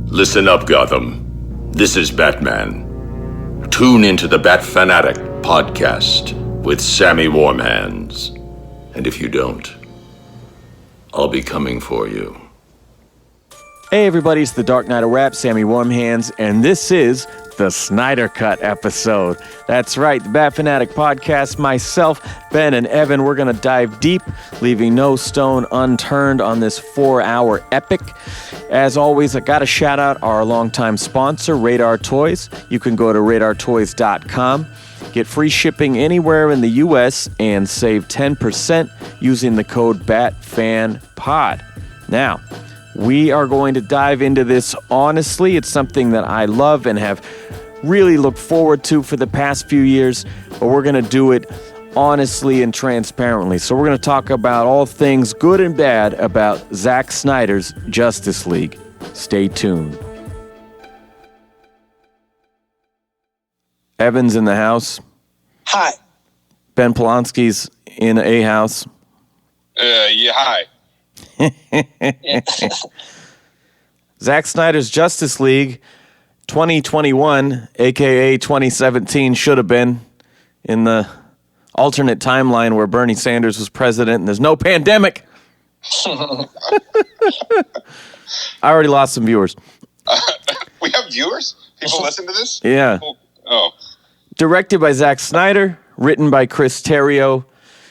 Listen up, Gotham. This is Batman. Tune into the Bat Fan Addict podcast with Sammy Warm Hands. And if you don't, I'll be coming for you. Hey everybody, it's the Dark Knight of Rap, Sammy Warm Hands, and this is the Snyder Cut episode. That's right, the Bat Fan Addict podcast, myself, Ben, and Evan, we're going to dive deep, leaving no stone unturned on this 4-hour epic. As always, I got to shout out our longtime sponsor, Radar Toys. You can go to radartoys.com, get free shipping anywhere in the U.S., and save 10% using the code BATFANPOD. Now, we are going to dive into this honestly. It's something that I love and have really looked forward to for the past few years, but we're going to do it honestly and transparently. So we're going to talk about all things good and bad about ZACK SNYDER'S Justice League. Stay tuned. Evan's in the house. Hi. Ben Polanski's in a house. Yeah, hi. ZACK SNYDER'S Justice League 2021, aka 2017, should have been in the alternate timeline where Bernie Sanders was president and there's no pandemic. I already lost some viewers. We have viewers? People listen to this? Yeah. Oh. Directed by Zack Snyder, written by Chris Terrio,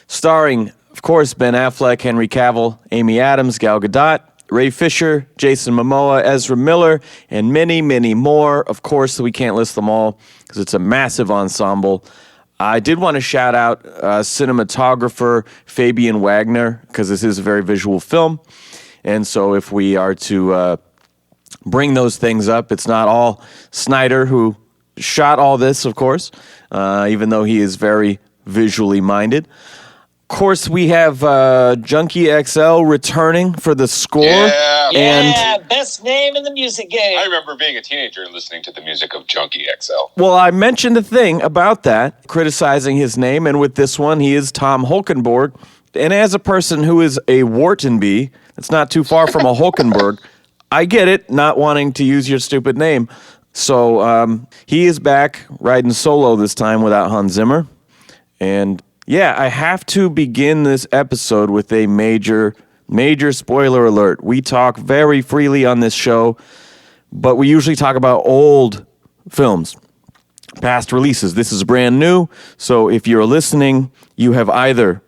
starring, of course, Ben Affleck, Henry Cavill, Amy Adams, Gal Gadot, Ray Fisher, Jason Momoa, Ezra Miller, and many, many more. Of course, we can't list them all because it's a massive ensemble. I did want to shout out cinematographer Fabian Wagner because this is a very visual film. And so if we are to bring those things up, it's not all Snyder who shot all this, of course, even though he is very visually minded. Of course, we have Junkie XL returning for the score. Yeah, best name in the music game. I remember being a teenager and listening to the music of Junkie XL. Well, I mentioned a thing about that, criticizing his name, and with this one, he is Tom Hulkenborg. And as a person who is a Whartonby, it's not too far from a Hulkenberg, I get it, not wanting to use your stupid name. So he is back riding solo this time without Hans Zimmer. And yeah, I have to begin this episode with a major spoiler alert. We talk very freely on this show, but we usually talk about old films, past releases. This is brand new, so if you're listening, you have either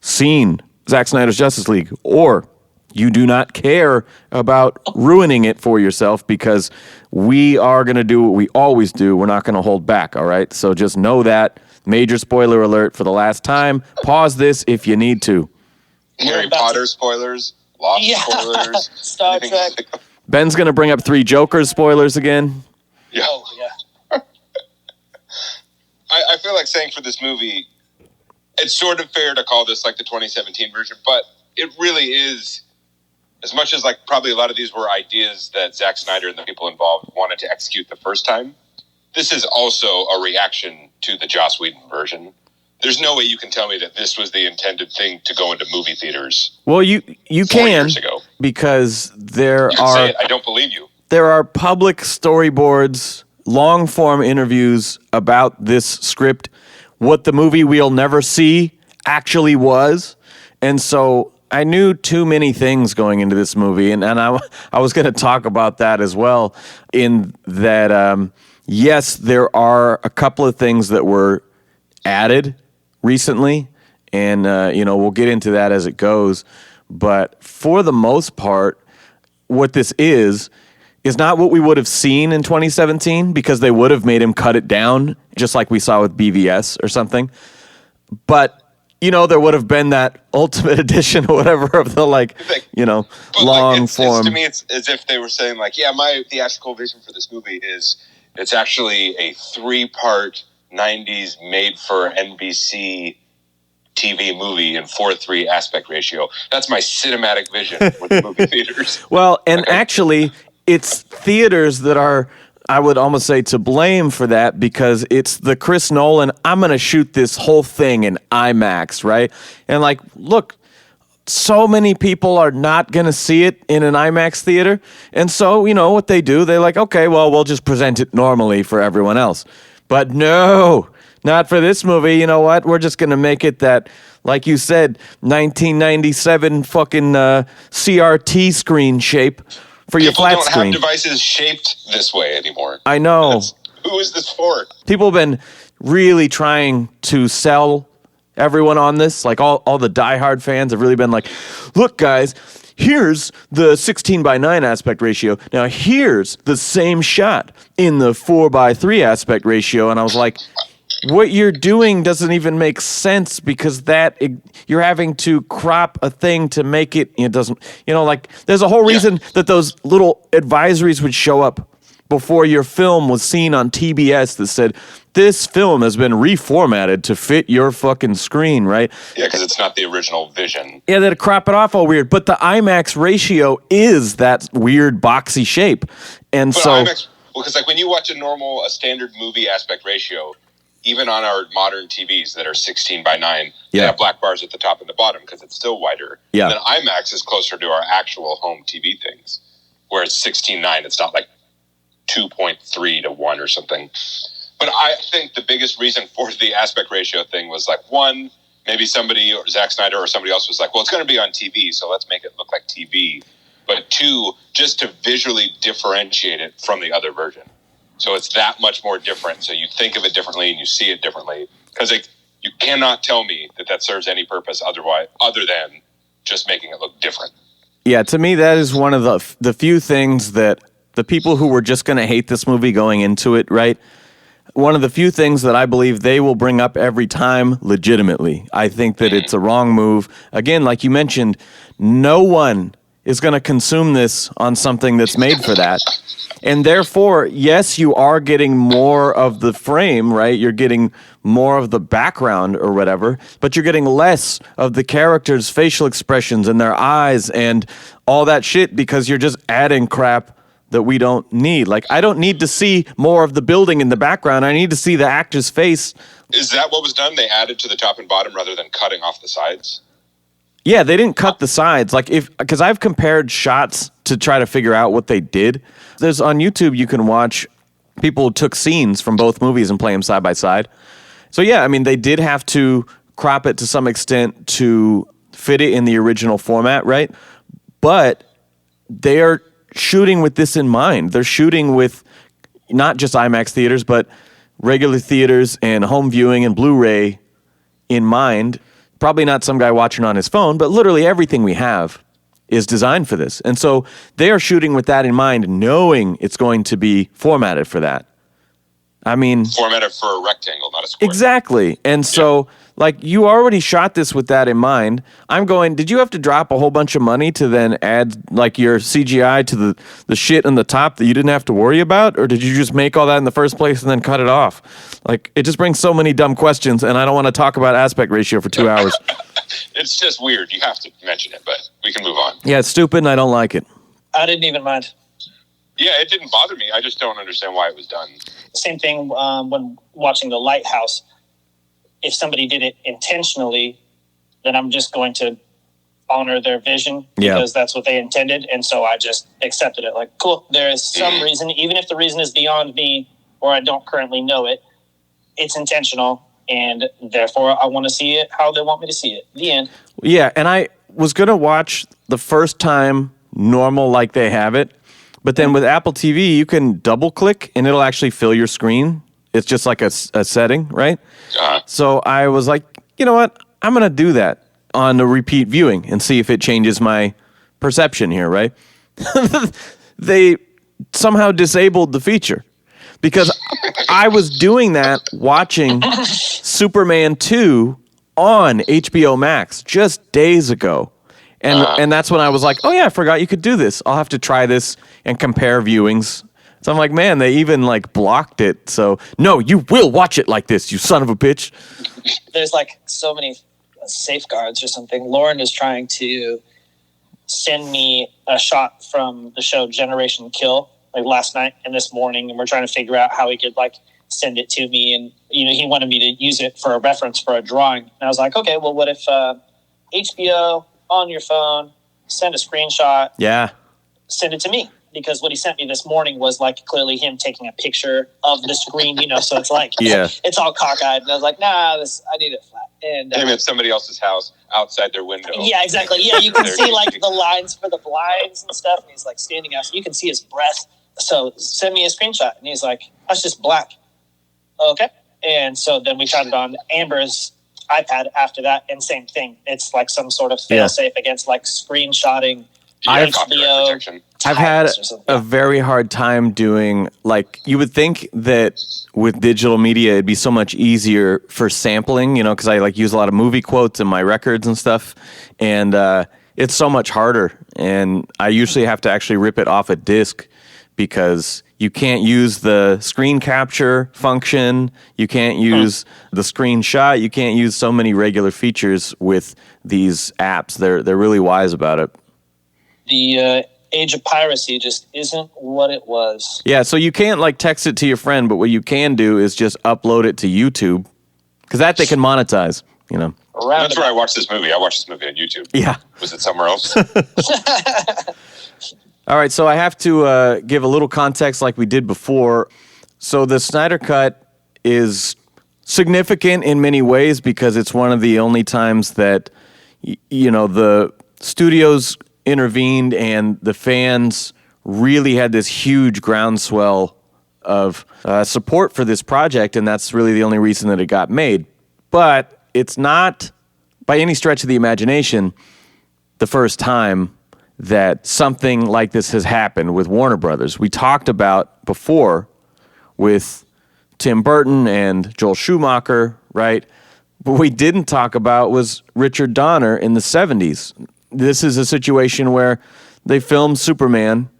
seen ZACK SNYDER'S Justice League or you do not care about ruining it for yourself because we are going to do what we always do. We're not going to hold back, all right? So just know that. Major spoiler alert for the last time. Pause this if you need to. Harry Potter spoilers, Lost spoilers. Star Trek. Ben's going to bring up 3 Jokers spoilers again. Yeah. Oh, yeah. I feel like saying for this movie, it's sort of fair to call this like the 2017 version, but it really is, as much as like probably a lot of these were ideas that Zack Snyder and the people involved wanted to execute the first time, this is also a reaction to the Joss Whedon version. There's no way you can tell me that this was the intended thing to go into movie theaters. Well, you 4 can years ago. Because You can say it. I don't believe you. there are public storyboards, long form interviews about this script, what the movie we'll never see actually was, and so I knew too many things going into this movie, and I was going to talk about that as well. In that. Yes, there are a couple of things that were added recently, and we'll get into that as it goes. But for the most part, what this is not what we would have seen in 2017 because they would have made him cut it down, just like we saw with BVS or something. But there would have been that ultimate edition or whatever of the long form. To me, it's as if they were saying my theatrical vision for this movie is. It's actually a 3-part 90s made-for-NBC TV movie in 4:3 aspect ratio. That's my cinematic vision with the movie theaters. Well, and actually, it's theaters that are, I would almost say, to blame for that because it's the Chris Nolan, I'm going to shoot this whole thing in IMAX, right? And look, so many people are not going to see it in an IMAX theater. And so, what they do, they're like, okay, well, we'll just present it normally for everyone else. But no, not for this movie. You know what? We're just going to make it that, like you said, 1997 fucking CRT screen shape for your flat screen. People don't have devices shaped this way anymore. I know. Who is this for? People have been really trying to sell everyone on this. Like all the diehard fans have really been like, look, guys, here's the 16:9 aspect ratio. Now here's the same shot in the 4:3 aspect ratio. And I was like, what you're doing doesn't even make sense because you're having to crop a thing to make it. It doesn't, there's a whole reason that those little advisories would show up before your film was seen on TBS that said, this film has been reformatted to fit your fucking screen, right? Yeah, because it's not the original vision. Yeah, they'd crop it off all weird. But the IMAX ratio is that weird boxy shape. And but so... IMAX, because when you watch a standard movie aspect ratio, even on our modern TVs that are 16:9, they have black bars at the top and the bottom because it's still wider. Yeah. And then IMAX is closer to our actual home TV things, where it's 16:9. It's not like 2.3 to 1 or something. But I think the biggest reason for the aspect ratio thing was one, maybe somebody or Zack Snyder or somebody else was like, well, it's going to be on TV, so let's make it look like TV. But two, just to visually differentiate it from the other version. So it's that much more different. So you think of it differently and you see it differently. Because you cannot tell me that serves any purpose other than just making it look different. Yeah, to me, that is one of the few things that the people who were just going to hate this movie going into it, right? One of the few things that I believe they will bring up every time legitimately. I think that it's a wrong move. Again, like you mentioned, no one is going to consume this on something that's made for that. And therefore, yes, you are getting more of the frame, right? You're getting more of the background or whatever, but you're getting less of the characters' facial expressions and their eyes and all that shit because you're just adding crap that we don't need. I don't need to see more of the building in the background. I need to see the actor's face. Is that what was done? They added to the top and bottom rather than cutting off the sides? Yeah, they didn't cut the sides. Because I've compared shots to try to figure out what they did. There's on YouTube, you can watch people who took scenes from both movies and play them side by side. So yeah, I mean, they did have to crop it to some extent to fit it in the original format, right? But they are shooting with this in mind. They're shooting with not just IMAX theaters, but regular theaters and home viewing and Blu-ray in mind. Probably not some guy watching on his phone, but literally everything we have is designed for this. And so they are shooting with that in mind, knowing it's going to be formatted for that. I mean... Formatted for a rectangle, not a square. Exactly. And so, you already shot this with that in mind. I'm going, did you have to drop a whole bunch of money to then add, your CGI to the shit on the top that you didn't have to worry about? Or did you just make all that in the first place and then cut it off? It just brings so many dumb questions, and I don't want to talk about aspect ratio for 2 hours. It's just weird. You have to mention it, but we can move on. Yeah, it's stupid, and I don't like it. I didn't even mind. Yeah, it didn't bother me. I just don't understand why it was done. Same thing when watching The Lighthouse. If somebody did it intentionally, then I'm just going to honor their vision because that's what they intended. And so I just accepted it. Cool, there is some reason, even if the reason is beyond me or I don't currently know it, it's intentional. And therefore, I want to see it how they want me to see it. The end. Yeah, and I was going to watch the first time normal like they have it. But then with Apple TV, you can double click and it'll actually fill your screen. It's just like a setting, right? So I was like, you know what? I'm going to do that on the repeat viewing and see if it changes my perception here, right? They somehow disabled the feature because I was doing that watching Superman 2 on HBO Max just days ago. And that's when I was like, oh yeah, I forgot you could do this. I'll have to try this and compare viewings. So I'm like, man, they even blocked it. So no, you will watch it like this, you son of a bitch. There's so many safeguards or something. Lauren is trying to send me a shot from the show Generation Kill last night and this morning, and we're trying to figure out how he could send it to me. And he wanted me to use it for a reference for a drawing. And I was like, okay, well, what if HBO on your phone, send a screenshot, Yeah. send it to me. Because what he sent me this morning was like clearly him taking a picture of the screen, so it's like, it's all cockeyed. And I was like, nah, I need it flat. And him at somebody else's house outside their window. Yeah, exactly. Yeah, you can see like the lines for the blinds and stuff. And he's like standing out. You can see his breath. So send me a screenshot. And he's like, that's just black. Okay. And so then we tried it on Amber's iPad after that. And same thing. It's like some sort of fail-safe against like screenshotting. I've had a very hard time doing, like, you would think that with digital media it'd be so much easier for sampling, because I like use a lot of movie quotes in my records and stuff, and it's so much harder, and I usually have to actually rip it off a disc because you can't use the screen capture function, you can't use the screenshot, you can't use so many regular features with these apps. They're really wise about it. The age of piracy just isn't what it was. Yeah, so you can't like text it to your friend, but what you can do is just upload it to YouTube, because that they can monetize, That's where I watched this movie. I watched this movie on YouTube. Yeah. Was it somewhere else? All right, so I have to give a little context like we did before. So the Snyder Cut is significant in many ways because it's one of the only times that, the studios intervened and the fans really had this huge groundswell of support for this project, and that's really the only reason that it got made. But it's not, by any stretch of the imagination, the first time that something like this has happened with Warner Brothers. We talked about before with Tim Burton and Joel Schumacher, right? What we didn't talk about was Richard Donner in the 70s. This is a situation where they filmed Superman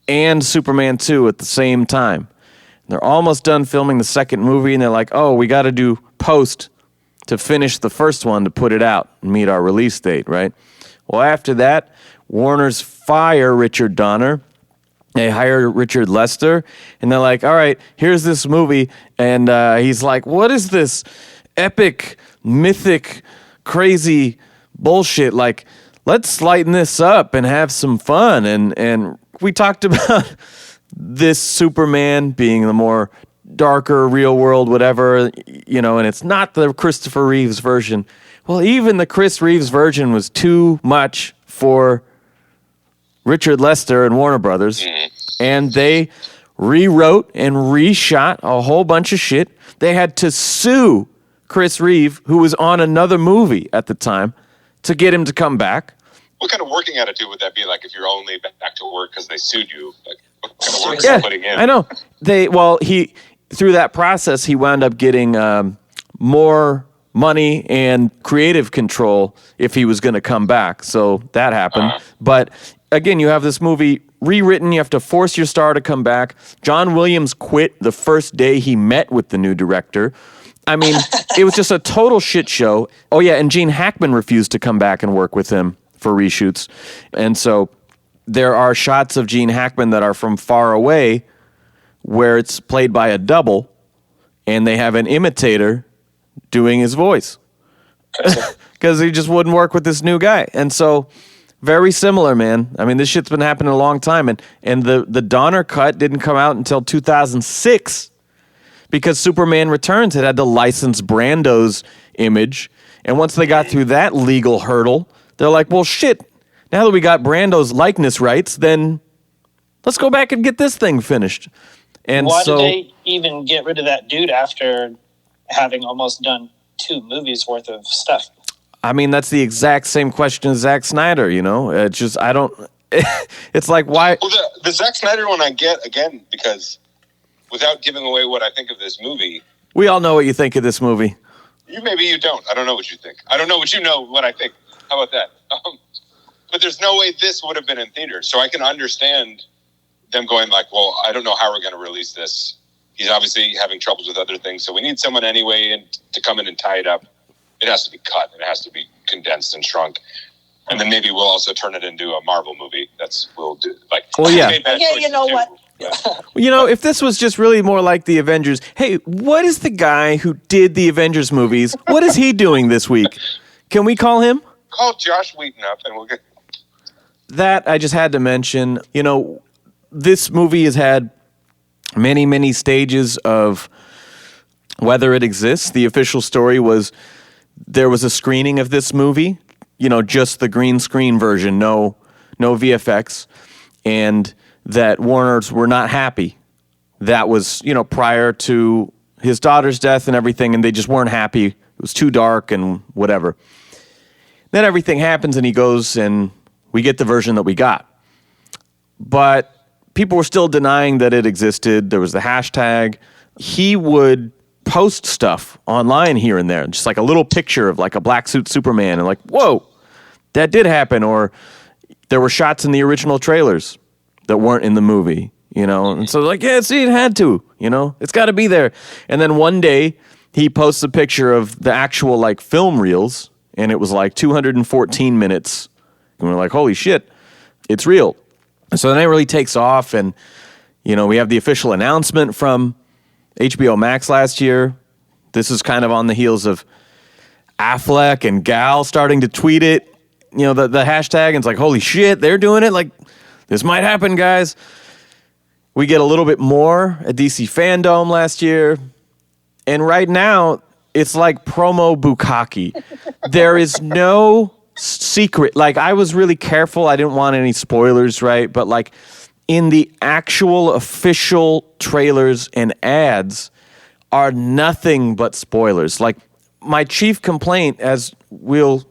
and Superman 2 at the same time. They're almost done filming the second movie, and they're like, oh, we got to do post to finish the first one to put it out and meet our release date, right? Well, after that, Warner's fire Richard Donner. They hire Richard Lester, and they're like, all right, here's this movie. And he's like, what is this epic, mythic, crazy bullshit? Like, let's lighten this up and have some fun. And we talked about this Superman being the more darker, real world, whatever, and it's not the Christopher Reeves version. Well, even the Chris Reeves version was too much for Richard Lester and Warner Brothers, and they rewrote and reshot a whole bunch of shit. They had to sue Chris Reeve, who was on another movie at the time, to get him to come back. What kind of working attitude would that be like if you're only back to work because they sued you? Like, what kind of work is he putting in? I know. He through that process, he wound up getting more money and creative control if he was going to come back. So that happened. But again, you have this movie rewritten. You have to force your star to come back. John Williams quit the first day he met with the new director. I mean, it was just a total shit show. Oh, yeah, and Gene Hackman refused to come back and work with him for reshoots. And so there are shots of Gene Hackman that are from far away where it's played by a double, and they have an imitator doing his voice because he just wouldn't work with this new guy. And so very similar, man. I mean, this shit's been happening a long time, and the Donner cut didn't come out until 2006 because Superman Returns had to license Brando's image, and once they got through that legal hurdle, they're like, well, shit, now that we got Brando's likeness rights, then let's go back and get this thing finished. And why did they even get rid of that dude after having almost done 2 movies worth of stuff? I mean, that's the exact same question as Zack Snyder, It's just, I don't... It's like, why... Well, the Zack Snyder one I get, again, because without giving away what I think of this movie... We all know what you think of this movie. Maybe you don't. I don't know what you think. I don't know what you know what I think. How about that? But there's no way this would have been in theaters. So I can understand them going like, well, I don't know how we're going to release this. He's obviously having troubles with other things. So we need someone anyway to come in and tie it up. It has to be cut. It has to be condensed and shrunk. And then maybe we'll also turn it into a Marvel movie. We'll do like. Well, yeah. You know what? If this was just really more like the Avengers, hey, what is the guy who did the Avengers movies? What is he doing this week? Can we call him? Call Josh Wheaton up and we'll get... That I just had to mention. This movie has had many, many stages of whether it exists. The official story was there was a screening of this movie, just the green screen version, no VFX, and that Warner's were not happy. That was, prior to his daughter's death and everything, and they just weren't happy. It was too dark and whatever. Then everything happens, and he goes, and we get the version that we got. But people were still denying that it existed. There was the hashtag. He would post stuff online here and there, just like a little picture of like a black suit Superman, and like, whoa, that did happen. Or there were shots in the original trailers that weren't in the movie, And so like, yeah, see, it had to, it's got to be there. And then one day he posts a picture of the actual like film reels, and it was like 214 minutes. And we're like, holy shit, it's real. So then it really takes off, and, we have the official announcement from HBO Max last year. This is kind of on the heels of Affleck and Gal starting to tweet it, the hashtag, and it's like, holy shit, they're doing it. Like, this might happen, guys. We get a little bit more at DC Fandom last year. And right now, it's like promo bukkake. There is no secret. Like, I was really careful. I didn't want any spoilers, right? But like in the actual official trailers and ads are nothing but spoilers. Like, my chief complaint, as we'll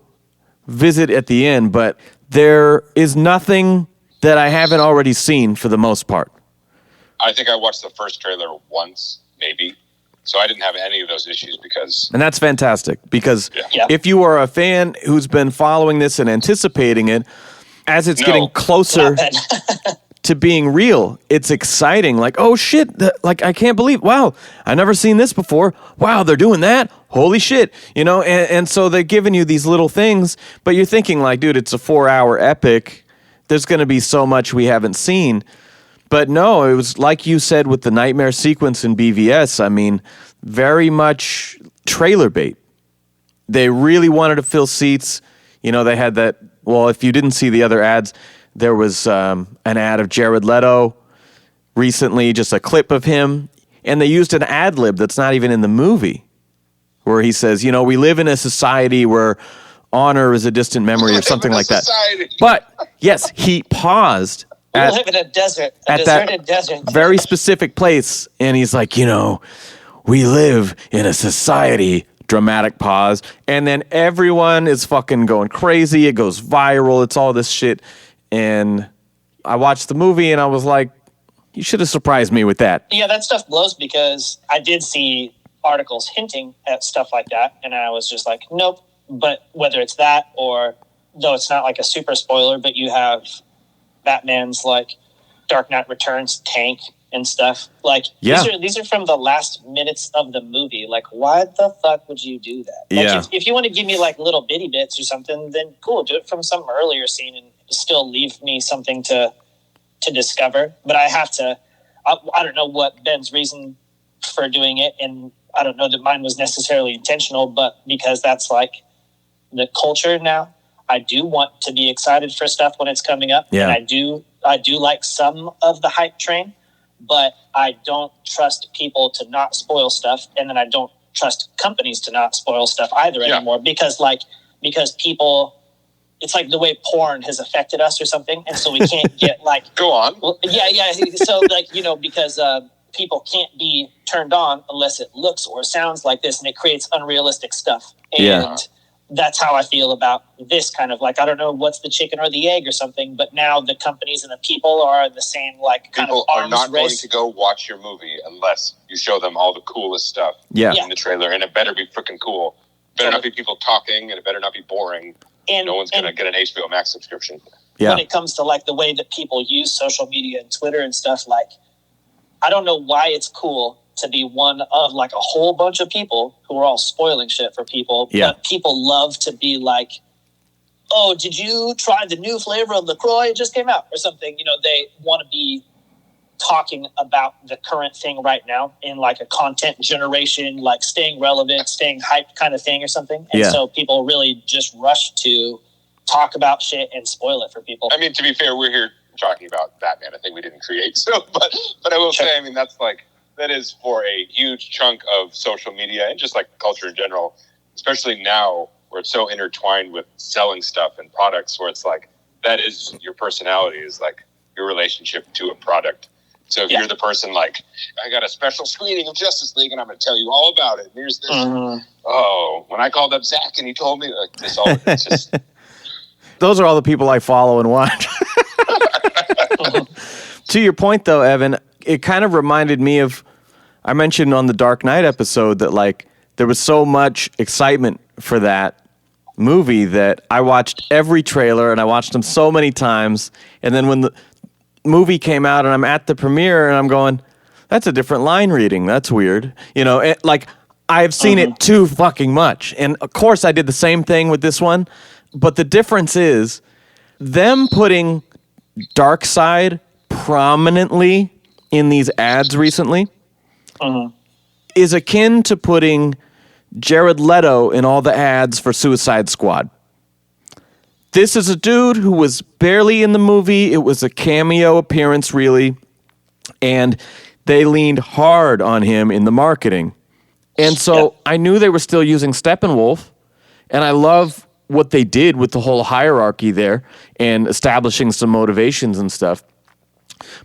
visit at the end, but there is nothing that I haven't already seen for the most part. I think I watched the first trailer once, maybe. So I didn't have any of those issues because... And that's fantastic, because if you are a fan who's been following this and anticipating it, as it's getting closer to being real, it's exciting. Like, oh shit, like I can't believe, wow, I never seen this before. Wow, they're doing that? Holy shit. And so they're giving you these little things, but you're thinking like, dude, it's a 4-hour epic. There's going to be so much we haven't seen. But no, it was like you said with the nightmare sequence in BVS. I mean, very much trailer bait. They really wanted to fill seats. They had that, well, if you didn't see the other ads, there was an ad of Jared Leto recently, just a clip of him. And they used an ad lib that's not even in the movie, where he says, we live in a society where honor is a distant memory or something like that. But yes, he paused. We live in a desert, a deserted desert. Very specific place. And he's like, we live in a society, dramatic pause. And then everyone is fucking going crazy. It goes viral. It's all this shit. And I watched the movie and I was like, you should have surprised me with that. Yeah, that stuff blows because I did see articles hinting at stuff like that. And I was just like, nope. But whether it's that or, though it's not like a super spoiler, but you have Batman's like Dark Knight Returns tank and stuff. Like these are from the last minutes of the movie. Like, why the fuck would you do that? Like, if you want to give me like little bitty bits or something, then cool, do it from some earlier scene and still leave me something to discover. But I have to. I don't know what Ben's reason for doing it, and I don't know that mine was necessarily intentional, but because that's like the culture now. I do want to be excited for stuff when it's coming up. Yeah. And I do like some of the hype train, but I don't trust people to not spoil stuff. And then I don't trust companies to not spoil stuff either anymore because people, it's like the way porn has affected us or something. And so we can't get like, go on. Well, yeah. So like, because people can't be turned on unless it looks or sounds like this, and it creates unrealistic stuff. And that's how I feel about this kind of like, I don't know what's the chicken or the egg or something, but now the companies and the people are in the same like kind people of arms are not race. going to go watch your movie unless you show them all the coolest stuff in the trailer, and it better be freaking cool. It better not be people talking, and it better not be boring. And no one's going to get an HBO Max subscription. Yeah. When it comes to like the way that people use social media and Twitter and stuff, like I don't know why it's cool to be one of like a whole bunch of people who are all spoiling shit for people. Yeah. But people love to be like, oh, did you try the new flavor of LaCroix? It just came out or something. They want to be talking about the current thing right now in like a content generation, like staying relevant, staying hyped kind of thing or something. And so people really just rush to talk about shit and spoil it for people. I mean, to be fair, we're here talking about Batman, a thing we didn't create. So, but I will say, I mean, that is for a huge chunk of social media and just like culture in general, especially now where it's so intertwined with selling stuff and products, where it's like that is your personality, is like your relationship to a product. So if you're the person like, I got a special screening of Justice League and I'm going to tell you all about it. And here's this. Oh, when I called up Zach and he told me like this, all it's just. Those are all the people I follow and watch. To your point, though, Evan, it kind of reminded me of, I mentioned on the Dark Knight episode that like there was so much excitement for that movie that I watched every trailer and I watched them so many times. And then when the movie came out and I'm at the premiere and I'm going, that's a different line reading. That's weird. You know, like I've seen it too fucking much. And of course I did the same thing with this one. But the difference is them putting Darkseid prominently in these ads recently is akin to putting Jared Leto in all the ads for Suicide Squad. This is a dude who was barely in the movie. It was a cameo appearance, really. And they leaned hard on him in the marketing. And so I knew they were still using Steppenwolf. And I love what they did with the whole hierarchy there and establishing some motivations and stuff.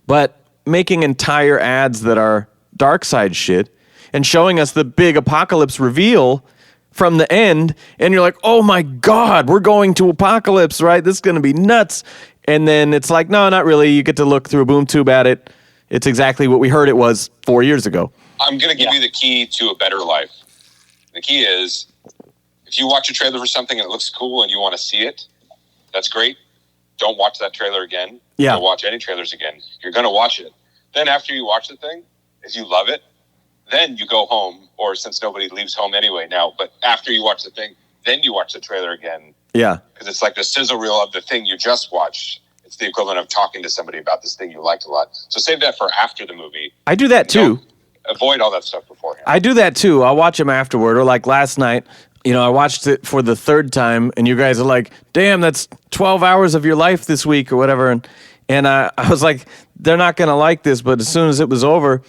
But making entire ads that are Darkseid shit and showing us the big apocalypse reveal from the end, and you're like, oh my God, we're going to apocalypse, right? This is going to be nuts. And then it's like, no, not really. You get to look through a boom tube at it. It's exactly what we heard it was 4 years ago. I'm going to give you the key to a better life. The key is, if you watch a trailer for something and it looks cool and you want to see it, that's great. Don't watch that trailer again. Yeah. Don't watch any trailers again. You're going to watch it. Then after you watch the thing, if you love it, then you go home, or since nobody leaves home anyway now, but after you watch the thing, then you watch the trailer again. Yeah. Because it's like the sizzle reel of the thing you just watched. It's the equivalent of talking to somebody about this thing you liked a lot. So save that for after the movie. I do that too. Avoid all that stuff beforehand. I do that too. I'll watch them afterward, or like last night, you know, I watched it for the third time, and you guys are like, damn, that's 12 hours of your life this week or whatever. And I was like, they're not going to like this. But as soon as it was over,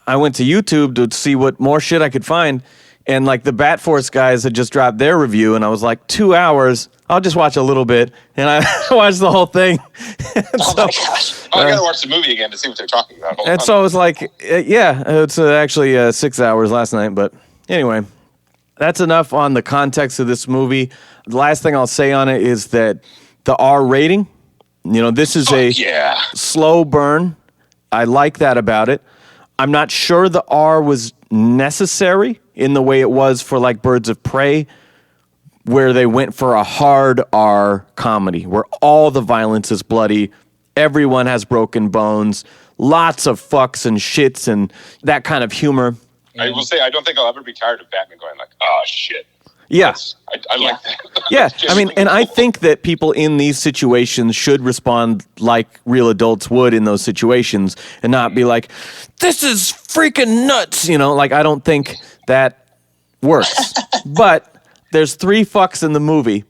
I went to YouTube to see what more shit I could find. And like the Bat Force guys had just dropped their review, and I was like, 2 hours, I'll just watch a little bit. And I watched the whole thing. Oh my gosh. I got to watch the movie again to see what they're talking about. And so I was like, yeah, it's actually 6 hours last night. But anyway, that's enough on the context of this movie. The last thing I'll say on it is that the R rating, you know, this is a slow burn. I like that about it. I'm not sure the R was necessary in the way it was for like Birds of Prey, where they went for a hard R comedy, where all the violence is bloody, everyone has broken bones, lots of fucks and shits and that kind of humor. I will say, I don't think I'll ever be tired of Batman going like, oh, shit. Yeah. I like that. Yeah, I mean, and I think that people in these situations should respond like real adults would in those situations and not be like, this is freaking nuts, you know? Like, I don't think that works. But there's 3 fucks in the movie,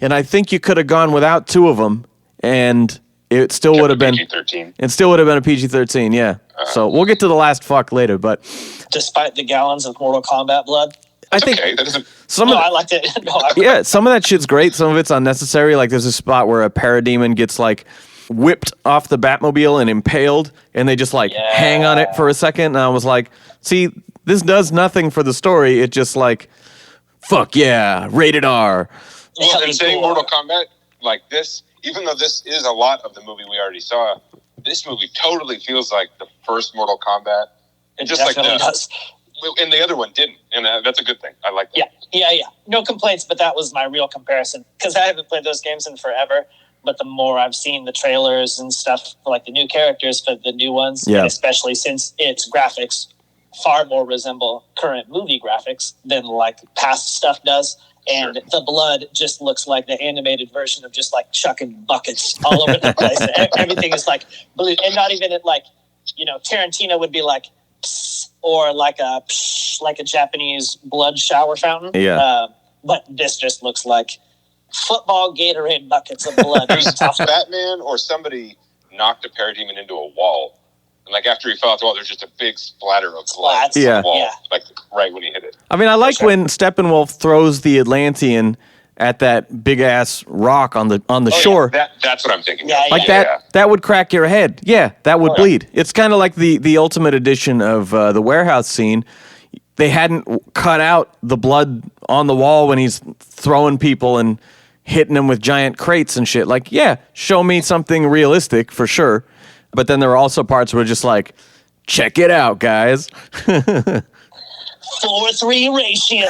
and I think you could have gone without 2 of them, and it still would have been PG-13. It still would have been a PG-13, yeah. So we'll get to the last fuck later, but despite the gallons of Mortal Kombat blood. I think okay. That doesn't... I liked it. Yeah, some of that shit's great. Some of it's unnecessary. Like there's a spot where a parademon gets like whipped off the Batmobile and impaled, and they just like hang on it for a second. And I was like, see, this does nothing for the story. It just like, fuck yeah, rated R. Well, and saying Mortal Kombat like this, even though this is a lot of the movie we already saw, this movie totally feels like the first Mortal Kombat. It just definitely does. And the other one didn't, and that's a good thing. I like that. Yeah. No complaints, but that was my real comparison, because I haven't played those games in forever, but the more I've seen the trailers and stuff for like the new characters for the new ones, and especially since its graphics far more resemble current movie graphics than like past stuff does, and the blood just looks like the animated version of just like chucking buckets all over the place. Everything is like blue, and not even it like, you know, Tarantino would be like, or like a Japanese blood shower fountain. Yeah. But this just looks like football Gatorade buckets of blood. It was Batman or somebody knocked a parademon into a wall. And like after he fell out the wall, there's just a big splatter of blood on the wall, like right when he hit it. I mean, I like when Steppenwolf throws the Atlantean at that big ass rock on the shore. Yeah. That's what I'm thinking. That would crack your head. Yeah, that would bleed. It's kind of like the ultimate edition of the warehouse scene. They hadn't cut out the blood on the wall when he's throwing people and hitting them with giant crates and shit. Like, yeah, show me something realistic for sure. But then there are also parts where just like, check it out, guys. 4-3 ratio.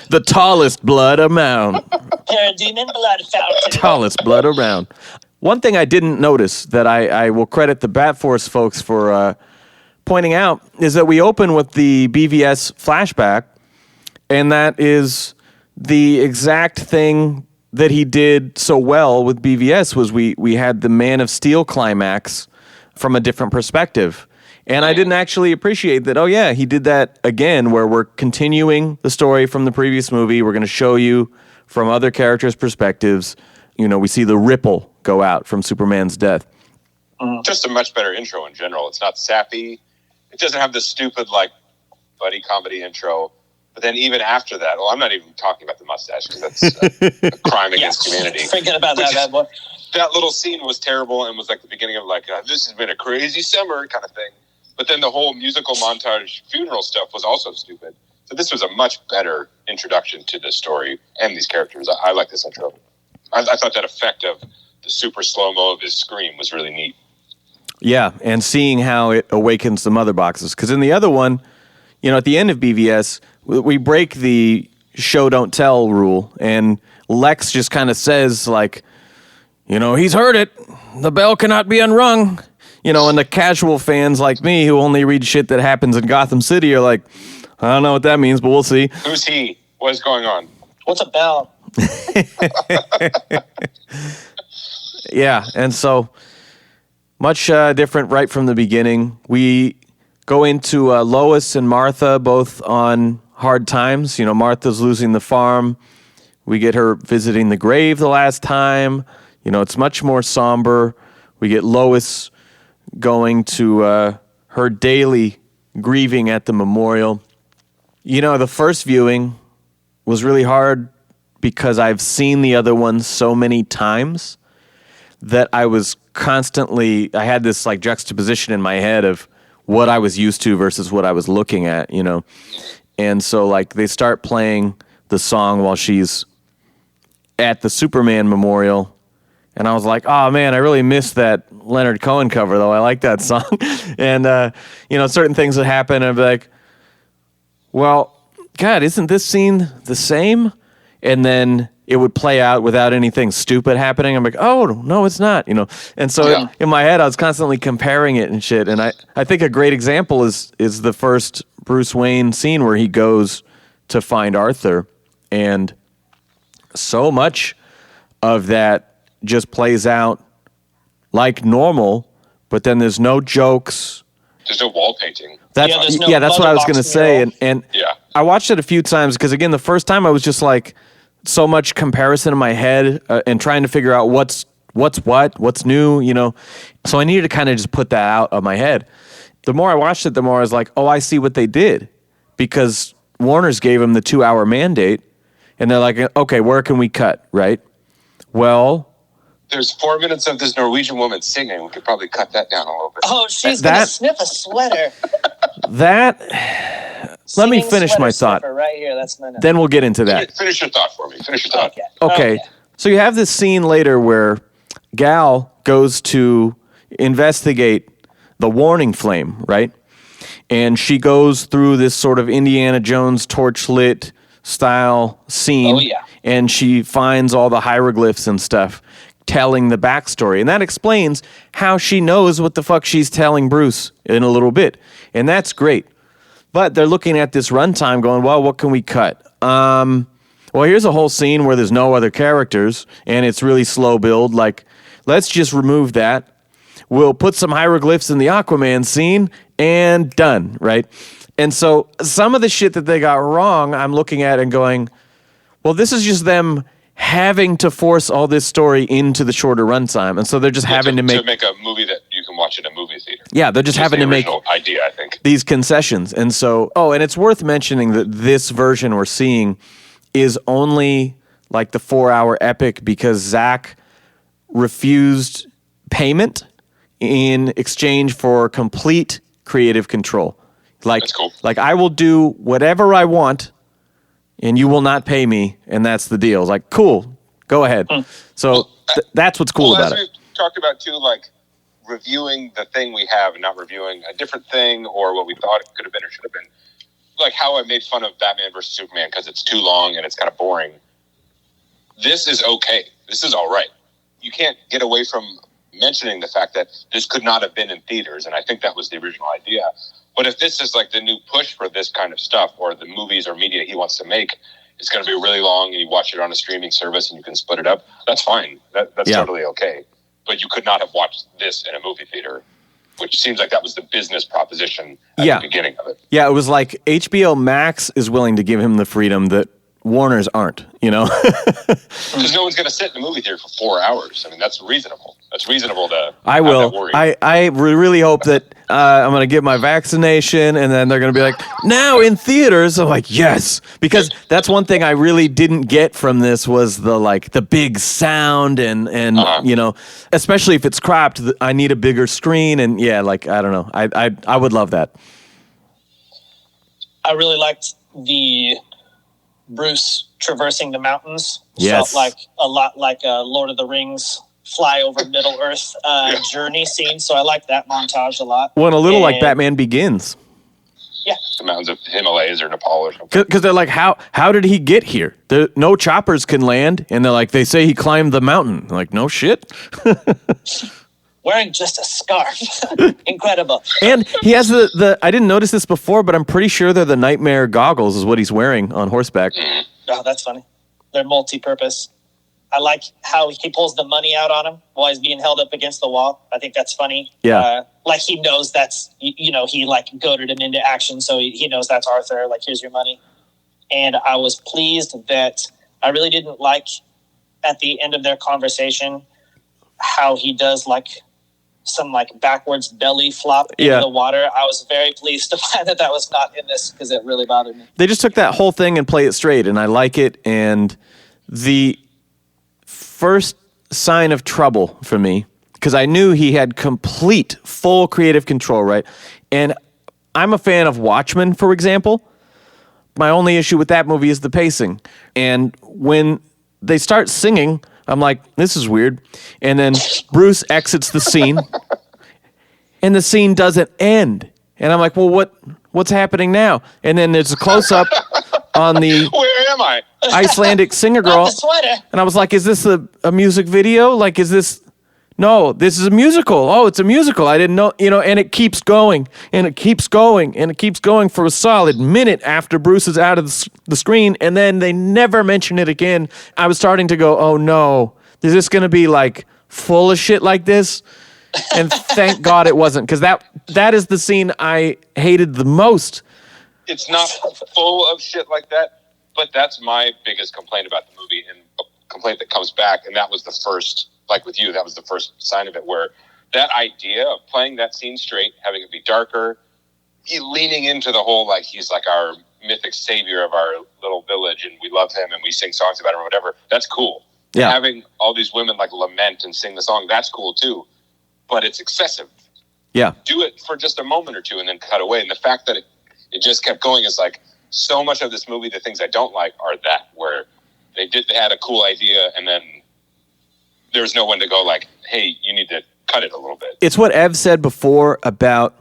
The tallest blood amount. Parademon blood fountain. Tallest blood around. One thing I didn't notice that I will credit the Bat Force folks for pointing out is that we open with the BVS flashback, and that is the exact thing that he did so well with BVS was we had the Man of Steel climax from a different perspective. And I didn't actually appreciate that, oh yeah, he did that again, where we're continuing the story from the previous movie. We're going to show you from other characters' perspectives. You know, we see the ripple go out from Superman's death. Just a much better intro in general. It's not sappy. It doesn't have the stupid, like, buddy comedy intro. But then even after that, well, I'm not even talking about the mustache because that's a crime against humanity. Forget about that bad boy. That little scene was terrible and was like the beginning of like, this has been a crazy summer kind of thing. But then the whole musical montage funeral stuff was also stupid. So this was a much better introduction to the story and these characters. I like this intro. I thought that effect of the super slow-mo of his scream was really neat. Yeah, and seeing how it awakens the mother boxes. Because in the other one, you know, at the end of BVS, we break the show don't tell rule, and Lex just kind of says, like, you know, he's heard it. The bell cannot be unrung. You know, and the casual fans like me who only read shit that happens in Gotham City are like, I don't know what that means, but we'll see. Who's he? What's going on? What's a bell? Yeah, and so much different right from the beginning. We go into Lois and Martha both on hard times. You know, Martha's losing the farm. We get her visiting the grave the last time. You know, it's much more somber. We get Lois going to her daily grieving at the memorial. You know, the first viewing was really hard because I've seen the other ones so many times that I was constantly, I had this like juxtaposition in my head of what I was used to versus what I was looking at, you know. And so like they start playing the song while she's at the Superman memorial. And I was like, oh, man, I really missed that Leonard Cohen cover, though. I like that song. And, you know, certain things would happen. And I'd be like, well, God, isn't this scene the same? And then it would play out without anything stupid happening. I'm like, oh, no, it's not, you know. And so in my head, I was constantly comparing it and shit. And I think a great example is the first Bruce Wayne scene where he goes to find Arthur. And so much of that just plays out like normal, but then there's no jokes. There's no wall painting. That's what I was going to say. And I watched it a few times because, again, the first time I was just like so much comparison in my head and trying to figure out what's new, you know. So I needed to kind of just put that out of my head. The more I watched it, the more I was like, oh, I see what they did, because Warner's gave them the 2-hour mandate, and they're like, okay, where can we cut, right? Well, there's 4 minutes of this Norwegian woman singing. We could probably cut that down a little bit. Oh, she's going to sniff a sweater. Let me finish my thought. Right here. That's my note. Then we'll get into that. Finish your thought for me. Finish your thought. Okay. So you have this scene later where Gal goes to investigate the warning flame, right? And she goes through this sort of Indiana Jones torchlit style scene. Oh, yeah. And she finds all the hieroglyphs and stuff, telling the backstory. And that explains how she knows what the fuck she's telling Bruce in a little bit. And that's great. But they're looking at this runtime going, well, what can we cut? Well, here's a whole scene where there's no other characters, and it's really slow build. Like, let's just remove that. We'll put some hieroglyphs in the Aquaman scene, and done, right? And so some of the shit that they got wrong, I'm looking at and going, Well, this is just them having to force all this story into the shorter runtime, and so they're just having to make a movie that you can watch in a movie theater. Yeah, they're just having to make idea, I think, these concessions. And so, and it's worth mentioning that this version we're seeing is only like the 4-hour epic because Zach refused payment in exchange for complete creative control. Like, that's cool. Like, I will do whatever I want, and you will not pay me, and that's the deal. It's like, cool, go ahead. So that's what's cool about it. As we've talked about, too, like, reviewing the thing we have and not reviewing a different thing or what we thought it could have been or should have been. Like how I made fun of Batman versus Superman because it's too long and it's kind of boring. This is okay. This is all right. You can't get away from mentioning the fact that this could not have been in theaters, and I think that was the original idea. But if this is like the new push for this kind of stuff, or the movies or media he wants to make, it's going to be really long, and you watch it on a streaming service and you can split it up, that's fine. That's totally okay. But you could not have watched this in a movie theater, which seems like that was the business proposition at the beginning of it. Yeah, it was like HBO Max is willing to give him the freedom that Warner's aren't, you know? Because no one's going to sit in a movie theater for 4 hours. I mean, that's reasonable. That's reasonable to I will. I really hope that I'm going to get my vaccination, and then they're going to be like, now in theaters. I'm like, yes. Because that's one thing I really didn't get from this was the big sound and you know, especially if it's cropped, I need a bigger screen. And yeah, like, I don't know. I would love that. I really liked the Bruce traversing the mountains. Yes. Felt like a lot like a Lord of the Rings fly over Middle Earth journey scene. So I like that montage a lot. Well, and a little like Batman Begins. Yeah. The mountains of Himalayas or Nepal or something. Because they're like, how did he get here? No choppers can land. And they're like, they say he climbed the mountain. I'm like, no shit. Wearing just a scarf. Incredible. And he has I didn't notice this before, but I'm pretty sure they're the nightmare goggles is what he's wearing on horseback. Oh, that's funny. They're multi-purpose. I like how he pulls the money out on him while he's being held up against the wall. I think that's funny. Yeah. Like he knows that's, you know, he like goaded him into action. So he knows that's Arthur. Like, here's your money. And I was pleased that I really didn't like at the end of their conversation how he does like some like backwards belly flop into the water. I was very pleased to find that was not in this because it really bothered me. They just took that whole thing and played it straight, and I like it. And the first sign of trouble for me, because I knew he had complete, full creative control, right? And I'm a fan of Watchmen, for example. My only issue with that movie is the pacing. And when they start singing, I'm like, this is weird. And then Bruce exits the scene, and the scene doesn't end. And I'm like, well, what's happening now? And then there's a close-up on the where am I? Icelandic singer girl. The sweater. And I was like, is this a music video? Like, is this... No, this is a musical. Oh, it's a musical. I didn't know, you know, and it keeps going, and it keeps going, and it keeps going for a solid minute after Bruce is out of the screen, and then they never mention it again. I was starting to go, oh no, is this going to be like full of shit like this? And thank God it wasn't, because that is the scene I hated the most. It's not full of shit like that, but that's my biggest complaint about the movie, and a complaint that comes back, and that was the first... Like with you, that was the first sign of it, where that idea of playing that scene straight, having it be darker, leaning into the whole, like, he's like our mythic savior of our little village and we love him and we sing songs about him or whatever, that's cool. Yeah. Having all these women like lament and sing the song, that's cool too. But it's excessive. Yeah. Do it for just a moment or two and then cut away. And the fact that it just kept going is like, so much of this movie, the things I don't like are that, where they had a cool idea and then there's no one to go like, hey, you need to cut it a little bit. It's what Ev said before about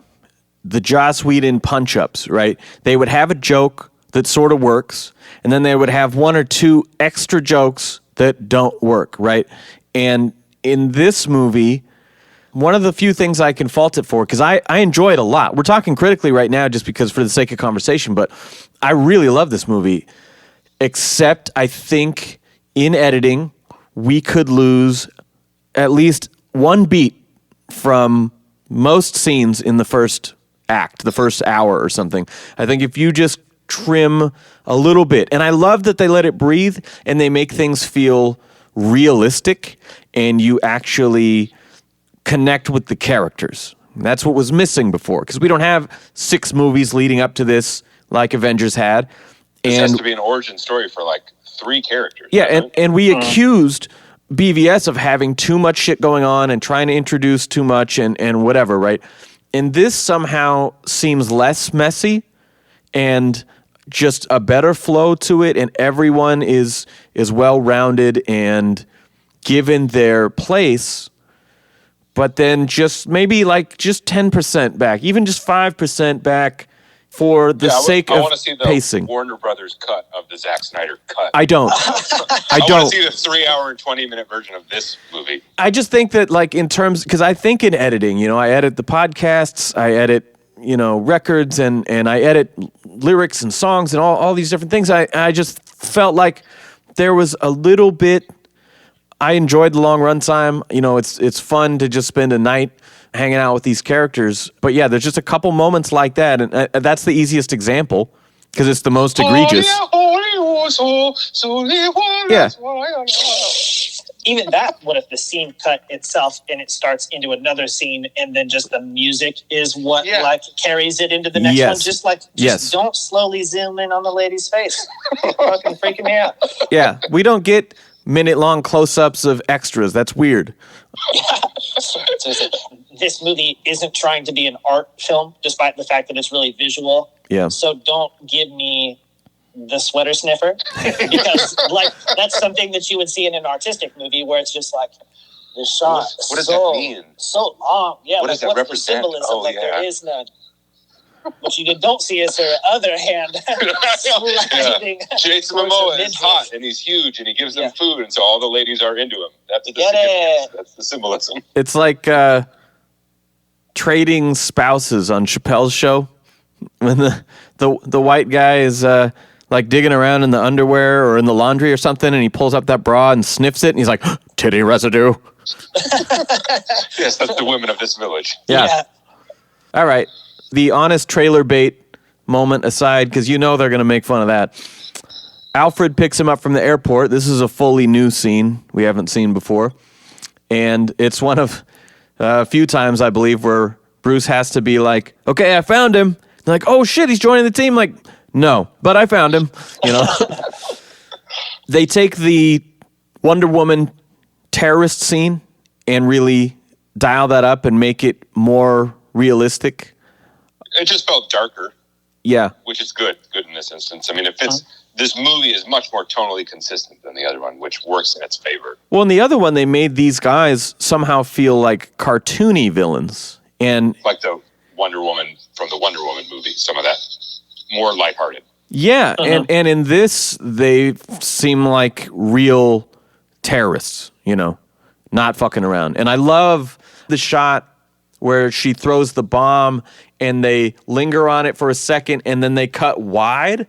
the Joss Whedon punch-ups, right? They would have a joke that sort of works, and then they would have one or two extra jokes that don't work, right? And in this movie, one of the few things I can fault it for, because I enjoy it a lot. We're talking critically right now just because for the sake of conversation, but I really love this movie, except I think in editing, we could lose at least one beat from most scenes in the first act, the first hour or something. I think if you just trim a little bit. And I love that they let it breathe and they make things feel realistic and you actually connect with the characters. That's what was missing before, because we don't have 6 movies leading up to this like Avengers had. This has to be an origin story for like 3 characters. Yeah, and we accused BVS of having too much shit going on and trying to introduce too much and whatever, right? And this somehow seems less messy and just a better flow to it, and everyone is well-rounded and given their place. But then just maybe like just 10% back, even just 5% back for the sake of pacing. I want to see the Warner Brothers cut of the Zack Snyder cut. I don't. I want to see the 3-hour and 20-minute version of this movie. I just think that like in terms, because I think in editing, I edit the podcasts, I edit, records and I edit lyrics and songs and all these different things. I just felt like there was a little bit. I enjoyed the long run time. It's fun to just spend a night hanging out with these characters. But yeah, there's just a couple moments like that, and that's the easiest example because it's the most egregious. Yeah. Even that, what if the scene cut itself and it starts into another scene, and then just the music is what like carries it into the next one? Just don't slowly zoom in on the lady's face. Fucking freaking me out. Yeah, we don't get minute-long close-ups of extras. That's weird. This movie isn't trying to be an art film, despite the fact that it's really visual. Yeah. So don't give me the sweater sniffer, because like that's something that you would see in an artistic movie where it's just like the shot. What does that mean? So long. Yeah. What does that represent? Symbolism? There is none. What you don't see is her other hand sliding. Jason Momoa is hot and he's huge and he gives them food, and so all the ladies are into him. That's the significance. That's the symbolism. It's like trading spouses on Chappelle's show when the white guy is like digging around in the underwear or in the laundry or something, and he pulls up that bra and sniffs it, and he's like, titty residue. Yes, that's the women of this village. Yeah. All right. The honest trailer bait moment aside, because they're going to make fun of that. Alfred picks him up from the airport. This is a fully new scene we haven't seen before. And it's one of a few times, I believe, where Bruce has to be like, okay, I found him. They're like, oh, shit, he's joining the team. Like, no, but I found him. They take the Wonder Woman terrorist scene and really dial that up and make it more realistic. It just felt darker. Yeah. Which is good in this instance. I mean, it fits. This movie is much more tonally consistent than the other one, which works in its favor. Well, in the other one, they made these guys somehow feel like cartoony villains. And like the Wonder Woman from the Wonder Woman movie, some of that. More lighthearted. Yeah, and in this, they seem like real terrorists, not fucking around. And I love the shot where she throws the bomb and they linger on it for a second and then they cut wide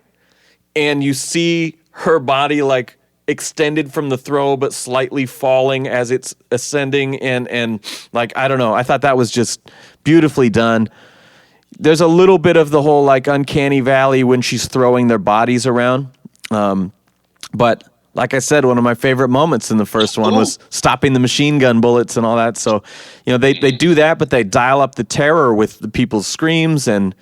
and you see her body like extended from the throw but slightly falling as it's ascending and like, I don't know. I thought that was just beautifully done. There's a little bit of the whole like uncanny valley when she's throwing their bodies around. But like I said, one of my favorite moments in the first one was stopping the machine gun bullets and all that. So, they do that, but they dial up the terror with the people's screams, and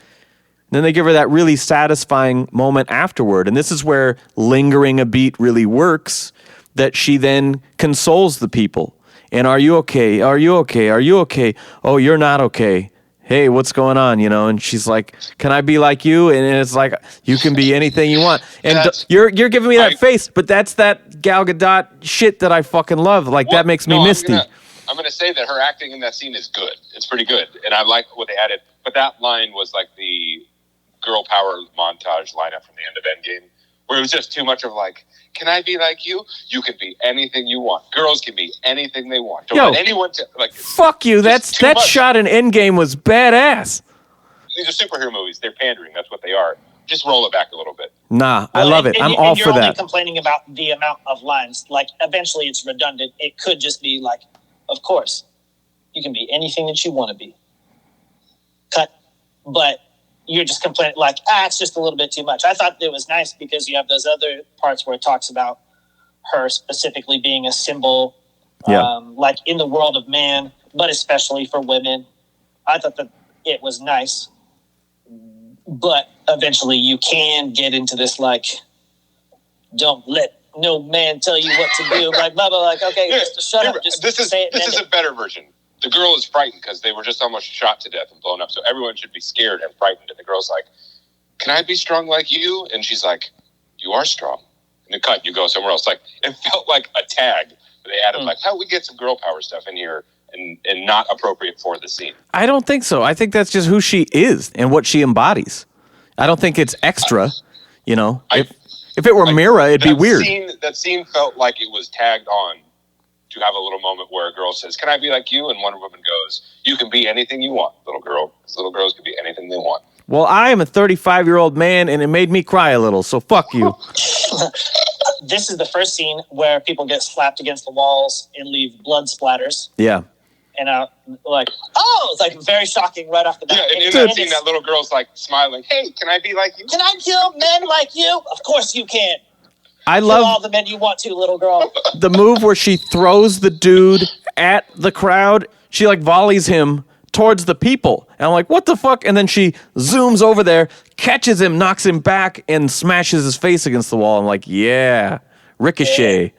then they give her that really satisfying moment afterward. And this is where lingering a beat really works, that she then consoles the people. And are you okay? Are you okay? Are you okay? Oh, you're not okay. Hey, what's going on? And she's like, can I be like you? And it's like, you can be anything you want. And you're giving me that face, but that's that Gal Gadot shit that I fucking love. Like, that makes me misty. I'm going to say that her acting in that scene is good. It's pretty good. And I like what they added. But that line was like the girl power montage lineup from the end of Endgame, where it was just too much of like, can I be like you? You can be anything you want. Girls can be anything they want. Don't let anyone fuck you. That shot in Endgame was badass. These are superhero movies. They're pandering. That's what they are. Just roll it back a little bit. Nah, I love it. I'm all for that. You're only complaining about the amount of lines. Like, eventually it's redundant. It could just be like, of course, you can be anything that you want to be. Cut. But you're just complaining like, it's just a little bit too much. I thought it was nice because you have those other parts where it talks about her specifically being a symbol, like in the world of man, but especially for women. I thought that it was nice, but eventually you can get into this, like, don't let no man tell you what to do, like, blah, blah, like, okay, just shut up, just say it. This is a better version. The girl is frightened because they were just almost shot to death and blown up, so everyone should be scared and frightened, and the girl's like, can I be strong like you? And she's like, you are strong. And the cut, you go somewhere else. Like, it felt like a tag. They added, like, how we get some girl power stuff in here and not appropriate for the scene. I don't think so. I think that's just who she is and what she embodies. I don't think it's extra, you know. If it were Mira, it'd be weird. That scene felt like it was tagged on to have a little moment where a girl says, can I be like you? And Wonder Woman goes, you can be anything you want, little girl. Because little girls can be anything they want. Well, I am a 35-year-old man, and it made me cry a little, so fuck you. This is the first scene where people get slapped against the walls and leave blood splatters. Yeah. And like, it's like very shocking right off the bat. Yeah, and in that scene, that little girl's like smiling, hey, can I be like you? Can I kill men like you? Of course you can. I Kill love all the men you want to, little girl. the move where she throws the dude at the crowd. She, like, volleys him towards the people. And I'm like, what the fuck? And then she zooms over there, catches him, knocks him back, and smashes his face against the wall. I'm like, yeah, ricochet.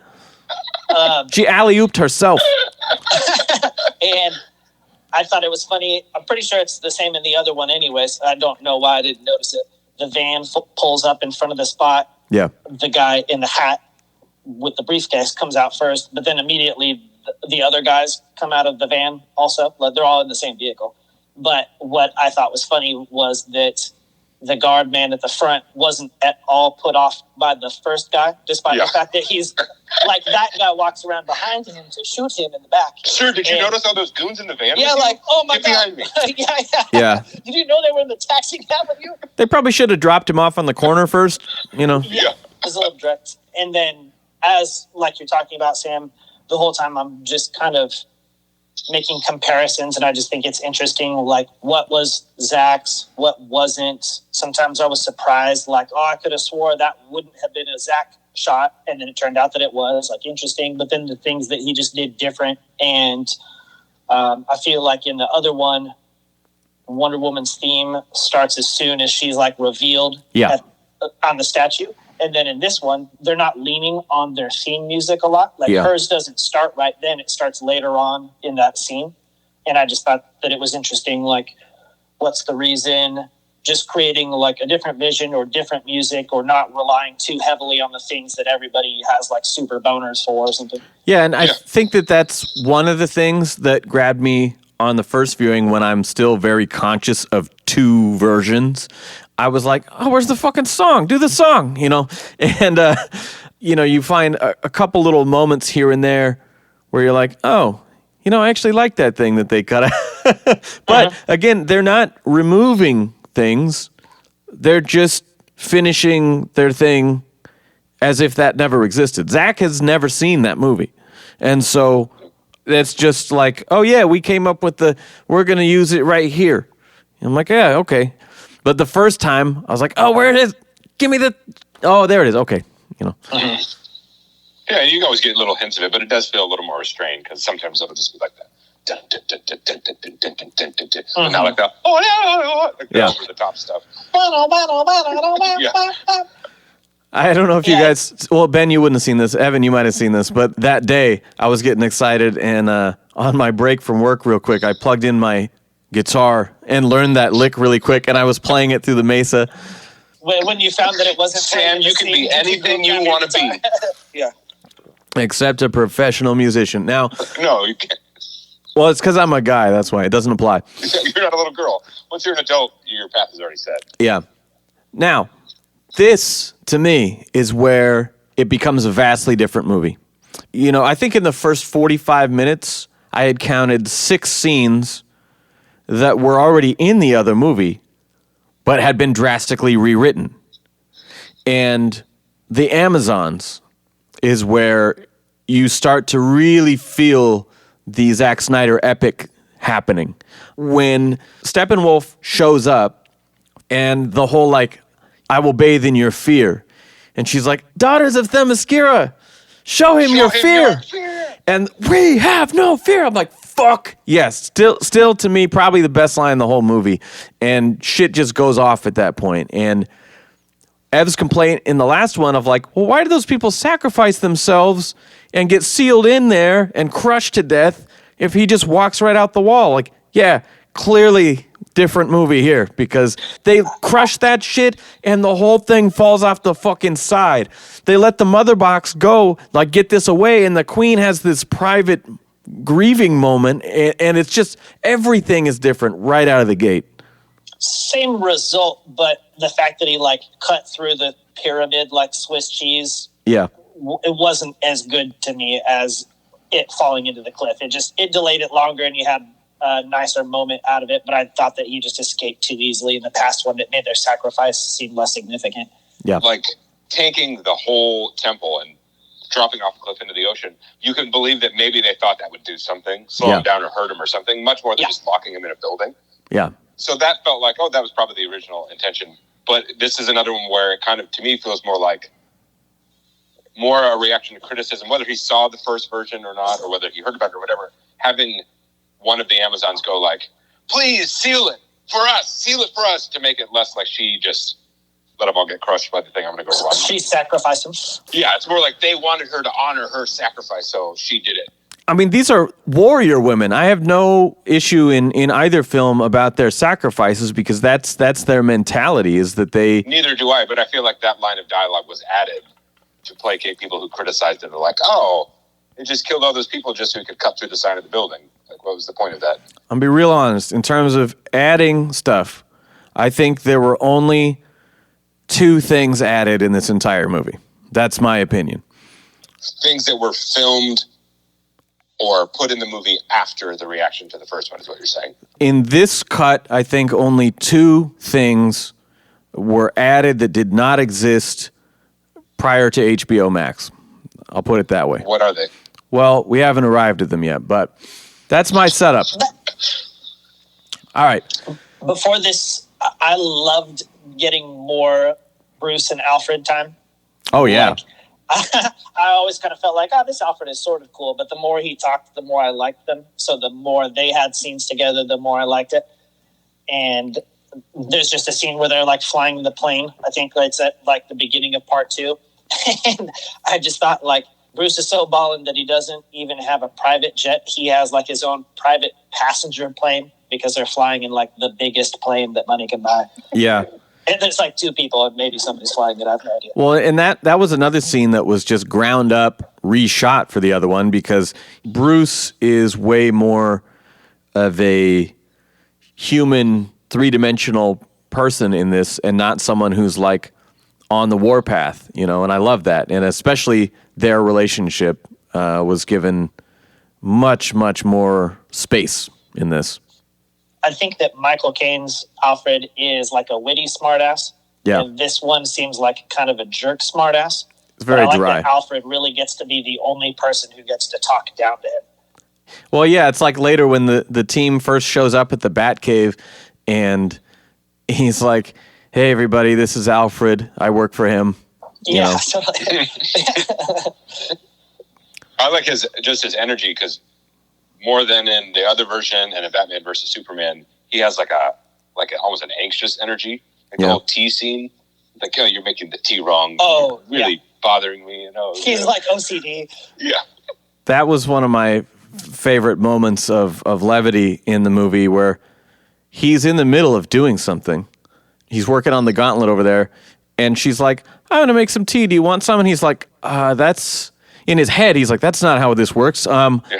She alley-ooped herself. And I thought it was funny. I'm pretty sure it's the same in the other one anyways. I don't know why I didn't notice it. The van pulls up in front of the spot. Yeah. The guy in the hat with the briefcase comes out first, but then immediately the other guys come out of the van also. They're all in the same vehicle. But what I thought was funny was that the guard man at the front wasn't at all put off by the first guy, despite the fact that he's like, that guy walks around behind him to shoot him in the back. Sure, did you notice all those goons in the van? Yeah, like, oh my God. Behind me. Yeah. Did you know they were in the taxi cab with you? They probably should have dropped him off on the corner first, you know? Yeah. It was a little direct. And then, as like you're talking about, Sam, the whole time I'm just kind of making comparisons, and I just think it's interesting, like, what was Zack's, what wasn't. Sometimes I was surprised, like, I could have swore that wouldn't have been a Zack shot, and then it turned out that it was, like, interesting. But then the things that he just did different, and I feel like in the other one, Wonder Woman's theme starts as soon as she's, like, revealed on the statue. And then in this one, they're not leaning on their theme music a lot. Like, hers doesn't start right then. It starts later on in that scene. And I just thought that it was interesting. Like, what's the reason? Just creating, like, a different vision or different music, or not relying too heavily on the things that everybody has, like, super boners for or something. Yeah, and I think that that's one of the things that grabbed me on the first viewing when I'm still very conscious of two versions. I was like, oh, where's the fucking song? Do the song, you know? And, you know, you find a couple little moments here and there where you're like, oh, you know, I actually like that thing that they cut out. But, again, they're not removing things. They're just finishing their thing as if that never existed. Zack has never seen that movie. And so that's just like, oh, yeah, we came up with we're going to use it right here. And I'm like, yeah, okay. But the first time, I was like, oh, where it is? Give me there it is. Okay. You know. Yeah, you always get little hints of it, but it does feel a little more restrained because sometimes it'll just be like that. And not like that. Over the top stuff. I don't know if you guys, well, Ben, you wouldn't have seen this. Evan, you might have seen this. But that day, I was getting excited. And on my break from work real quick, I plugged in my guitar and learned that lick really quick, and I was playing it through the Mesa. When you found that it wasn't Sam, you can be anything you want to be. Yeah. Except a professional musician. Now, no, you can't. Well, it's because I'm a guy. That's why it doesn't apply. You're not a little girl. Once you're an adult, your path is already set. Yeah. Now, this to me is where it becomes a vastly different movie. You know, I think in the first 45 minutes, I had counted 6 scenes that were already in the other movie, but had been drastically rewritten. And the Amazons is where you start to really feel the Zack Snyder epic happening. When Steppenwolf shows up, And the whole, like, I will bathe in your fear. And she's like, daughters of Themyscira, show him your fear. And we have no fear. I'm like, fuck. Yes, still to me, probably the best line in the whole movie. And shit just goes off at that point. And Ev's complaint in the last one of like, well, why do those people sacrifice themselves and get sealed in there and crushed to death if he just walks right out the wall? Like, yeah, clearly different movie here because they crush that shit and the whole thing falls off the fucking side. They let the mother box go, like, get this away, and the queen has this private grieving moment, and it's just everything is different right out of the gate. Same result, but the fact that he like cut through the pyramid like Swiss cheese, yeah, it wasn't as good to me as it falling into the cliff. It delayed it longer, and you had a nicer moment out of it, but I thought that he just escaped too easily in the past one. That made their sacrifice seem less significant. Yeah. Like tanking the whole temple and dropping off a cliff into the ocean, you can believe that maybe they thought that would do something, slow him down or hurt him or something, much more than just locking him in a building. Yeah. So that felt like, that was probably the original intention. But this is another one where it kind of, to me, feels more like a reaction to criticism, whether he saw the first version or not, or whether he heard about it or whatever. Having one of the Amazons go like, please seal it for us, to make it less like she just let them all get crushed by the thing. I'm going to go run. She sacrificed him. Yeah, it's more like they wanted her to honor her sacrifice, so she did it. I mean, these are warrior women. I have no issue in either film about their sacrifices because that's their mentality, is that they... Neither do I, but I feel like that line of dialogue was added to placate people who criticized it. They're like, it just killed all those people just so we could cut through the side of the building. Like, what was the point of that? I'll be real honest. In terms of adding stuff, I think there were only 2 things added in this entire movie. That's my opinion. Things that were filmed or put in the movie after the reaction to the first one is what you're saying. In this cut, I think only 2 things were added that did not exist prior to HBO Max. I'll put it that way. What are they? Well, we haven't arrived at them yet, but that's my setup. All right. Before this, I loved getting more Bruce and Alfred time. Oh, yeah. Like, I always kind of felt like, this Alfred is sort of cool, but the more he talked, the more I liked them. So the more they had scenes together, the more I liked it. And there's just a scene where they're like flying the plane. I think it's at like the beginning of part 2. And I just thought, like, Bruce is so ballin' that he doesn't even have a private jet. He has like his own private passenger plane because they're flying in like the biggest plane that money can buy. Yeah. And there's like 2 people, and maybe somebody's flying it. I have no idea. Well, and that was another scene that was just ground up, reshot for the other one, because Bruce is way more of a human, 3-dimensional person in this, and not someone who's like on the warpath, and I love that. And especially their relationship was given much, much more space in this. I think that Michael Caine's Alfred is like a witty smartass. Yeah. And this one seems like kind of a jerk smartass. It's very but I like dry. That Alfred really gets to be the only person who gets to talk down to him. Well, yeah, it's like later when the team first shows up at the Batcave, and he's like, hey, everybody, this is Alfred. I work for him. Yeah. I like his energy, because more than in the other version and in Batman versus Superman, he has like almost an anxious energy. Like the whole tea scene, like, you're making the tea wrong. Oh, you're really bothering me. He's like OCD. Yeah. That was one of my favorite moments of levity in the movie, where he's in the middle of doing something. He's working on the gauntlet over there, and she's like, I'm going to make some tea. Do you want some? And he's like, that's... In his head, he's like, that's not how this works. No,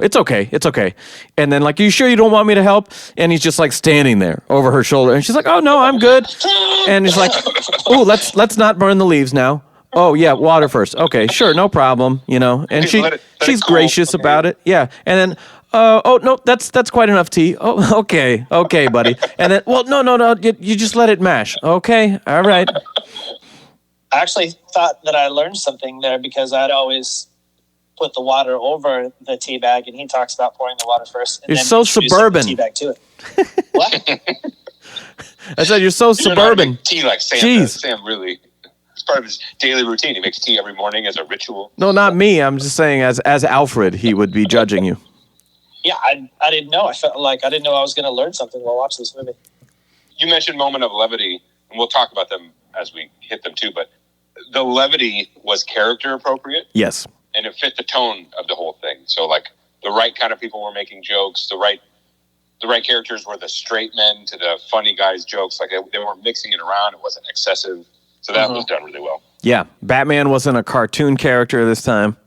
it's okay. It's okay. And then, like, are you sure you don't want me to help? And he's just like standing there over her shoulder. And she's like, oh, no, I'm good. And he's like, oh, let's not burn the leaves now. Oh, yeah, water first. Okay, sure, no problem, And she's gracious about it. Yeah. And then, no, that's quite enough tea. Oh, okay, buddy. And then, well, no, you just let it mash. Okay, all right. I actually thought that I learned something there, because I'd always put the water over the tea bag, and he talks about pouring the water first. And You're then so suburban. The tea bag to it. What? I said, you're so suburban. Tea like Sam. Jeez. Sam really, it's part of his daily routine. He makes tea every morning as a ritual. No, not me. I'm just saying, as Alfred, he would be judging you. Yeah, I didn't know. I felt like I didn't know I was going to learn something while watching this movie. You mentioned moment of levity, and we'll talk about them as we hit them too, but the levity was character appropriate. Yes. And it fit the tone of the whole thing. So, like, the right kind of people were making jokes. The right characters were the straight men to the funny guys' jokes. Like, they weren't mixing it around. It wasn't excessive. So that was done really well. Yeah. Batman wasn't a cartoon character this time.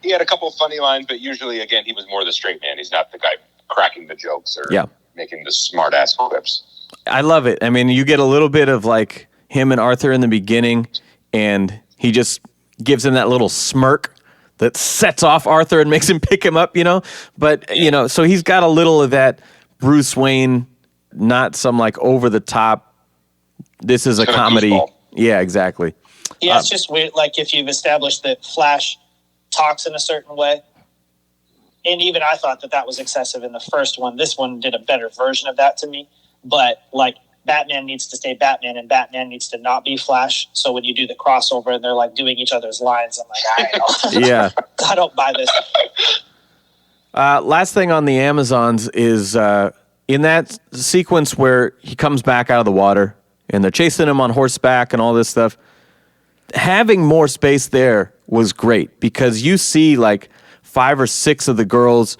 He had a couple of funny lines, but usually, again, he was more the straight man. He's not the guy cracking the jokes or making the smart-ass quips. I love it. I mean, you get a little bit of, like, him and Arthur in the beginning, and he just gives him that little smirk that sets off Arthur and makes him pick him up, you know? But, you know, so he's got a little of that Bruce Wayne, not some, like, over-the-top, this is a comedy. Goofball. Yeah, exactly. Yeah, it's just weird, like, if you've established that Flash talks in a certain way, and even I thought that was excessive in the first one. This one did a better version of that to me. But, like, Batman needs to stay Batman, and Batman needs to not be Flash. So when you do the crossover and they're, like, doing each other's lines, I'm like, I don't know. Yeah. I don't buy this. Last thing on the Amazons is in that sequence where he comes back out of the water and they're chasing him on horseback and all this stuff, having more space there was great because you see, like, 5 or 6 of the girls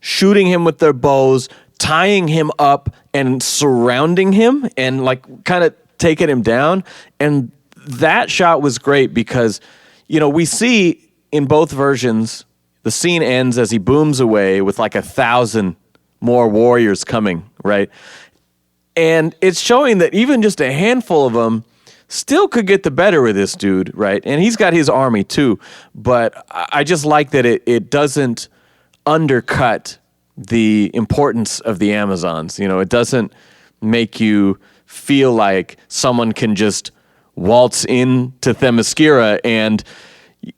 shooting him with their bows, tying him up and surrounding him and, like, kind of taking him down. And that shot was great because, you know, we see in both versions, the scene ends as he booms away with like 1,000 more warriors coming, right? And it's showing that even just a handful of them still could get the better of this dude, right? And he's got his army too. But I just like that it doesn't undercut the importance of the Amazons. You know, it doesn't make you feel like someone can just waltz into Themyscira and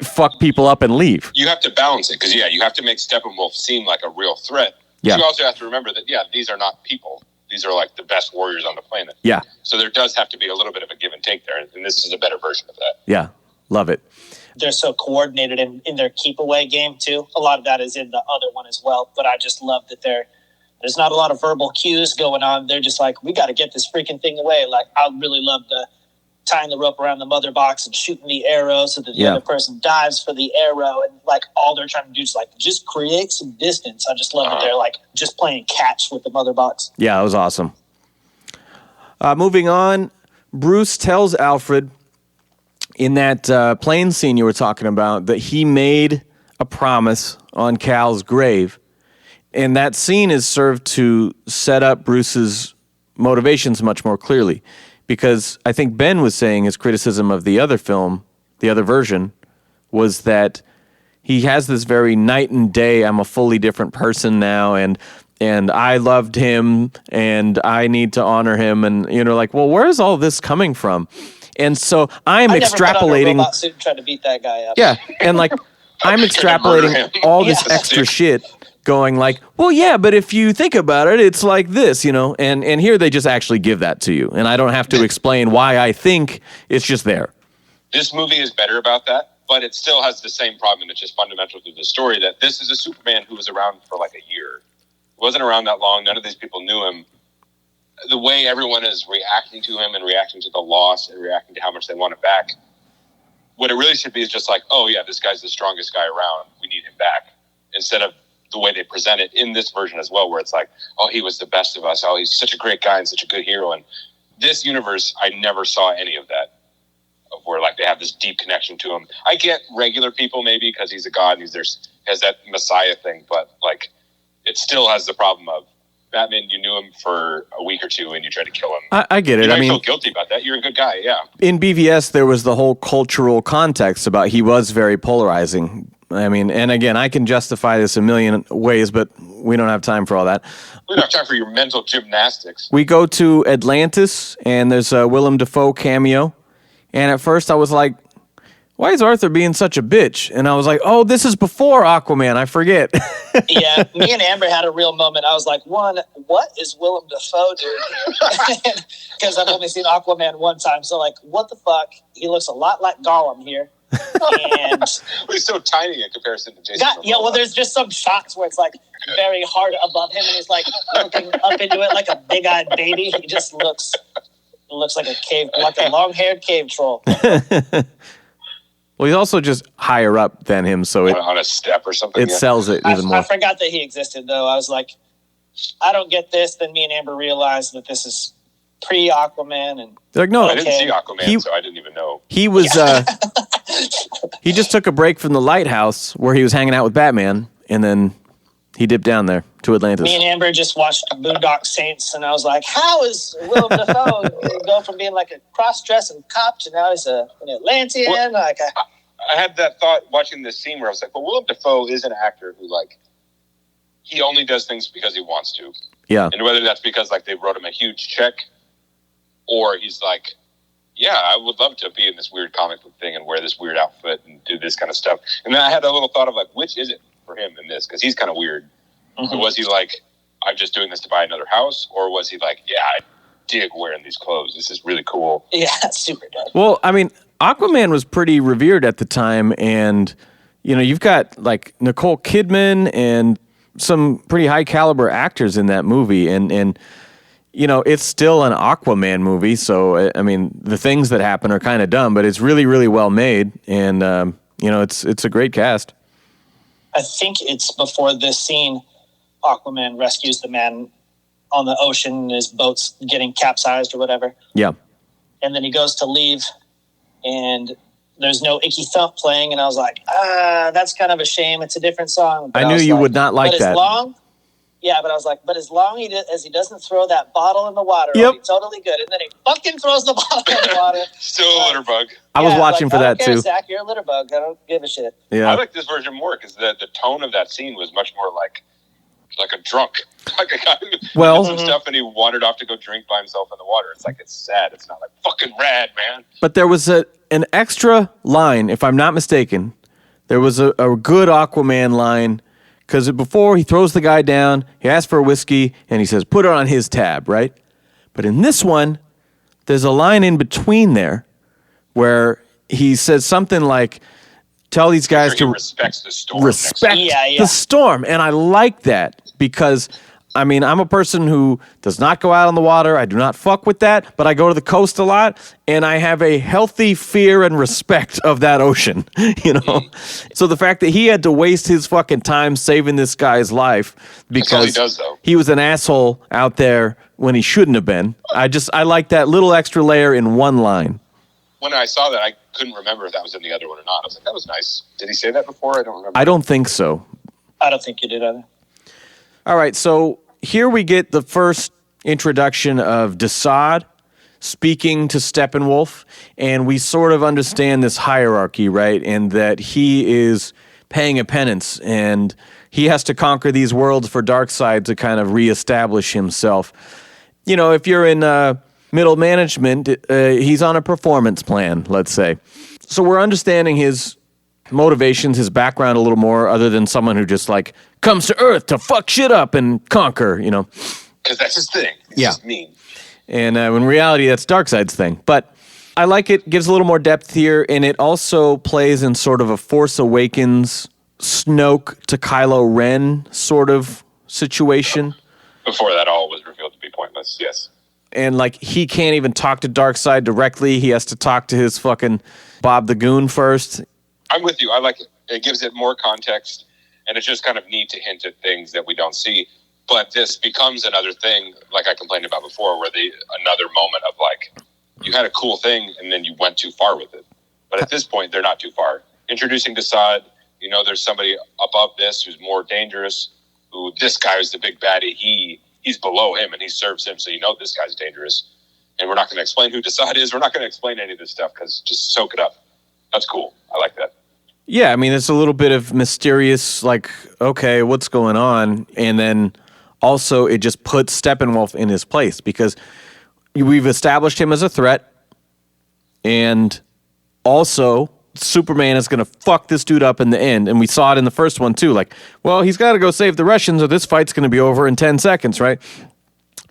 fuck people up and leave. You have to balance it because, you have to make Steppenwolf seem like a real threat. Yeah. You also have to remember that, these are not people. These are like the best warriors on the planet. Yeah. So there does have to be a little bit of a give and take there, and this is a better version of that. Yeah, love it. They're so coordinated in their keep-away game, too. A lot of that is in the other one as well, but I just love that there's not a lot of verbal cues going on. They're just like, we got to get this freaking thing away. Like, I really love the tying the rope around the mother box and shooting the arrow so that the other person dives for the arrow, and, like, all they're trying to do is, like, just create some distance. I just love that they're, like, just playing catch with the mother box. Yeah, that was awesome. Moving on, Bruce tells Alfred in that plane scene you were talking about that he made a promise on Cal's grave, and that scene is served to set up Bruce's motivations much more clearly. Because I think Ben was saying his criticism of the other film, the other version, was that he has this very night and day, I'm a fully different person now, and I loved him, and I need to honor him, and, you know, like, well, where is all this coming from? And so I'm extrapolating. Robot suit and tried to beat that guy up. Yeah, and, like, I'm extrapolating all this extra shit, going like, well, yeah, but if you think about it, it's like this, you know, and here they just actually give that to you, and I don't have to explain why I think, it's just there. This movie is better about that, but it still has the same problem, and it's just fundamental to the story that this is a Superman who was around for like a year. He wasn't around that long. None of these people knew him. The way everyone is reacting to him and reacting to the loss and reacting to how much they want it back, what it really should be is just like, oh yeah, this guy's the strongest guy around. We need him back. Instead of the way they present it in this version as well, where it's like, oh, he was the best of us. Oh, he's such a great guy and such a good hero. And this universe, I never saw any of that, of where, like, they have this deep connection to him. I get regular people maybe because he's a god and has that Messiah thing, but, like, it still has the problem of Batman, you knew him for a week or two and you tried to kill him. I get it. You might feel guilty about that. You're a good guy, yeah. In BVS, there was the whole cultural context about he was very polarizing. I mean, and again, I can justify this a million ways, but we don't have time for all that. We don't have time for your mental gymnastics. We go to Atlantis, and there's a Willem Dafoe cameo. And at first I was like, why is Arthur being such a bitch? And I was like, oh, this is before Aquaman. I forget. Yeah, me and Amber had a real moment. I was like, one, what is Willem Dafoe doing here? Because I've only seen Aquaman one time. So, like, what the fuck? He looks a lot like Gollum here. And he's so tiny in comparison to Jason. Yeah, well, there's just some shots where it's like very hard above him, and he's like looking up into it like a big-eyed baby. He just looks like a long-haired cave troll. Well, he's also just higher up than him, so it on a step or something. It sells it even more. I forgot that he existed, though. I was like, I don't get this. Then me and Amber realized that this is pre-Aquaman, and they're like, no, I didn't see Aquaman, so I didn't even know. He was he just took a break from the lighthouse where he was hanging out with Batman, and then he dipped down there to Atlantis. Me and Amber just watched Boondock Saints, and I was like, how is Willem Dafoe go from being like a cross-dressing cop to now he's an Atlantean? Well, I had that thought watching this scene where I was like, well, Willem Dafoe is an actor who, like, he only does things because he wants to. Yeah. And whether that's because, like, they wrote him a huge check, or he's like, yeah, I would love to be in this weird comic book thing and wear this weird outfit and do this kind of stuff. And then I had a little thought of, like, which is it for him in this? Because he's kind of weird. Mm-hmm. So was he like, I'm just doing this to buy another house? Or was he like, yeah, I dig wearing these clothes. This is really cool. Yeah, super dope. Well, I mean, Aquaman was pretty revered at the time. And, you know, you've got, like, Nicole Kidman and some pretty high caliber actors in that movie. And you know, it's still an Aquaman movie, so, I mean, the things that happen are kind of dumb, but it's really, really well made, and, you know, it's a great cast. I think it's before this scene, Aquaman rescues the man on the ocean, and his boat's getting capsized or whatever. Yeah. And then he goes to leave, and there's no Icky Thump playing, and I was like, that's kind of a shame. It's a different song. But I knew you would not like that. But I was like, but as long as he doesn't throw that bottle in the water, yep, I'll be totally good. And then he fucking throws the bottle in the water. Still a litter bug. I was watching for that too. Zach, you're a litter bug. I don't give a shit. Yeah. I like this version more because the tone of that scene was much more like a drunk, like a guy who did some stuff and he wandered off to go drink by himself in the water. It's like, it's sad. It's not like fucking rad, man. But there was an extra line, if I'm not mistaken. There was a good Aquaman line. Because before he throws the guy down, he asks for a whiskey, and he says, put it on his tab, right? But in this one, there's a line in between there where he says something like, tell these guys to respect the storm. Respect the storm. And I like that because, I mean, I'm a person who does not go out on the water. I do not fuck with that, but I go to the coast a lot, and I have a healthy fear and respect of that ocean, you know? So the fact that he had to waste his fucking time saving this guy's life because he does, though. He was an asshole out there when he shouldn't have been. I like that little extra layer in one line. When I saw that, I couldn't remember if that was in the other one or not. I was like, that was nice. Did he say that before? I don't remember. I don't think so. I don't think you did either. All right, so here we get the first introduction of Desaad speaking to Steppenwolf, and we sort of understand this hierarchy, right? And that he is paying a penance, and he has to conquer these worlds for Darkseid to kind of reestablish himself. You know, if you're in middle management, he's on a performance plan, let's say. So we're understanding his motivations, his background a little more, other than someone who just like comes to Earth to fuck shit up and conquer, you know. Because that's his thing. It's just mean. And in reality, that's Darkseid's thing. But I like it. Gives a little more depth here, and it also plays in sort of a Force Awakens, Snoke to Kylo Ren sort of situation. Before that all was revealed to be pointless, yes. And like he can't even talk to Darkseid directly. He has to talk to his fucking Bob the Goon first. I'm with you. I like it. It gives it more context, and it's just kind of neat to hint at things that we don't see. But this becomes another thing, like I complained about before, where another moment of like, you had a cool thing, and then you went too far with it. But at this point, they're not too far. Introducing Desaad, you know, there's somebody above this who's more dangerous, who this guy is the big baddie. He's below him, and he serves him, so you know this guy's dangerous. And we're not going to explain who Desaad is. We're not going to explain any of this stuff, because just soak it up. That's cool. I like that. Yeah, I mean, it's a little bit of mysterious, like, okay, what's going on? And then also it just puts Steppenwolf in his place because we've established him as a threat. And also Superman is going to fuck this dude up in the end. And we saw it in the first one, too. Like, well, he's got to go save the Russians or this fight's going to be over in 10 seconds, right?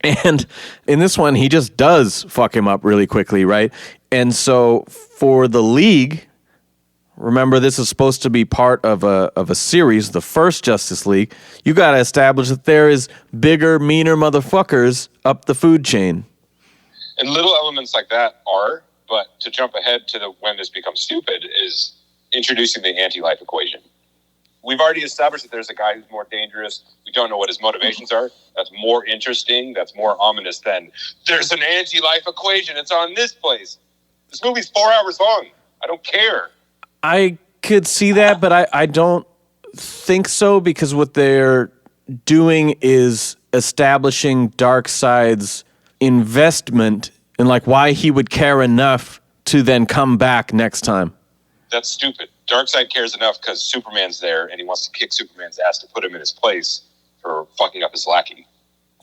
And in this one, he just does fuck him up really quickly, right? And so for the League, remember this is supposed to be part of a series, the first Justice League, you got to establish that there is bigger, meaner motherfuckers up the food chain. And little elements like that are, but to jump ahead to when this becomes stupid is introducing the anti-life equation. We've already established that there's a guy who's more dangerous. We don't know what his motivations are. That's more interesting. That's more ominous than there's an anti-life equation. It's on this place. This movie's 4 hours long. I don't care. I could see that, but I don't think so because what they're doing is establishing Darkseid's investment and like why he would care enough to then come back next time. That's stupid. Darkseid cares enough because Superman's there and he wants to kick Superman's ass to put him in his place for fucking up his lackey.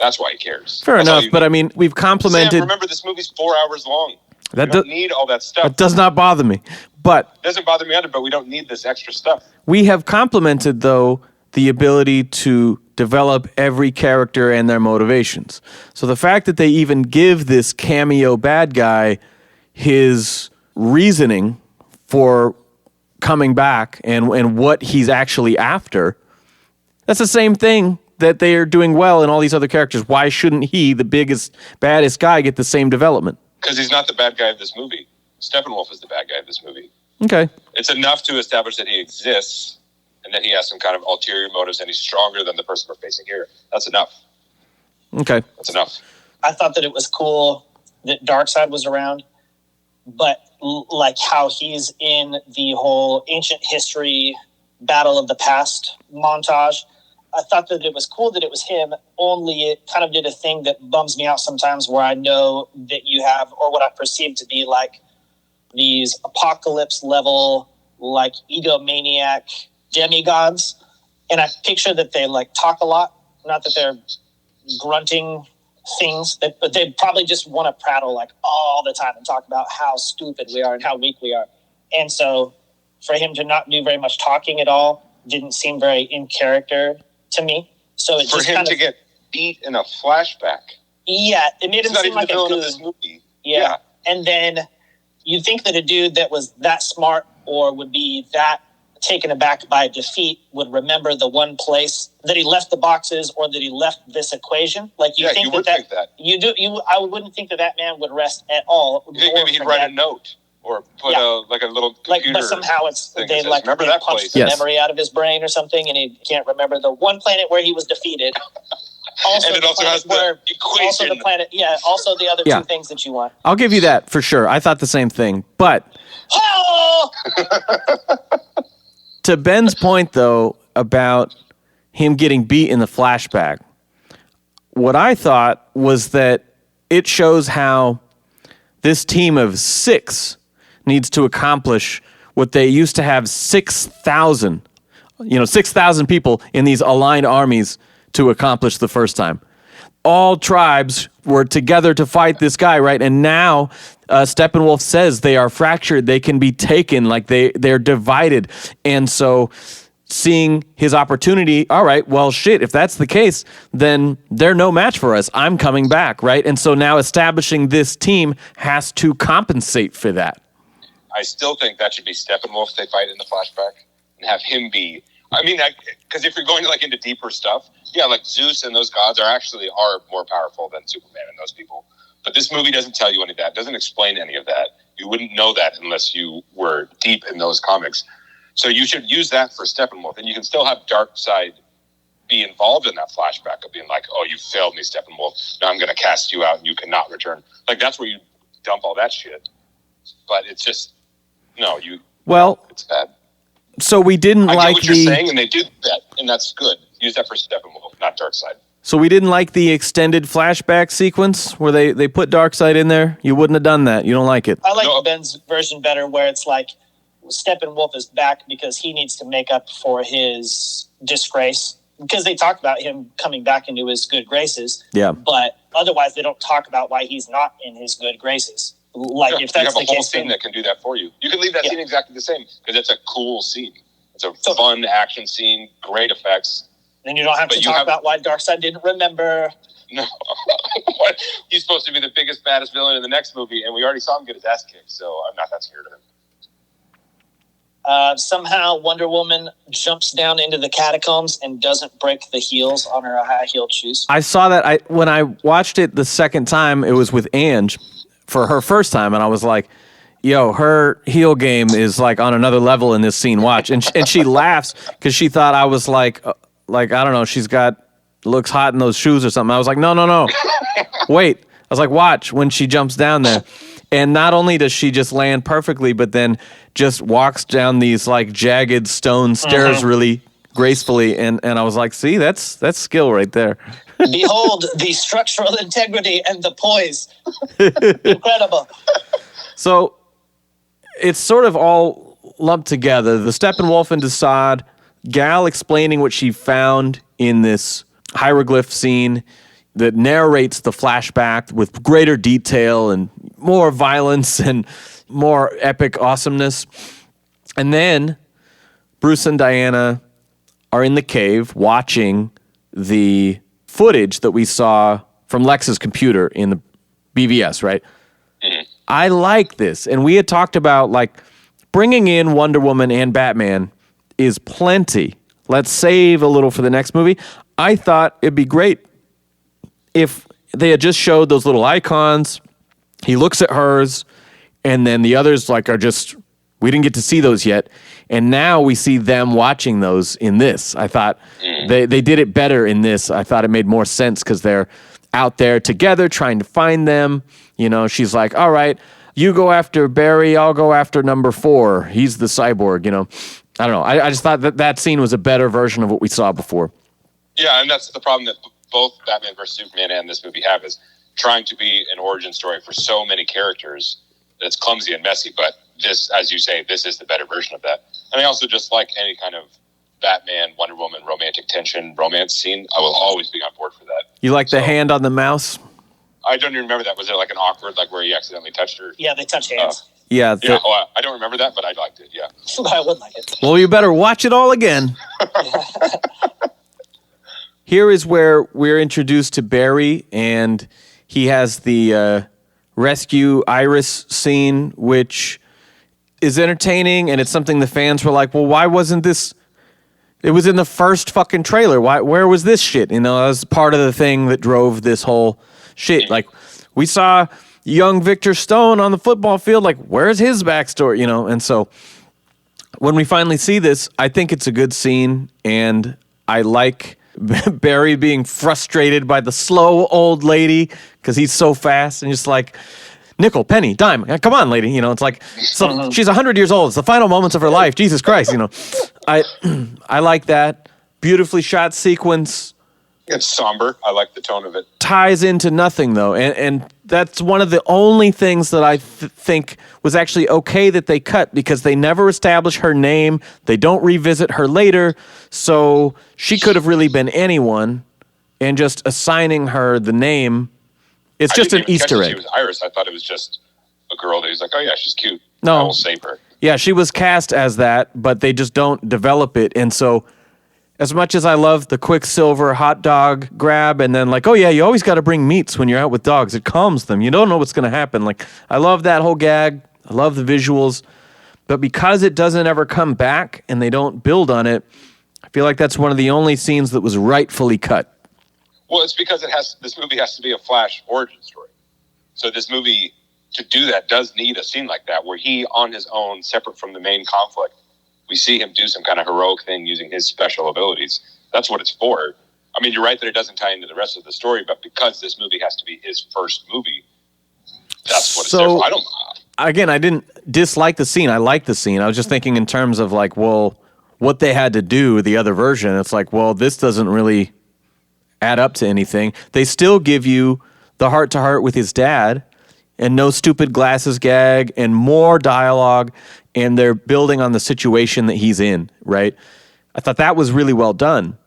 That's why he cares. Fair enough, but I mean, we've complimented... Sam, remember, this movie's 4 hours long. We don't need all that stuff. That does not bother me, but... It doesn't bother me either, but we don't need this extra stuff. We have complimented, though, the ability to develop every character and their motivations. So the fact that they even give this cameo bad guy his reasoning for coming back and what he's actually after, that's the same thing that they are doing well in all these other characters. Why shouldn't he, the biggest, baddest guy, get the same development? Because he's not the bad guy of this movie. Steppenwolf is the bad guy of this movie. Okay. It's enough to establish that he exists and that he has some kind of ulterior motives and he's stronger than the person we're facing here. That's enough. Okay. That's enough. I thought that it was cool that Darkseid was around, but like how he's in the whole ancient history battle of the past montage, I thought that it was cool that it was him, only it kind of did a thing that bums me out sometimes where I know that you have, or what I perceive to be like these apocalypse level, like egomaniac demigods. And I picture that they like talk a lot, not that they're grunting things, but they probably just want to prattle like all the time and talk about how stupid we are and how weak we are. And so for him to not do very much talking at all didn't seem very in character to me. So it for just him kind to of get beat in a flashback. Yeah, it made him He's not seem even like the a villain of goon. this movie. Yeah. And then you'd think that a dude that was that smart or would be that taken aback by defeat would remember the one place that he left the boxes or that he left this equation. Like you think you think that. You do. I wouldn't think that man would rest at all. You think maybe he'd write a note or put a little computer. But somehow they remember that punched place. the memory out of his brain or something, and he can't remember the one planet where he was defeated. Also, and it also has the equation. Also the planet. Yeah. Also the other two things that you want. I'll give you that for sure. I thought the same thing, but. Oh! To Ben's point, though, about him getting beat in the flashback, what I thought was that it shows how this team of 6 needs to accomplish what they used to have 6,000 people in these aligned armies to accomplish the first time. All tribes were together to fight this guy, right? And now Steppenwolf says they are fractured. They can be taken, like they're divided. And so seeing his opportunity, all right, well, shit, if that's the case, then they're no match for us. I'm coming back, right? And so now establishing this team has to compensate for that. I still think that should be Steppenwolf they fight in the flashback and have him be... I mean, because if you're going into deeper stuff, like Zeus and those gods are more powerful than Superman and those people. But this movie doesn't tell you any of that, doesn't explain any of that. You wouldn't know that unless you were deep in those comics. So you should use that for Steppenwolf, and you can still have Darkseid be involved in that flashback of being like, oh, you failed me, Steppenwolf. Now I'm going to cast you out and you cannot return. Like, that's where you dump all that shit. But it's just, it's bad. So we didn't I like get what you're saying, and they do that, and that's good. Use that for Steppenwolf, not Darkseid. So we didn't like the extended flashback sequence where they put Darkseid in there? You wouldn't have done that. You don't like it. I like Ben's version better where it's like Steppenwolf is back because he needs to make up for his disgrace. Because they talk about him coming back into his good graces. Yeah. But otherwise they don't talk about why he's not in his good graces. Like, if that's you the have a whole case, scene that can do that for you. You can leave that scene exactly the same because it's a cool scene. It's a fun action scene, great effects. Then you don't have to talk about why Darkseid didn't remember. No. He's supposed to be the biggest, baddest villain in the next movie, and we already saw him get his ass kicked, so I'm not that scared of him. Somehow Wonder Woman jumps down into the catacombs and doesn't break the heels on her high-heeled shoes. I saw that. When I watched it the second time, it was with Ange for her first time, and I was like, yo, her heel game is like on another level in this scene. Watch. And she laughs because she thought I was like, I don't know, looks hot in those shoes or something. I was like, no. Wait. I was like, watch when she jumps down there. And not only does she just land perfectly, but then just walks down these like jagged stone stairs really gracefully. And I was like, see, that's skill right there. Behold the structural integrity and the poise. Incredible. So it's sort of all lumped together. The Steppenwolf and Desaad, Gal explaining what she found in this hieroglyph scene that narrates the flashback with greater detail and more violence and more epic awesomeness. And then Bruce and Diana are in the cave watching the footage that we saw from Lex's computer in the BVS, right? I like this. And we had talked about, like, bringing in Wonder Woman and Batman is plenty. Let's save a little for the next movie. I thought it'd be great if they had just showed those little icons. He looks at hers, and then the others, like, are just, we didn't get to see those yet. And now we see them watching those in this. I thought they did it better in this. I thought it made more sense because they're out there together trying to find them. You know, she's like, all right, you go after Barry, I'll go after number 4. He's the cyborg, you know. I don't know. I just thought that scene was a better version of what we saw before. Yeah, and that's the problem that both Batman vs. Superman and this movie have, is trying to be an origin story for so many characters that it's clumsy and messy. But this, as you say, this is the better version of that. And I also just like any kind of Batman, Wonder Woman, romantic tension, romance scene. I will always be on board for that. You like the hand on the mouse? I don't even remember that. Was it like an awkward, like where he accidentally touched her? Yeah, they touch hands. Yeah. I don't remember that, but I liked it, yeah. I would like it. Well, you better watch it all again. Here is where we're introduced to Barry, and he has the rescue Iris scene, which is entertaining, and it's something the fans were like, well, why wasn't this... It was in the first fucking trailer. Where was this shit? You know, that was part of the thing that drove this whole shit. Like, we saw young Victor Stone on the football field. Like, where's his backstory? You know, and so when we finally see this, I think it's a good scene, and I like Barry being frustrated by the slow old lady because he's so fast and just like, nickel, penny, dime, come on, lady. You know, it's like, so she's 100 years old. It's the final moments of her life. Jesus Christ, you know. I like that. Beautifully shot sequence. It's somber. I like the tone of it. Ties into nothing, though. And that's one of the only things that I think was actually okay that they cut, because they never establish her name. They don't revisit her later. So she could have really been anyone, and just assigning her the name, it's just an Easter egg. She was Iris. I thought it was just a girl that he's like, oh yeah, she's cute. No. I will save her. Yeah, she was cast as that, but they just don't develop it. And so, as much as I love the Quicksilver hot dog grab, and then like, oh yeah, you always got to bring meats when you're out with dogs. It calms them. You don't know what's going to happen. Like, I love that whole gag. I love the visuals. But because it doesn't ever come back and they don't build on it, I feel like that's one of the only scenes that was rightfully cut. Well, it's because this movie has to be a Flash origin story. So this movie, to do that, does need a scene like that, where he, on his own, separate from the main conflict, we see him do some kind of heroic thing using his special abilities. That's what it's for. I mean, you're right that it doesn't tie into the rest of the story, but because this movie has to be his first movie, that's what it's there for. Again, I didn't dislike the scene. I liked the scene. I was just thinking in terms of like, well, what they had to do, the other version. It's like, well, this doesn't really add up to anything. They still give you the heart-to-heart with his dad, and no stupid glasses gag, and more dialogue, and they're building on the situation that he's in, right? I thought that was really well done.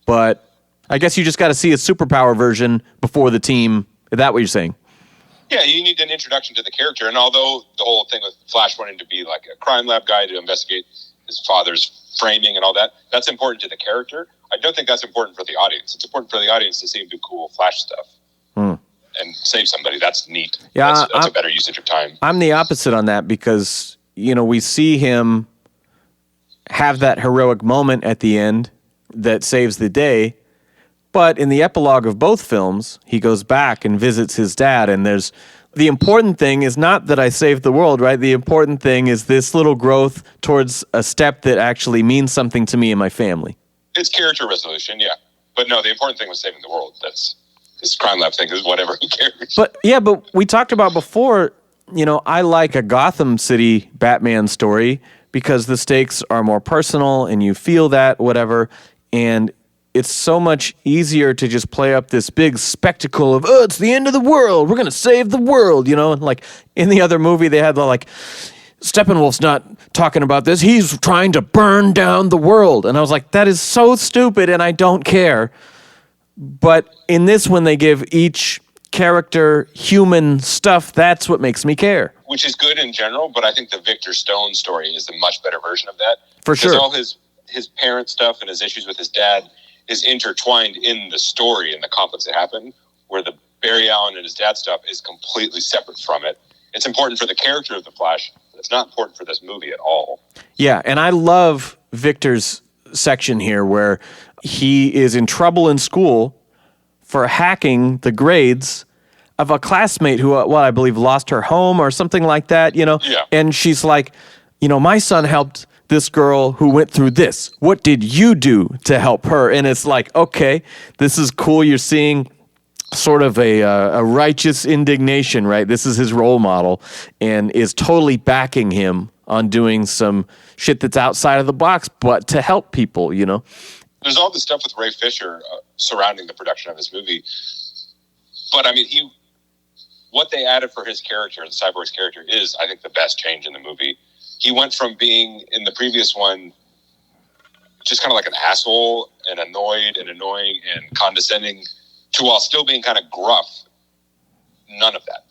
But I guess you just got to see a superpower version before the team. Is that what you're saying? Yeah, you need an introduction to the character. And although the whole thing with Flash wanting to be like a crime lab guy to investigate his father's framing and all that, that's important to the character. I don't think that's important for the audience. It's important for the audience to see him do cool Flash stuff and save somebody. That's neat. Yeah, that's a better usage of time. I'm the opposite on that because, we see him have that heroic moment at the end that saves the day. But in the epilogue of both films, he goes back and visits his dad, and the important thing is not that I saved the world, right? The important thing is this little growth towards a step that actually means something to me and my family. It's character resolution, yeah. But no, the important thing was saving the world. That's this crime lab thing is whatever, who cares? But we talked about before, I like a Gotham City Batman story because the stakes are more personal and you feel that, whatever, and it's so much easier to just play up this big spectacle of, it's the end of the world, we're going to save the world, and like in the other movie they had the like, Steppenwolf's not talking about this, he's trying to burn down the world. And I was like, that is so stupid and I don't care. But in this one they give each character human stuff, that's what makes me care. Which is good in general, but I think the Victor Stone story is a much better version of that. For sure. Because all his parent stuff and his issues with his dad is intertwined in the story and the conflicts that happen, where the Barry Allen and his dad stuff is completely separate from it. It's important for the character of the Flash, but it's not important for this movie at all. Yeah, and I love Victor's section here where he is in trouble in school for hacking the grades of a classmate who, I believe, lost her home or something like that, Yeah. And she's like, my son helped this girl who went through this. What did you do to help her? And it's like, okay, this is cool. You're seeing sort of a righteous indignation, right? This is his role model and is totally backing him on doing some shit that's outside of the box, but to help people, There's all this stuff with Ray Fisher surrounding the production of this movie. But, I mean, what they added for his character, the Cyborg's character, is, I think, the best change in the movie. He went from being, in the previous one, just kind of like an asshole and annoyed and annoying and condescending to, while still being kind of gruff, none of that.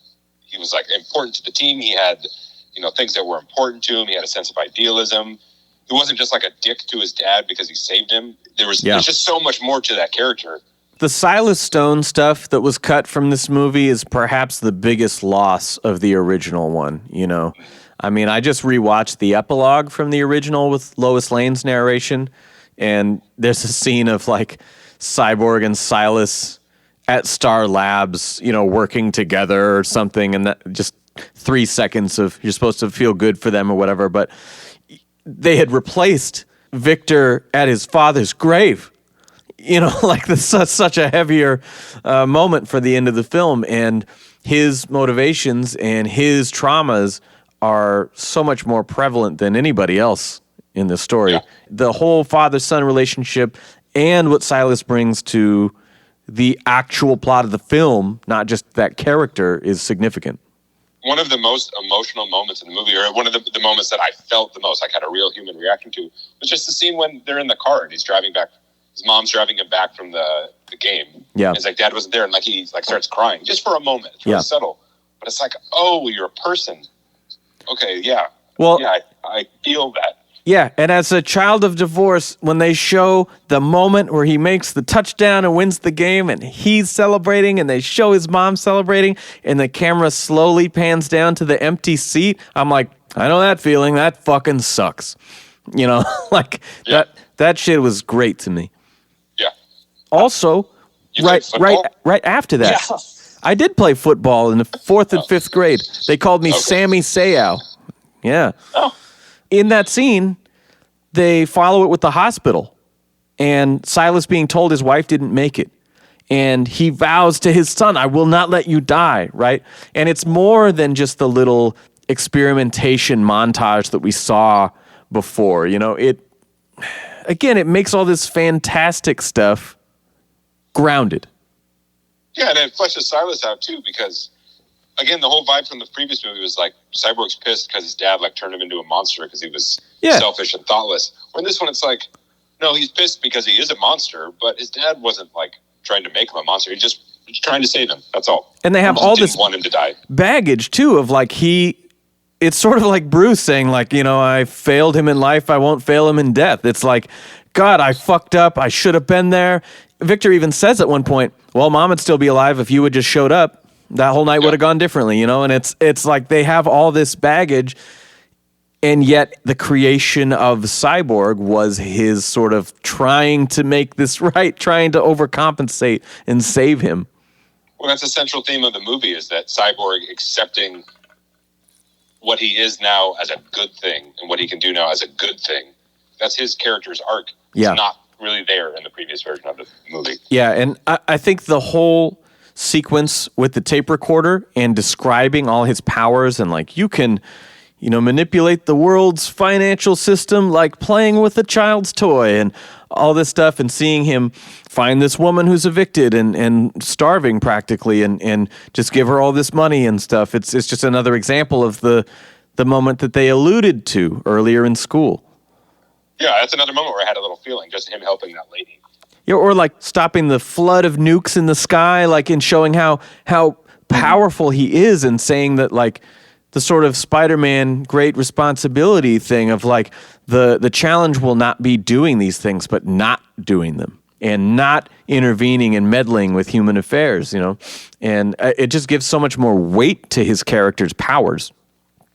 He was like important to the team. He had, things that were important to him. He had a sense of idealism. He wasn't just like a dick to his dad because he saved him. There's just so much more to that character. The Silas Stone stuff that was cut from this movie is perhaps the biggest loss of the original one, I mean, I just rewatched the epilogue from the original with Lois Lane's narration, and there's a scene of like Cyborg and Silas at Star Labs, working together or something, and that just 3 seconds of you're supposed to feel good for them or whatever, but they had replaced Victor at his father's grave. Like this is such a heavier moment for the end of the film, and his motivations and his traumas are so much more prevalent than anybody else in this story. Yeah. The whole father-son relationship and what Silas brings to the actual plot of the film, not just that character, is significant. One of the most emotional moments in the movie, or one of the moments that I felt the most, like had a real human reaction to, was just the scene when they're in the car and he's driving back. His mom's driving him back from the game. Yeah. It's like, Dad wasn't there, and like he like starts crying just for a moment. It's really subtle. But it's like, oh, you're a person. Okay, yeah. Well, yeah, I feel that. Yeah, and as a child of divorce, when they show the moment where he makes the touchdown and wins the game and he's celebrating and they show his mom celebrating and the camera slowly pans down to the empty seat, I'm like, I know that feeling. That fucking sucks. That shit was great to me. Yeah. Also, right after that, I did play football in the 4th and 5th grade. They called me Sammy Sayao. Yeah. Oh. In that scene, they follow it with the hospital and Silas being told his wife didn't make it. And he vows to his son, I will not let you die, right? And it's more than just the little experimentation montage that we saw before. It makes all this fantastic stuff grounded. Yeah, and it fleshes Silas out too, because again, the whole vibe from the previous movie was like Cyborg's pissed because his dad like turned him into a monster because he was selfish and thoughtless. When this one, it's like, no, he's pissed because he is a monster, but his dad wasn't like trying to make him a monster. He just trying to save him. That's all. And they have all this want him to die. baggage too of like it's sort of like Bruce saying like, I failed him in life, I won't fail him in death. It's like, God, I fucked up, I should have been there. Victor even says at one point, well, Mom would still be alive if you had just showed up. That whole night would have gone differently, and it's like they have all this baggage, and yet the creation of Cyborg was his sort of trying to make this right, trying to overcompensate and save him. Well, that's a central theme of the movie, is that Cyborg accepting what he is now as a good thing and what he can do now as a good thing. That's his character's arc. Yeah. It's not really there in the previous version of the movie. Yeah, and I think the whole sequence with the tape recorder and describing all his powers and like you can, manipulate the world's financial system like playing with a child's toy and all this stuff, and seeing him find this woman who's evicted and starving practically and just give her all this money and stuff. It's just another example of the moment that they alluded to earlier in school. Yeah, that's another moment where I had a little feeling, just him helping that lady. Yeah, or like stopping the flood of nukes in the sky, like and showing how powerful he is, and saying that like the sort of Spider-Man great responsibility thing of like the challenge will not be doing these things, but not doing them and not intervening and meddling with human affairs, and it just gives so much more weight to his character's powers.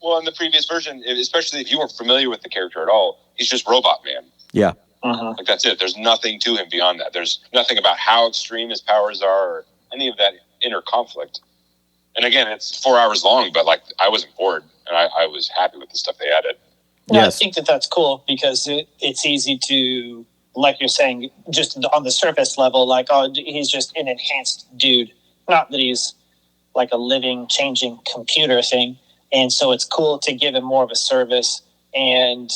Well, in the previous version, especially if you weren't familiar with the character at all, he's just Robot Man. Yeah. Like that's it. There's nothing to him beyond that. There's nothing about how extreme his powers are or any of that inner conflict. And again, it's 4 hours long, but like I wasn't bored, and I was happy with the stuff they added. Yeah, Yes. I think that's cool because it's easy to, like you're saying, just on the surface level, like, oh, he's just an enhanced dude. Not that he's like a living, changing computer thing. And so it's cool to give him more of a service and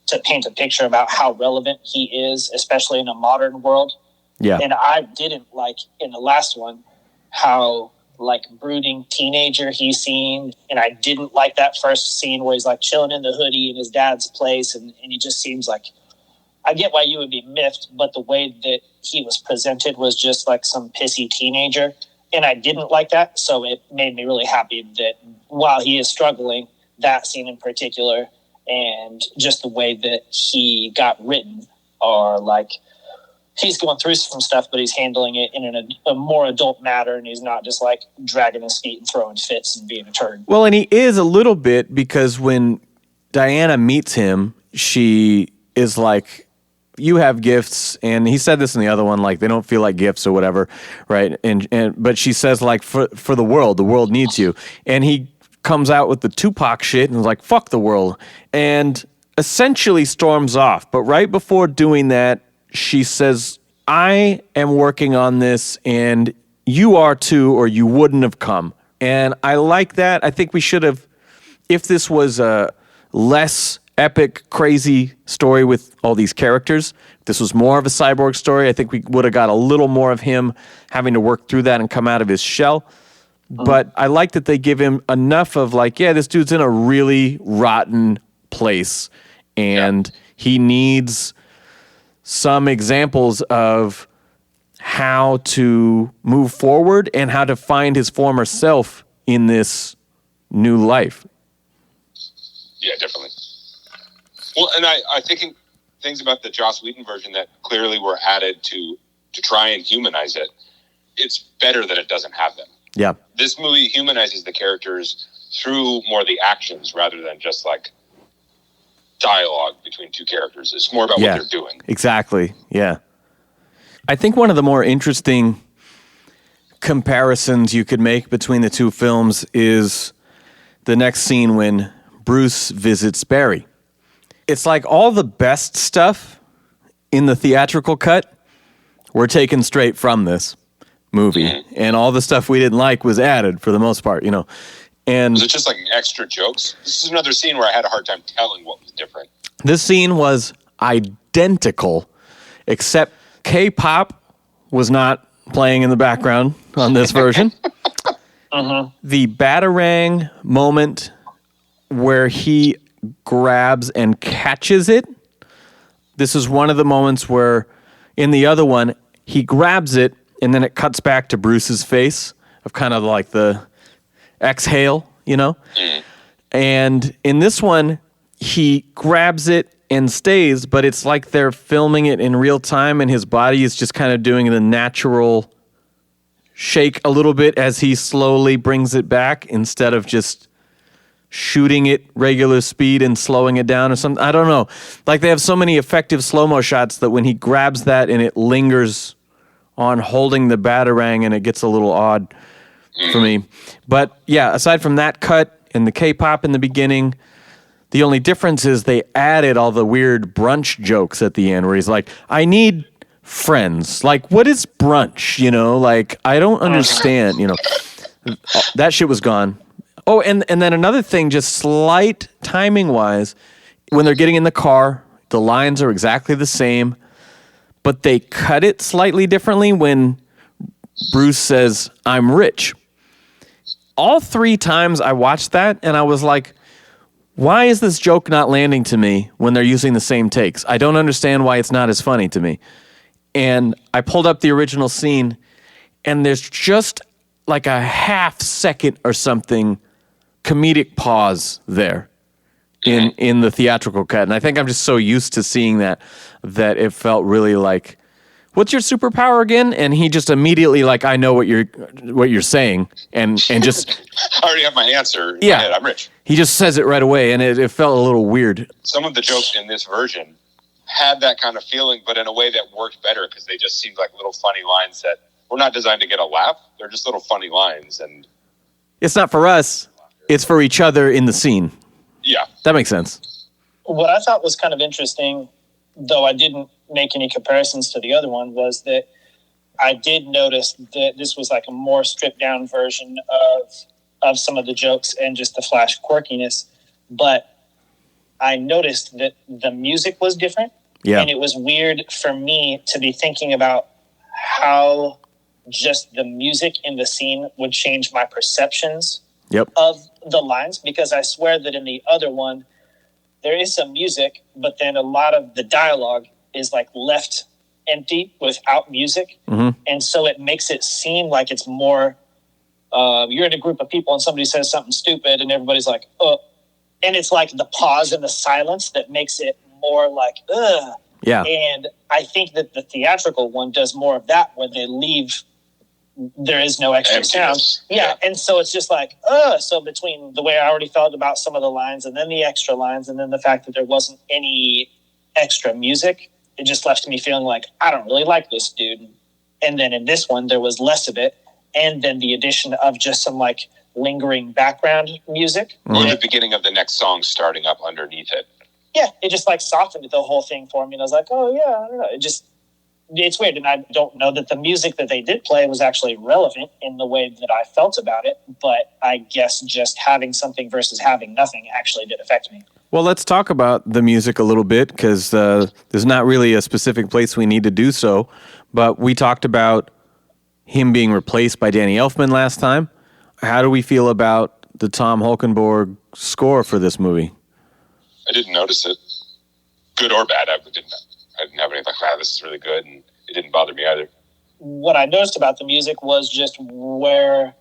to paint a picture about how relevant he is, especially in a modern world. Yeah. And I didn't like in the last one how like brooding teenager he seemed, and I didn't like that first scene where he's like chilling in the hoodie in his dad's place, and he just seems like, I get why you would be miffed, but the way that he was presented was just like some pissy teenager, and I didn't like that. So it made me really happy that while he is struggling, that scene in particular and just the way that he got written are like, he's going through some stuff, but he's handling it in a more adult matter, and he's not just like dragging his feet and throwing fits and being a turd. Well, and he is a little bit, because when Diana meets him, she is like, you have gifts, and he said this in the other one, like they don't feel like gifts or whatever, right? And but she says like for the world needs you, and he comes out with the Tupac shit and is like fuck the world, and essentially storms off. But right before doing that, she says, I am working on this, and you are too, or you wouldn't have come. And I like that. I think we should have, if this was a less epic, crazy story with all these characters, if this was more of a Cyborg story, I think we would have got a little more of him having to work through that and come out of his shell. But I like that they give him enough of like, yeah, this dude's in a really rotten place, and he needs some examples of how to move forward and how to find his former self in this new life. Yeah, definitely. Well, and I think things about the Joss Whedon version that clearly were added to try and humanize it, it's better that it doesn't have them. Yeah. This movie humanizes the characters through more of the actions rather than just like dialogue between two characters. It's more about what they're doing. Exactly. Yeah. I think one of the more interesting comparisons you could make between the two films is the next scene when Bruce visits Barry. It's like all the best stuff in the theatrical cut were taken straight from this movie, and all the stuff we didn't like was added for the most part, And was it just like extra jokes? This is another scene where I had a hard time telling what was different. This scene was identical, except K-pop was not playing in the background on this version. The Batarang moment where he grabs and catches it, this is one of the moments where in the other one, he grabs it and then it cuts back to Bruce's face of kind of like the exhale, you know? And in this one, he grabs it and stays, but it's like they're filming it in real time, and his body is just kind of doing the natural shake a little bit as he slowly brings it back instead of just shooting it regular speed and slowing it down or something. I don't know. Like, they have so many effective slow-mo shots that when he grabs that and it lingers on holding the Batarang, and it gets a little odd for me. But yeah, aside from that cut and the K-pop in the beginning, the only difference is they added all the weird brunch jokes at the end where he's like, I need friends. Like, what is brunch? You know, like, I don't understand, you know. That shit was gone. Oh, and then another thing, just slight timing-wise, when they're getting in the car, the lines are exactly the same, but they cut it slightly differently when Bruce says, I'm rich. All 3 times I watched that, and I was like, why is this joke not landing to me when they're using the same takes? I don't understand why it's not as funny to me. And I pulled up the original scene, and there's just like a half second or something comedic pause there in the theatrical cut. And I think I'm just so used to seeing that it felt really like, what's your superpower again? And he just immediately like, I know what you're saying, and just I already have my answer. Yeah, my head. I'm rich. He just says it right away, and it felt a little weird. Some of the jokes in this version had that kind of feeling, but in a way that worked better because they just seemed like little funny lines that were not designed to get a laugh. They're just little funny lines, and it's not for us. It's for each other in the scene. Yeah, that makes sense. What I thought was kind of interesting, though I didn't make any comparisons to the other one, was that I did notice that this was like a more stripped down version of some of the jokes and just the Flash quirkiness. But I noticed that the music was different. Yeah. And it was weird for me to be thinking about how just the music in the scene would change my perceptions of the lines, because I swear that in the other one, there is some music, but then a lot of the dialogue is like left empty without music. Mm-hmm. And so it makes it seem like it's more, you're in a group of people and somebody says something stupid and everybody's like, oh, and it's like the pause and the silence that makes it more like, ugh. Yeah. And I think that the theatrical one does more of that, where they leave, there is no extra sound. Yeah. And so it's just like, so between the way I already felt about some of the lines and then the extra lines and then the fact that there wasn't any extra music, it just left me feeling like, I don't really like this dude. And then in this one, there was less of it. And then the addition of just some like lingering background music. Or the beginning of the next song starting up underneath it. Yeah, it just like softened the whole thing for me. And I was like, oh yeah, I don't know. It's weird. And I don't know that the music that they did play was actually relevant in the way that I felt about it. But I guess just having something versus having nothing actually did affect me. Well, let's talk about the music a little bit, because there's not really a specific place we need to do so. But we talked about him being replaced by Danny Elfman last time. How do we feel about the Tom Holkenborg score for this movie? I didn't notice it. Good or bad, I didn't have anything like, wow, this is really good, and it didn't bother me either. What I noticed about the music was just where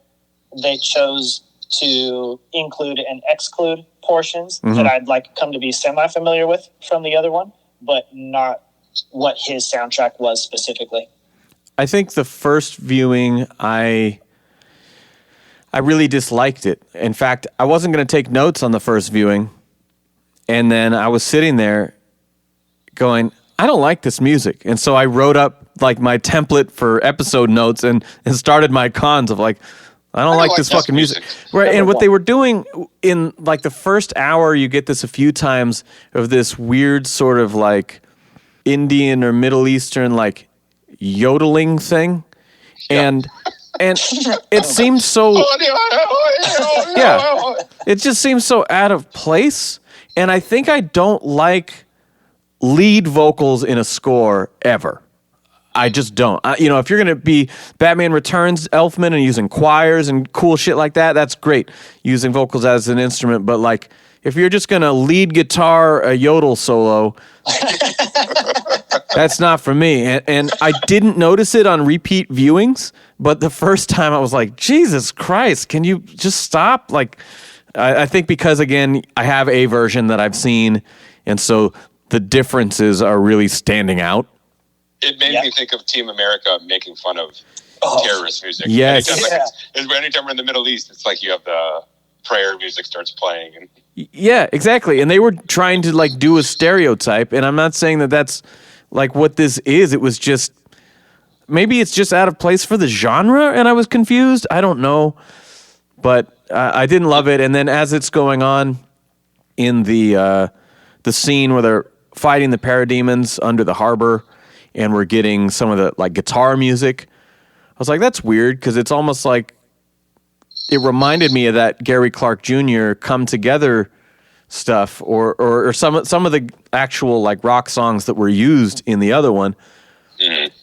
they chose to include and exclude portions that I'd like come to be semi-familiar with from the other one, but not what his soundtrack was specifically. I think the first viewing, I really disliked it. In fact, I wasn't going to take notes on the first viewing, and then I was sitting there going, I don't like this music. And so I wrote up like my template for episode notes and started my cons of like, I don't like this fucking music. Right. And what they were doing in like the first hour, you get this a few times of this weird sort of like Indian or Middle Eastern like yodeling thing. And it seemed so, yeah, it just seems so out of place. And I think I don't like lead vocals in a score ever. I just don't. If you're going to be Batman Returns Elfman and using choirs and cool shit like that, that's great. Using vocals as an instrument. But like, if you're just going to lead guitar a yodel solo, That's not for me. And I didn't notice it on repeat viewings, but the first time I was like, Jesus Christ, can you just stop? Like, I think because, again, I have a version that I've seen, and so the differences are really standing out. It made me think of Team America making fun of terrorist music. Yes. Anytime we're in the Middle East, it's like you have the prayer music starts playing. And yeah, exactly. And they were trying to like do a stereotype, and I'm not saying that that's like what this is. It was just, maybe it's just out of place for the genre, and I was confused. I don't know, but I didn't love it. And then as it's going on in the scene where they're fighting the parademons under the harbor, and we're getting some of the like guitar music, I was like, that's weird, because it's almost like it reminded me of that Gary Clark Jr. Come Together stuff, or some of the actual like rock songs that were used in the other one.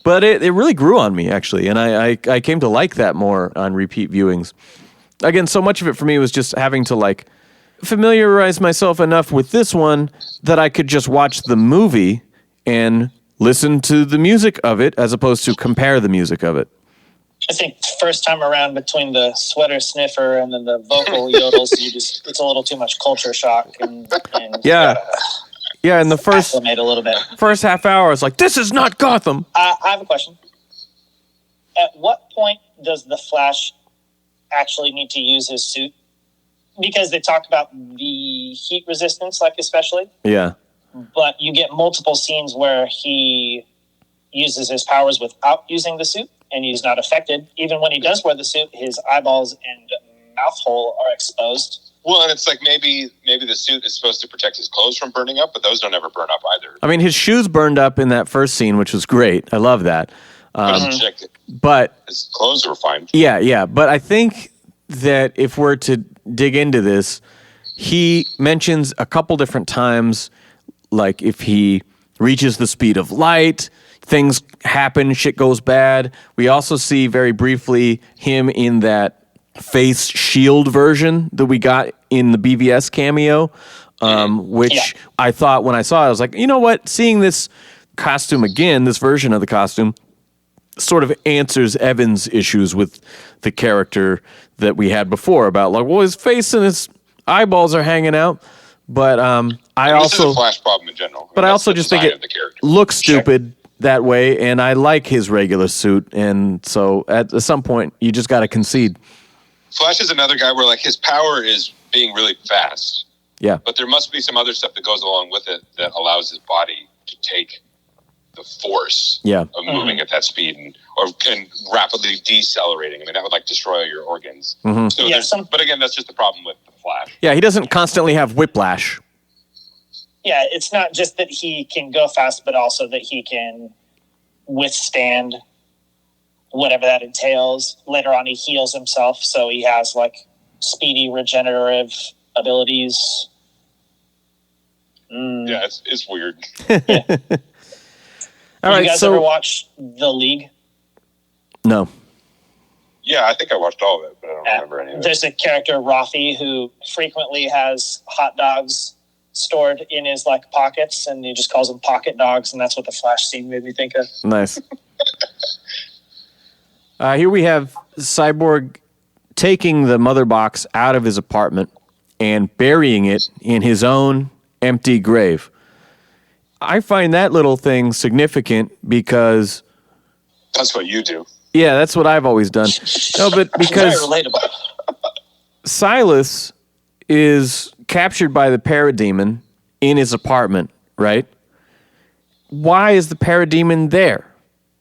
But it really grew on me, actually, and I came to like that more on repeat viewings. Again, so much of it for me was just having to like familiarize myself enough with this one that I could just watch the movie and listen to the music of it as opposed to compare the music of it. I think first time around, between the sweater sniffer and then the vocal yodels, it's a little too much culture shock. And yeah, and the first acclimate a little bit. First half hour, it's like, this is not Gotham. I have a question. At what point does the Flash actually need to use his suit? Because they talk about the heat resistance, like especially. Yeah. But you get multiple scenes where he uses his powers without using the suit, and he's not affected. Even when he does wear the suit, his eyeballs and mouth hole are exposed. Well, and it's like maybe the suit is supposed to protect his clothes from burning up, but those don't ever burn up either. I mean, his shoes burned up in that first scene, which was great. I love that. But his clothes were fine. Yeah. But I think that if we're to dig into this, he mentions a couple different times, like if he reaches the speed of light, things happen, shit goes bad. We also see very briefly him in that face shield version that we got in the BVS cameo, which I thought when I saw it, I was like, you know what? Seeing this costume again, this version of the costume, sort of answers Evan's issues with the character that we had before about like, well, his face and his eyeballs are hanging out. But I this also is a Flash problem in general. But I also just think it looks stupid that way, and I like his regular suit, and so at some point you just got to concede. Flash is another guy where like his power is being really fast. Yeah. But there must be some other stuff that goes along with it that allows his body to take the force of moving at that speed and rapidly decelerating. I mean, that would like destroy your organs. So but again, that's just the problem with the Flash. Yeah, he doesn't constantly have whiplash. Yeah, it's not just that he can go fast, but also that he can withstand whatever that entails. Later on, he heals himself, so he has like speedy regenerative abilities. Yeah, it's weird. All right, you guys ever watch The League? No. Yeah, I think I watched all of it, but I don't remember any of it. There's a character, Rafi, who frequently has hot dogs stored in his like pockets, and he just calls them pocket dogs, and that's what the Flash scene made me think of. Nice. Here we have Cyborg taking the mother box out of his apartment and burying it in his own empty grave. I find that little thing significant because that's what you do. Yeah, that's what I've always done. No, but because very relatable. Silas is captured by the parademon in his apartment, right? Why is the parademon there?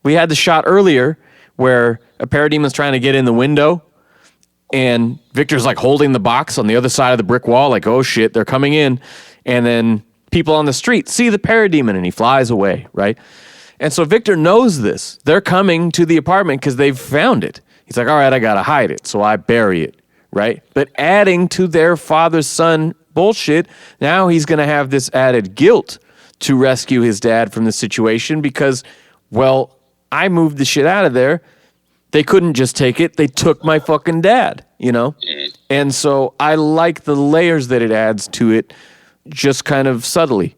We had the shot earlier where a parademon's trying to get in the window and Victor's like holding the box on the other side of the brick wall, like, oh shit, they're coming in. And then people on the street see the parademon and he flies away, right? And so Victor knows this. They're coming to the apartment because they've found it. He's like, all right, I got to hide it, so I bury it, right? But adding to their father-son bullshit, now he's going to have this added guilt to rescue his dad from the situation because, well, I moved the shit out of there. They couldn't just take it. They took my fucking dad, you know? And so I like the layers that it adds to it just kind of subtly.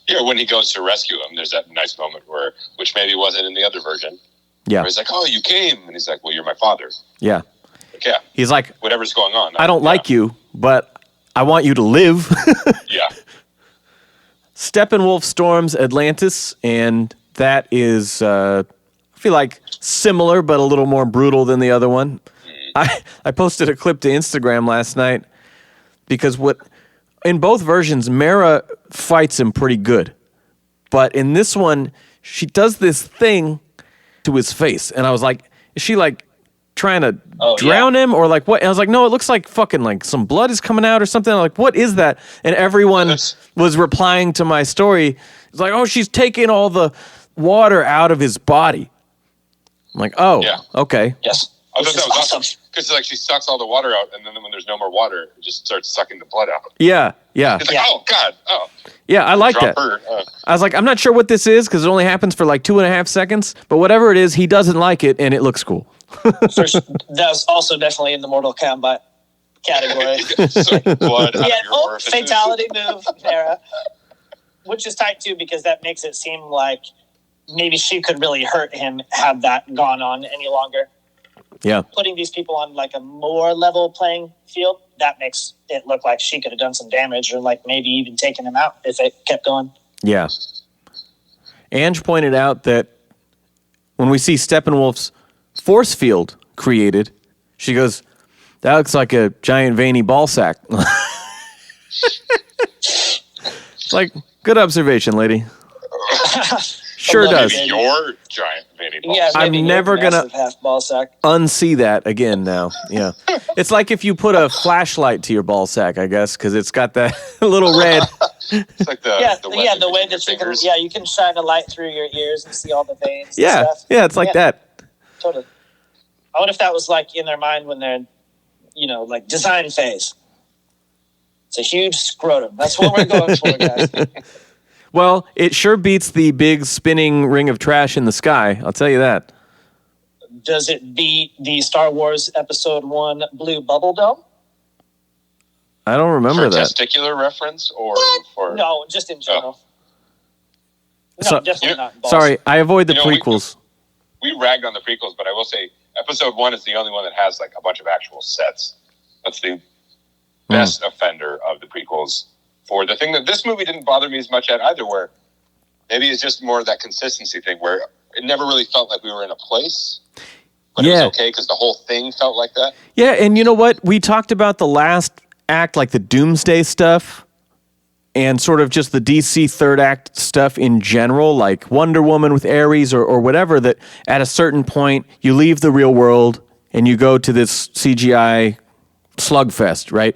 Yeah, when he goes to rescue him, there's that nice moment which maybe wasn't in the other version. Yeah. Where he's like, "Oh, you came," and he's like, "Well, you're my father." Yeah. Like, yeah. He's like, whatever's going on. I don't like you, but I want you to live. Yeah. Steppenwolf storms Atlantis, and that is, I feel like, similar but a little more brutal than the other one. I posted a clip to Instagram last night because in both versions, Mara fights him pretty good. But in this one, she does this thing to his face. And I was like, is she like trying to drown him or like what? And I was like, no, it looks like fucking like some blood is coming out or something. I'm like, what is that? And everyone was replying to my story. It's like, oh, she's taking all the water out of his body. I'm like, oh, okay. Yes. I thought that was awesome. Because like she sucks all the water out, and then when there's no more water, it just starts sucking the blood out. Yeah, yeah. It's like, oh, God, oh. Yeah, I like that. I was like, I'm not sure what this is because it only happens for like 2.5 seconds, but whatever it is, he doesn't like it, and it looks cool. That's also definitely in the Mortal Kombat category. Blood out of your orifices. Fatality move, Farrah. Which is tight, too, because that makes it seem like maybe she could really hurt him had that gone on any longer. Yeah. Putting these people on like a more level playing field, that makes it look like she could have done some damage or like maybe even taken him out if it kept going. Yeah. Ange pointed out that when we see Steppenwolf's force field created, she goes, that looks like a giant veiny ball sack. It's like, good observation, lady. Sure does. Maybe your giant veiny ball. Yeah, I'm never gonna half ball sack. unsee that again now. Yeah. It's like if you put a flashlight to your ball sack, I guess, because it's got that little red. It's like the way that you can shine a light through your ears and see all the veins. Yeah. And stuff. Yeah, it's like that. Totally. I wonder if that was like in their mind when they're, like design phase. It's a huge scrotum. That's what we're going for, guys. Well, it sure beats the big spinning ring of trash in the sky. I'll tell you that. Does it beat the Star Wars Episode 1 Blue Bubble Dome? I don't remember for that. Testicular reference or for... No, just in general. Definitely not. Balls. Sorry, I avoid the prequels. We ragged on the prequels, but I will say Episode 1 is the only one that has like a bunch of actual sets. That's the best offender of the prequels. For the thing that this movie didn't bother me as much at either, where maybe it's just more of that consistency thing where it never really felt like we were in a place, but it was okay because the whole thing felt like that. Yeah, and you know what? We talked about the last act, like the Doomsday stuff, and sort of just the DC third act stuff in general, like Wonder Woman with Ares or whatever, that at a certain point you leave the real world and you go to this CGI slugfest, right?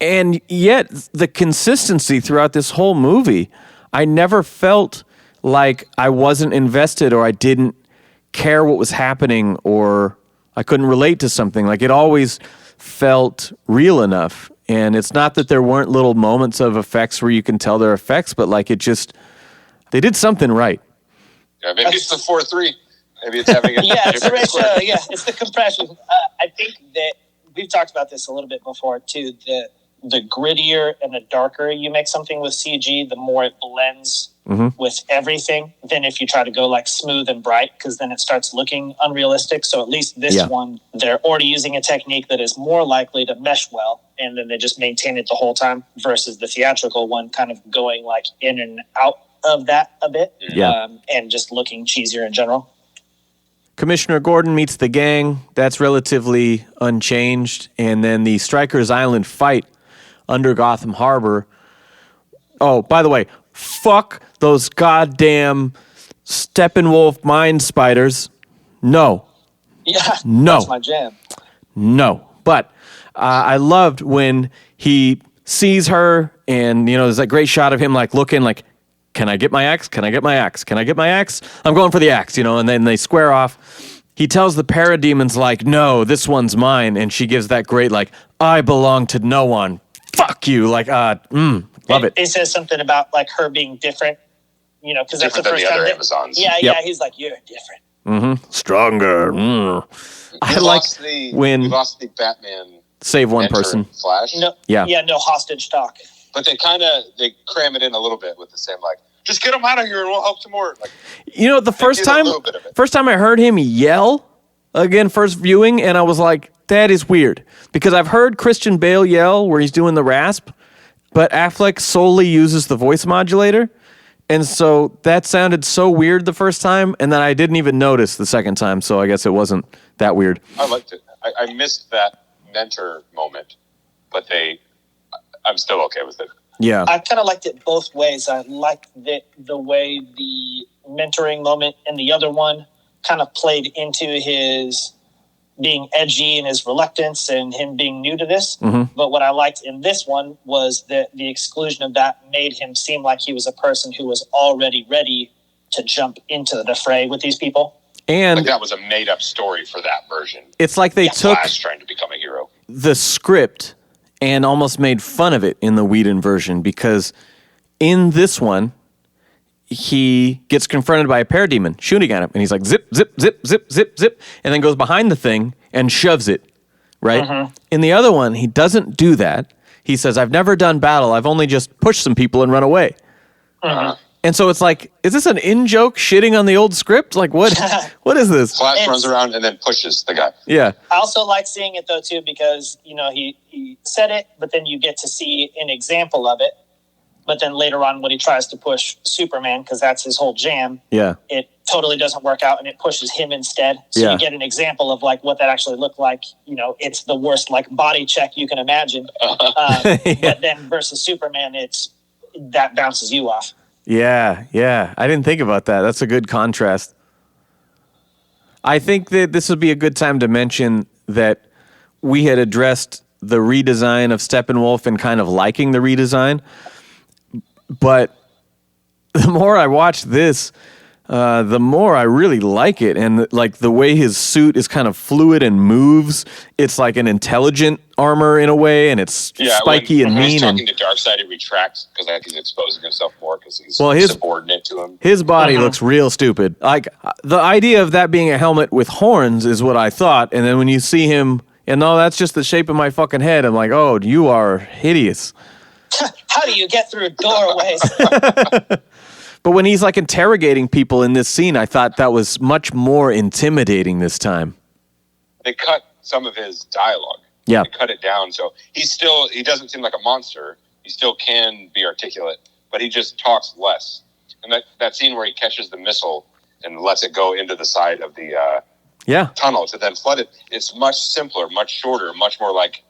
And yet the consistency throughout this whole movie, I never felt like I wasn't invested or I didn't care what was happening or I couldn't relate to something. Like it always felt real enough. And it's not that there weren't little moments of effects where you can tell they're effects, but like it just, they did something right. Yeah, maybe it's the 4:3. Maybe it's having a it's the compression. I think that we've talked about this a little bit before too. The grittier and the darker you make something with CG, the more it blends with everything than if you try to go like smooth and bright, because then it starts looking unrealistic. So at least this one, they're already using a technique that is more likely to mesh well, and then they just maintain it the whole time versus the theatrical one kind of going like in and out of that a bit and just looking cheesier in general. Commissioner Gordon meets the gang. That's relatively unchanged. And then the Strikers Island fight under Gotham Harbor. Oh, by the way, fuck those goddamn Steppenwolf mind spiders. No. Yeah. No. That's my jam. No. But I loved when he sees her and, there's that great shot of him like looking like, can I get my axe? Can I get my axe? Can I get my axe? I'm going for the axe, and then they square off. He tells the parademons, like, no, this one's mine. And she gives that great, like, I belong to no one. Fuck you. Like, love it. It says something about, like, her being different, because that's the first time. Different than the other Amazons. Yeah, he's like, you're different. Mm-hmm. Stronger. I like when... We lost the Batman... Save one person. Flash? No, no hostage talk. but they cram it in a little bit with the same, like, just get him out of here and we'll help some more. Like, the first time I heard him yell, again, first viewing, and I was like, that is weird. Because I've heard Christian Bale yell where he's doing the rasp, but Affleck solely uses the voice modulator. And so that sounded so weird the first time, and then I didn't even notice the second time, so I guess it wasn't that weird. I liked it. I missed that mentor moment, but I'm still okay with it. Yeah. I kind of liked it both ways. I liked the way the mentoring moment in the other one kind of played into his being edgy and his reluctance and him being new to this. Mm-hmm. But what I liked in this one was that the exclusion of that made him seem like he was a person who was already ready to jump into the fray with these people. And like that was a made-up story for that version. It's like they took Flash trying to become a hero. The script and almost made fun of it in the Whedon version, because in this one, he gets confronted by a parademon shooting at him, and he's like, zip, zip, zip, zip, zip, zip, and then goes behind the thing and shoves it, right? Mm-hmm. In the other one, he doesn't do that. He says, I've never done battle. I've only just pushed some people and run away. Mm-hmm. And so it's like, is this an in-joke shitting on the old script? Like, what is this? Flash runs around and then pushes the guy. Yeah. I also like seeing it, though, too, because, he said it, but then you get to see an example of it. But then later on, when he tries to push Superman, because that's his whole jam, it totally doesn't work out, and it pushes him instead. So you get an example of, like, what that actually looked like. It's the worst, like, body check you can imagine. But then versus Superman, that bounces you off. Yeah. I didn't think about that. That's a good contrast. I think that this would be a good time to mention that we had addressed the redesign of Steppenwolf and kind of liking the redesign. But the more I watch this, the more I really like it. And the way his suit is kind of fluid and moves, it's like an intelligent armor in a way, and it's spiky and mean. When he's talking to Darkseid, it retracts because I think he's exposing himself more because he's subordinate to him. His body looks real stupid. Like, the idea of that being a helmet with horns is what I thought, and then when you see him, and no, that's just the shape of my fucking head, I'm like, oh, you are hideous. How do you get through doorways? But when he's like interrogating people in this scene, I thought that was much more intimidating this time. They cut some of his dialogue. Yeah. They cut it down. So he doesn't seem like a monster. He still can be articulate, but he just talks less. And that scene where he catches the missile and lets it go into the side of the tunnel to then flood it, it's much simpler, much shorter, much more like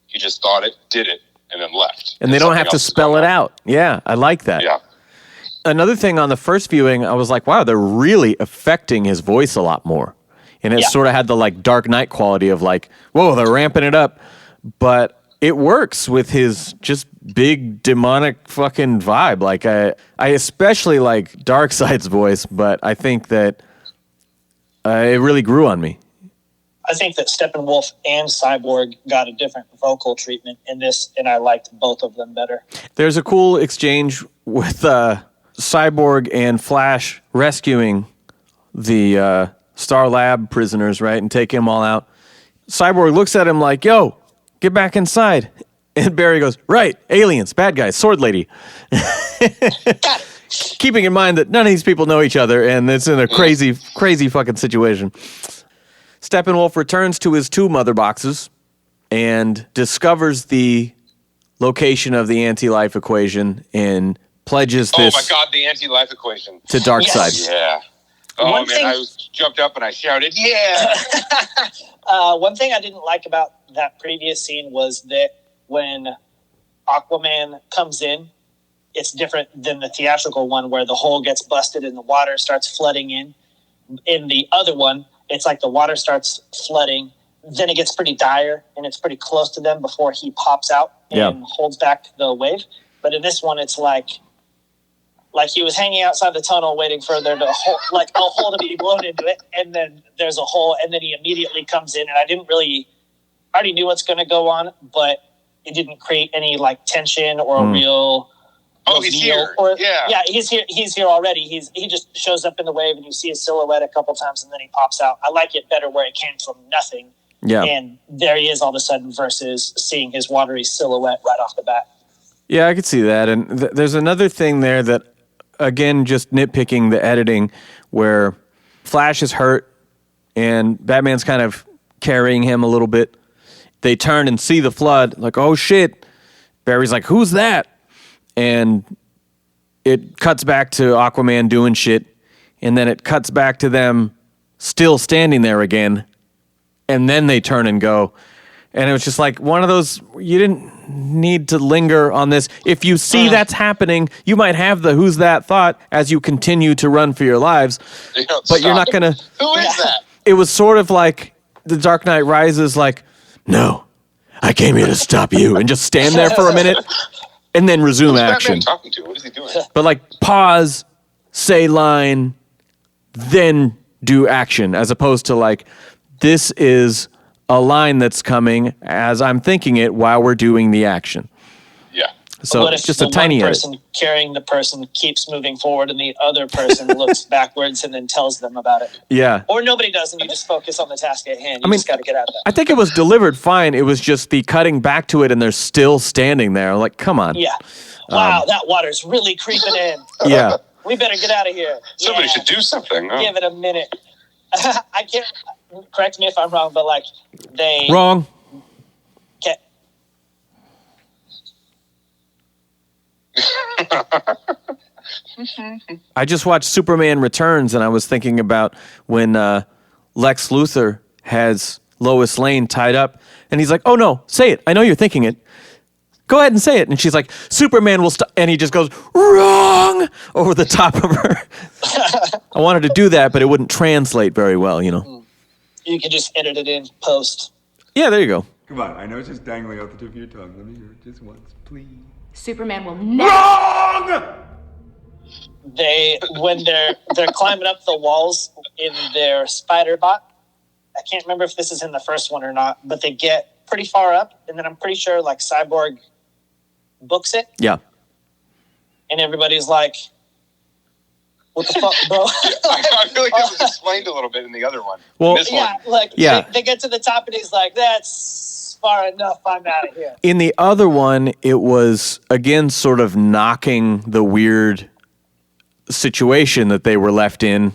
he just thought it, did it, and then left. And they don't have to spell it out. Yeah, I like that. Yeah. Another thing on the first viewing, I was like, wow, they're really affecting his voice a lot more. And it sort of had the like Dark Knight quality of like, whoa, they're ramping it up. But it works with his just big demonic fucking vibe. Like I especially like Darkseid's voice, but I think that it really grew on me. I think that Steppenwolf and Cyborg got a different vocal treatment in this, and I liked both of them better. There's a cool exchange with Cyborg and Flash rescuing the Star Lab prisoners, right, and taking them all out. Cyborg looks at him like, yo, get back inside. And Barry goes, right, aliens, bad guys, sword lady. Keeping in mind that none of these people know each other, and it's in a crazy, crazy fucking situation. Steppenwolf returns to his two mother boxes and discovers the location of the anti-life equation and pledges this. Oh my God, the anti-life equation to Darkseid. Yes. Yeah. Oh man, I jumped up and I shouted, yeah. One thing I didn't like about that previous scene was that when Aquaman comes in, it's different than the theatrical one where the hole gets busted and the water starts flooding in. In the other one, it's like the water starts flooding, then it gets pretty dire, and it's pretty close to them before he pops out and holds back the wave. But in this one, it's like he was hanging outside the tunnel waiting for there to a hole to be blown into it, and then there's a hole, and then he immediately comes in, and I already knew what's going to go on, but it didn't create any like tension or real. Oh, he's here. Yeah, he's here. He's here already. He just shows up in the wave, and you see his silhouette a couple times, and then he pops out. I like it better where it came from nothing. Yeah, and there he is all of a sudden versus seeing his watery silhouette right off the bat. Yeah, I could see that. And there's another thing there that, again, just nitpicking the editing, where Flash is hurt and Batman's kind of carrying him a little bit. They turn and see the flood, like, oh shit. Barry's like, who's that? And it cuts back to Aquaman doing shit, and then it cuts back to them still standing there again, and then they turn and go. And it was just like one of those, you didn't need to linger on this. If you see that's happening, you might have the who's that thought as you continue to run for your lives. But you're not going to... Who is that? It was sort of like The Dark Knight Rises, like, no, I came here to stop you, and just stand there for a minute and then resume action. Who's Batman talking to? What is he doing? But like pause, say line, then do action, as opposed to like, this is a line that's coming as I'm thinking it while we're doing the action. Yeah. So what if just the a tiny one edit. person carrying the person keeps moving forward and the other person looks backwards and then tells them about it? Yeah. Or nobody does and you just focus on the task at hand. You just got to get out of that. I think it was delivered fine. It was just the cutting back to it and they're still standing there. Like, come on. Yeah. Wow, that water's really creeping in. Yeah. We better get out of here. Somebody Yeah. should do something. Oh. Give it a minute. I can't, correct me if I'm wrong, but like they... Wrong. Can't, I just watched Superman Returns, and I was thinking about when Lex Luthor has Lois Lane tied up, and he's like, oh no, say it. I know you're thinking it. Go ahead and say it. And she's like, Superman will stop. And he just goes, wrong, over the top of her. I wanted to do that, but it wouldn't translate very well, you know. you can just edit it in post. Yeah, there you go. Come on, I know it's just dangling off the tip of your tongue. Let me hear it just once, please. Superman will never. Wrong! When they're climbing up the walls in their spider bot. I can't remember if this is in the first one or not, but they get pretty far up, and then I'm pretty sure like Cyborg books it, Yeah. and everybody's like, "What the fuck, bro?" I feel like this was explained a little bit in the other one. Well, In this one. They get to the top, and he's like, "That's far enough. I'm out of here." In the other one, it was, again, sort of knocking the weird situation that they were left in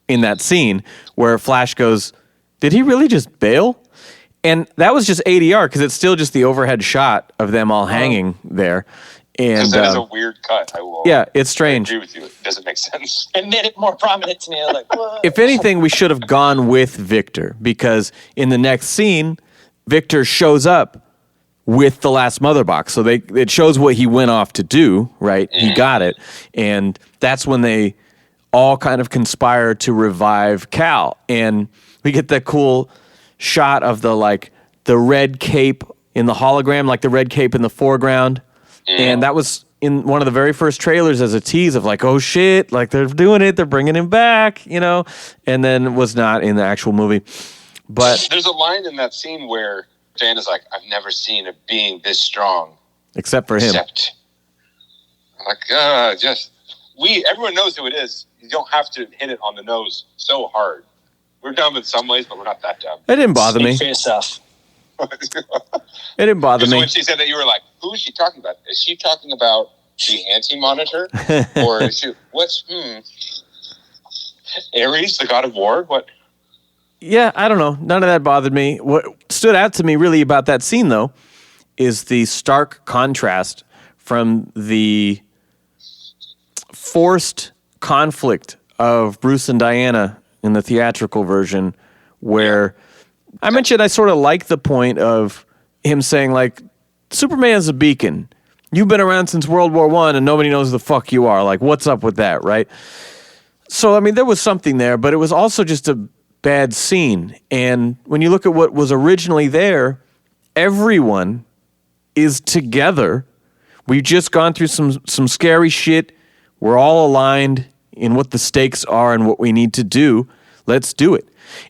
that scene where Flash goes, did he really just bail? And that was just ADR because it's still just the overhead shot of them all hanging there. And Because that is a weird cut. Yeah, it's strange. I agree with you. It doesn't make sense. It made it more prominent to me. I was like, what? If anything, we should have gone with Victor because in the next scene, Victor shows up with the last mother box. So it shows what he went off to do, right? He got it. And that's when they all kind of conspire to revive Cal. And we get that cool shot of the red cape in the hologram, like the red cape in the foreground. And that was in one of the very first trailers as a tease of like, oh shit, like they're doing it, they're bringing him back, you know? And then was not in the actual movie. But there's a line in that scene where Jan is like, I've never seen a being this strong. Except for him. I'm like, everyone knows who it is. You don't have to hit it on the nose so hard. We're dumb in some ways, but we're not that dumb. It didn't bother me. Speak for yourself. It didn't bother me. When she said that, you were like, who is she talking about? Is she talking about the anti-monitor? Or is she, Ares, the god of war? What? Yeah, I don't know. None of that bothered me. What stood out to me really about that scene, though, is the stark contrast from the forced conflict of Bruce and Diana in the theatrical version, where I mentioned I sort of like the point of him saying, like, Superman's a beacon. You've been around since World War I and nobody knows who the fuck you are. Like, what's up with that, right? So, I mean, there was something there, but it was also just a bad scene. And when you look at what was originally there, everyone is together. We've just gone through some scary shit. We're all aligned in what the stakes are and what we need to do. Let's do it.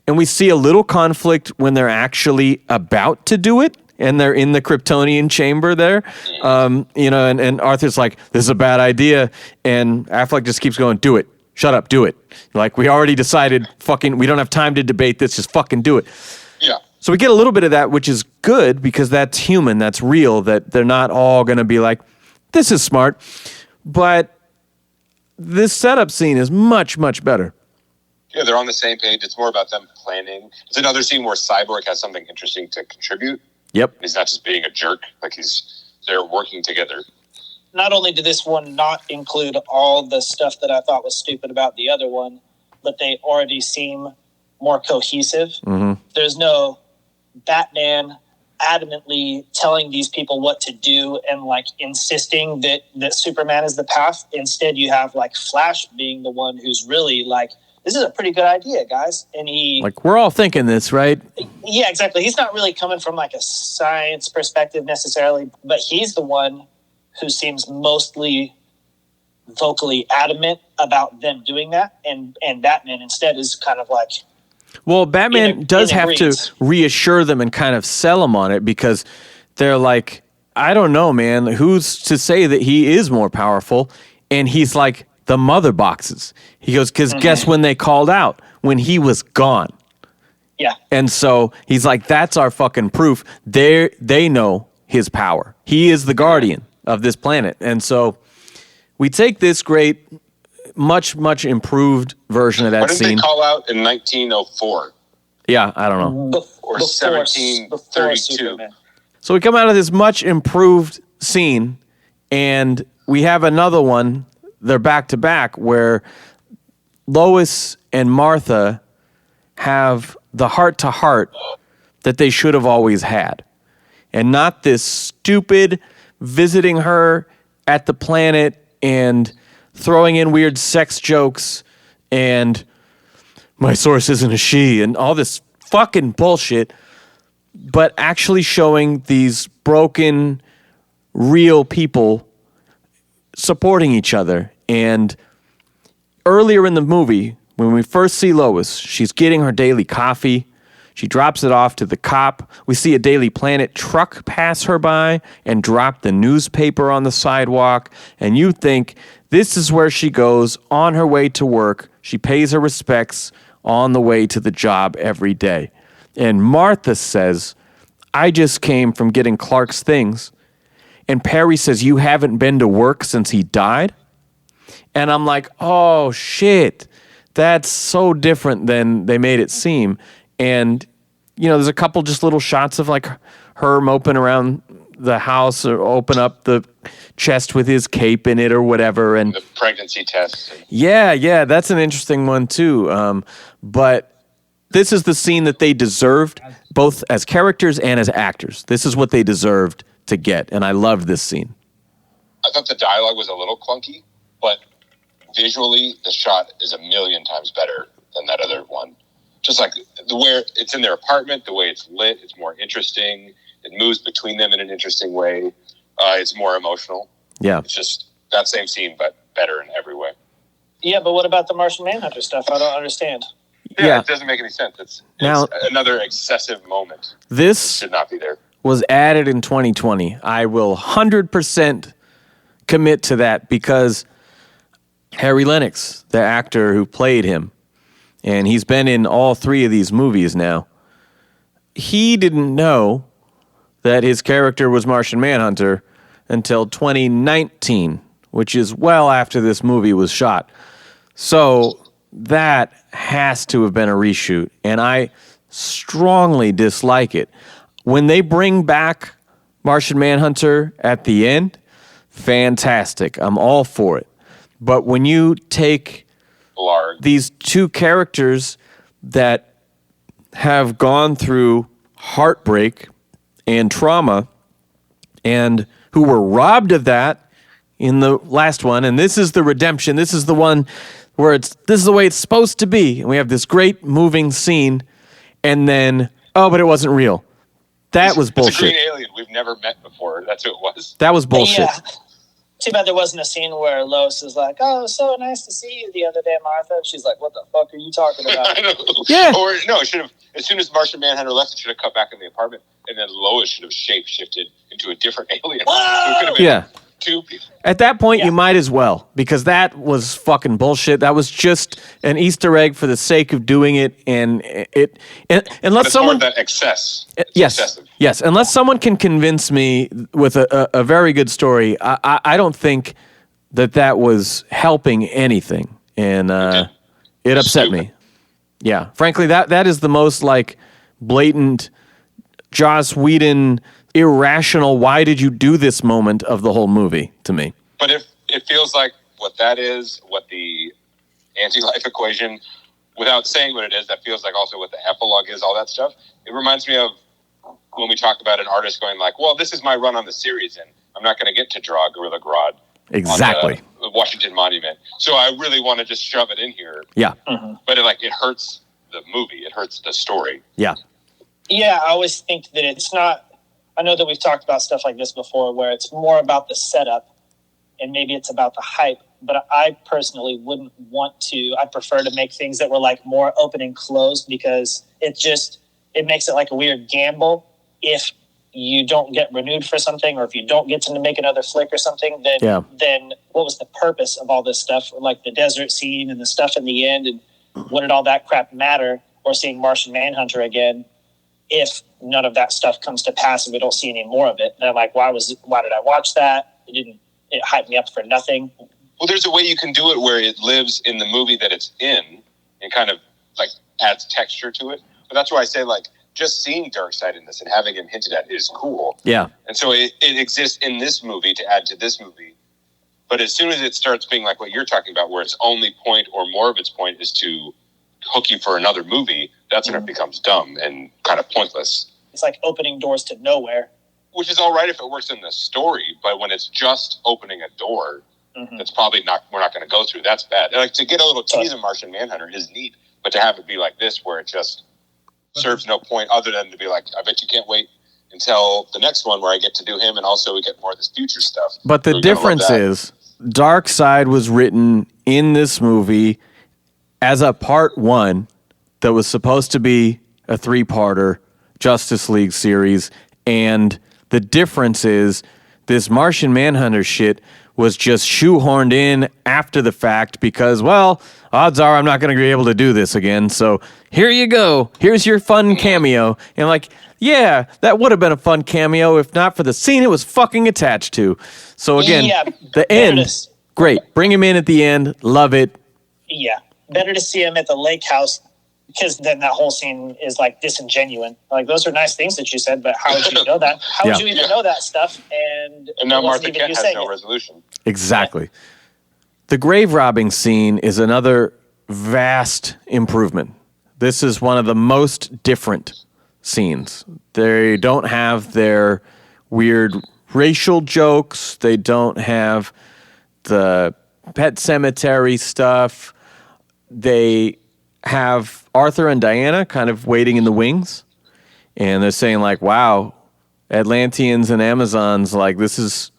And we see a little conflict when they're actually about to do it and they're in the Kryptonian chamber there. And Arthur's like, this is a bad idea. And Affleck just keeps going, do it. Shut up, do it. Like, we already decided, we don't have time to debate this, just fucking do it. Yeah. So we get a little bit of that, which is good because that's human, that's real, that they're not all going to be like, this is smart. But this setup scene is much, much better. Yeah, they're on the same page. It's more about them planning. It's another scene where Cyborg has something interesting to contribute. Yep. He's not just being a jerk. Like they're working together. Not only did this one not include all the stuff that I thought was stupid about the other one, but they already seem more cohesive. Mm-hmm. There's no Batman adamantly telling these people what to do and like insisting that Superman is the path. Instead, you have like Flash being the one who's really like, this is a pretty good idea, guys. And we're all thinking this, right? Yeah, exactly. He's not really coming from like a science perspective necessarily, but he's the one who seems mostly vocally adamant about them doing that. And Batman instead is kind of like, well, Batman does have to reassure them and kind of sell them on it, because they're like, I don't know, man, who's to say that he is more powerful? And he's like, the mother boxes. He goes, because guess when they called out? When he was gone. Yeah. And so he's like, that's our fucking proof. They know his power. He is the guardian of this planet. And so we take this great, much, much improved version of that scene. What did they call out in 1904? Yeah, I don't know. Or 1732. So we come out of this much improved scene, and we have another one. They're back to back, where Lois and Martha have the heart to heart that they should have always had, and not this stupid visiting her at the planet and throwing in weird sex jokes and my source isn't a she and all this fucking bullshit, but actually showing these broken, real people supporting each other. And earlier in the movie, when we first see Lois, she's getting her daily coffee. She drops it off to the cop. We see a Daily Planet truck pass her by and drop the newspaper on the sidewalk. And you think this is where she goes on her way to work. She pays her respects on the way to the job every day. And Martha says, I just came from getting Clark's things. And Perry says, you haven't been to work since he died? And I'm like, oh, shit. That's so different than they made it seem. And, you know, there's a couple just little shots of, like, her moping around the house or open up the chest with his cape in it or whatever. And the pregnancy test. Yeah, that's an interesting one, too. But this is the scene that they deserved, both as characters and as actors. This is what they deserved to get, and I loved this scene. I thought the dialogue was a little clunky, but visually, the shot is a million times better than that other one. Just like the way it's in their apartment, the way it's lit, it's more interesting. It moves between them in an interesting way. It's more emotional. Yeah. It's just that same scene, but better in every way. Yeah, but what about the Martian Manhunter stuff? I don't understand. Yeah, it doesn't make any sense. It's now, another excessive moment. This should not be there. Was added in 2020. I will 100% commit to that, because Harry Lennox, the actor who played him, and he's been in all three of these movies now, he didn't know that his character was Martian Manhunter until 2019, which is well after this movie was shot. So that has to have been a reshoot, and I strongly dislike it. When they bring back Martian Manhunter at the end, fantastic. I'm all for it. But when you take these two characters that have gone through heartbreak and trauma and who were robbed of that in the last one, and this is the redemption, this is the one where this is the way it's supposed to be, and we have this great moving scene, and then, oh, but it wasn't real. That was bullshit. It's a green alien we've never met before. That's who it was. That was bullshit. Yeah. Too bad there wasn't a scene where Lois is like, oh, so nice to see you the other day, Martha. She's like, what the fuck are you talking about? I know. Yeah. Or, no, it should have, as soon as Martian Manhunter left, it should have cut back in the apartment, and then Lois should have shape-shifted into a different alien. So it could have been two people. At that point, you might as well, because that was fucking bullshit. That was just an Easter egg for the sake of doing it, and unless someone that excess. Yes, excessive. yes. Unless someone can convince me with a very good story, I don't think that was helping anything, and it upset me. Yeah, frankly, that is the most like blatant Joss Whedon irrational. Why did you do this moment of the whole movie to me? But if it feels like what that is, what the anti-life equation, without saying what it is, that feels like also what the epilogue is, all that stuff. It reminds me of when we talk about an artist going like, well, this is my run on the series, and I'm not going to get to draw Gorilla Grodd. Exactly. On the Washington Monument. So I really want to just shove it in here. Yeah. Mm-hmm. But it hurts the movie. It hurts the story. Yeah. Yeah, I always think that it's not... I know that we've talked about stuff like this before where it's more about the setup and maybe it's about the hype, but I personally wouldn't want to. I prefer to make things that were like more open and closed because it makes it like a weird gamble. If you don't get renewed for something or if you don't get to make another flick or something, then what was the purpose of all this stuff? Like the desert scene and the stuff in the end, and what did all that crap matter? Or seeing Martian Manhunter again, if none of that stuff comes to pass and we don't see any more of it. And I'm like, why did I watch that? It hyped me up for nothing. Well, there's a way you can do it where it lives in the movie that it's in and kind of like adds texture to it. But that's why I say like just seeing Darkseid in this and having him hinted at is cool. Yeah. And so it exists in this movie to add to this movie. But as soon as it starts being like what you're talking about, where its only point or more of its point is to hook you for another movie, that's when it becomes dumb and kind of pointless. It's like opening doors to nowhere. Which is all right if it works in the story, but when it's just opening a door, that's probably we're not going to go through. That's bad. Like to get a little tease of Martian Manhunter is neat, but to have it be like this, where it just serves no point other than to be like, I bet you can't wait until the next one where I get to do him, and also we get more of this future stuff. But the difference is, Darkseid was written in this movie as a part one that was supposed to be a 3-parter Justice League series, and the difference is this Martian Manhunter shit was just shoehorned in after the fact because, well, odds are I'm not going to be able to do this again, so here you go. Here's your fun cameo. And like, yeah, that would have been a fun cameo if not for the scene it was fucking attached to. So again, the end, great. Bring him in at the end. Love it. Yeah. Better to see him at the lake house because then that whole scene is like disingenuous. Like those are nice things that you said, but how would you know that? How would you even know that stuff? And now Martha Kent has no resolution. Exactly. The grave robbing scene is another vast improvement. This is one of the most different scenes. They don't have their weird racial jokes. They don't have the Pet Cemetery stuff. They have Arthur and Diana kind of waiting in the wings, and they're saying like, wow, Atlanteans and Amazons, like this is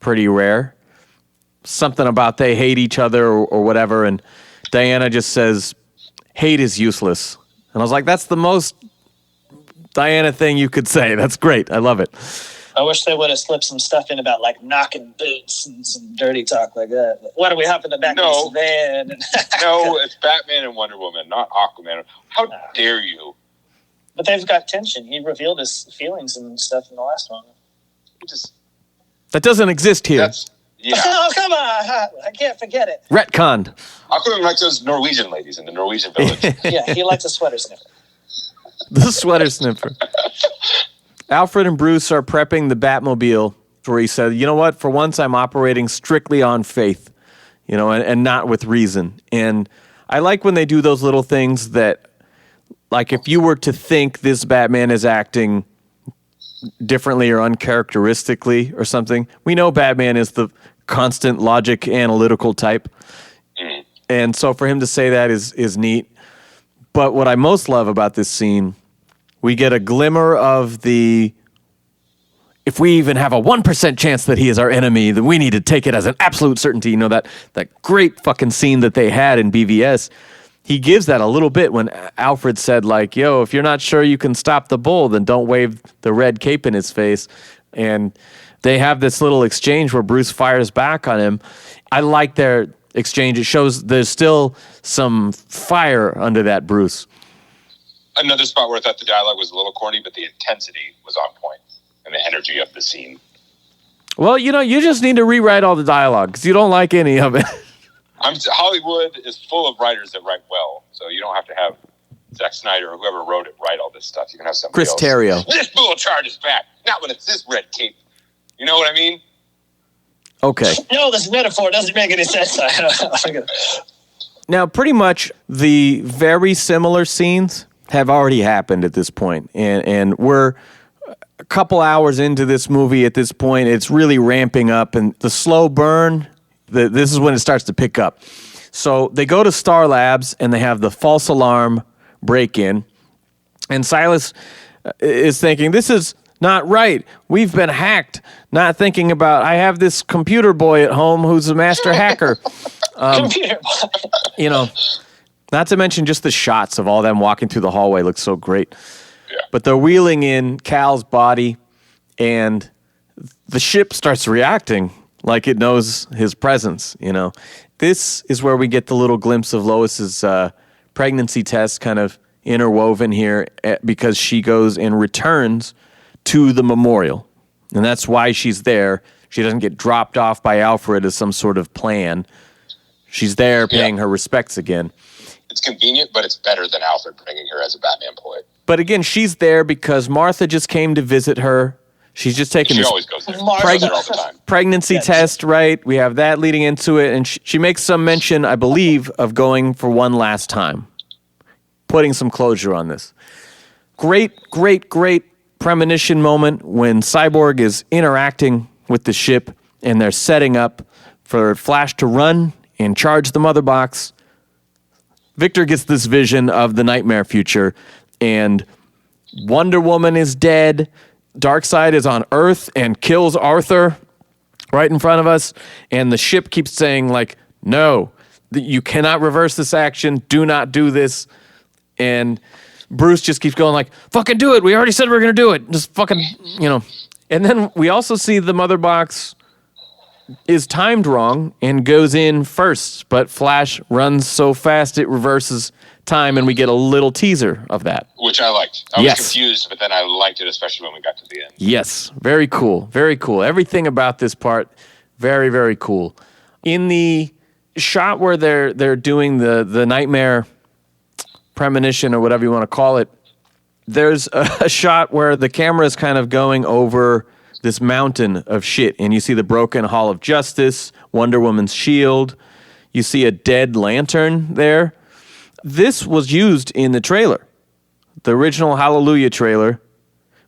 pretty rare. Something about they hate each other or whatever, and Diana just says, hate is useless. And I was like, that's the most Diana thing you could say. That's great. I love it. I wish they would have slipped some stuff in about like knocking boots and some dirty talk like that. Why do we hop in the back of this van? No, it's Batman and Wonder Woman, not Aquaman. How dare you? But they've got tension. He revealed his feelings and stuff in the last one. That doesn't exist here. Oh, come on. I can't forget it. Retconned. Aquaman likes those Norwegian ladies in the Norwegian village. Yeah, he likes a sweater sniffer. The sweater sniffer. Alfred and Bruce are prepping the Batmobile, where he said, you know what, for once I'm operating strictly on faith, you know, and not with reason. And I like when they do those little things that, like if you were to think this Batman is acting differently or uncharacteristically or something, we know Batman is the constant logic analytical type. And so for him to say that is neat. But what I most love about this scene, we get a glimmer of the, if we even have a 1% chance that he is our enemy, then we need to take it as an absolute certainty. You know, that great fucking scene that they had in BVS, he gives that a little bit when Alfred said, like, yo, if you're not sure you can stop the bull, then don't wave the red cape in his face. And they have this little exchange where Bruce fires back on him. I like their exchange. It shows there's still some fire under that Bruce. Another spot where I thought the dialogue was a little corny, but the intensity was on point and the energy of the scene. Well, you just need to rewrite all the dialogue because you don't like any of it. Hollywood is full of writers that write well, so you don't have to have Zack Snyder or whoever wrote it write all this stuff. You can have somebody Chris else. Terrio. This bull charge is back. Not when it's this red cape. You know what I mean? Okay. No, this metaphor doesn't make any sense. Now, pretty much the very similar scenes have already happened at this point, and we're a couple hours into this movie at this point. It's really ramping up, and the slow burn, this is when it starts to pick up. So they go to Star Labs, and they have the false alarm break-in, and Silas is thinking, this is not right. We've been hacked. Not thinking about, I have this computer boy at home who's a master hacker. Computer boy. Not to mention just the shots of all them walking through the hallway look so great. Yeah. But they're wheeling in Cal's body, and the ship starts reacting like it knows his presence, This is where we get the little glimpse of Lois's pregnancy test kind of interwoven here because she goes and returns to the memorial. And that's why she's there. She doesn't get dropped off by Alfred as some sort of plan. She's there paying her respects again. It's convenient, but it's better than Alfred bringing her as a Batman ploy. But again, she's there because Martha just came to visit her. She's just taking She this always goes there. She goes there all the time. pregnancy test, right? We have that leading into it. And she makes some mention, I believe, of going for one last time, putting some closure on this. Great premonition moment when Cyborg is interacting with the ship and they're setting up for Flash to run and charge the mother box. Victor gets this vision of the nightmare future, and Wonder Woman is dead. Darkseid is on Earth and kills Arthur right in front of us, and the ship keeps saying, like, no, you cannot reverse this action. Do not do this. And Bruce just keeps going like, fucking do it. We already said we were going to do it. Just fucking, And then we also see the mother box is timed wrong and goes in first, but Flash runs so fast it reverses time, and we get a little teaser of that. Which I liked. I was confused, but then I liked it, especially when we got to the end. Yes, very cool. Very cool. Everything about this part, very, very cool. In the shot where they're doing the nightmare premonition or whatever you want to call it, there's a shot where the camera is kind of going over this mountain of shit, and you see the broken Hall of Justice, Wonder Woman's shield. You see a dead lantern there. This was used in the trailer, the original Hallelujah trailer.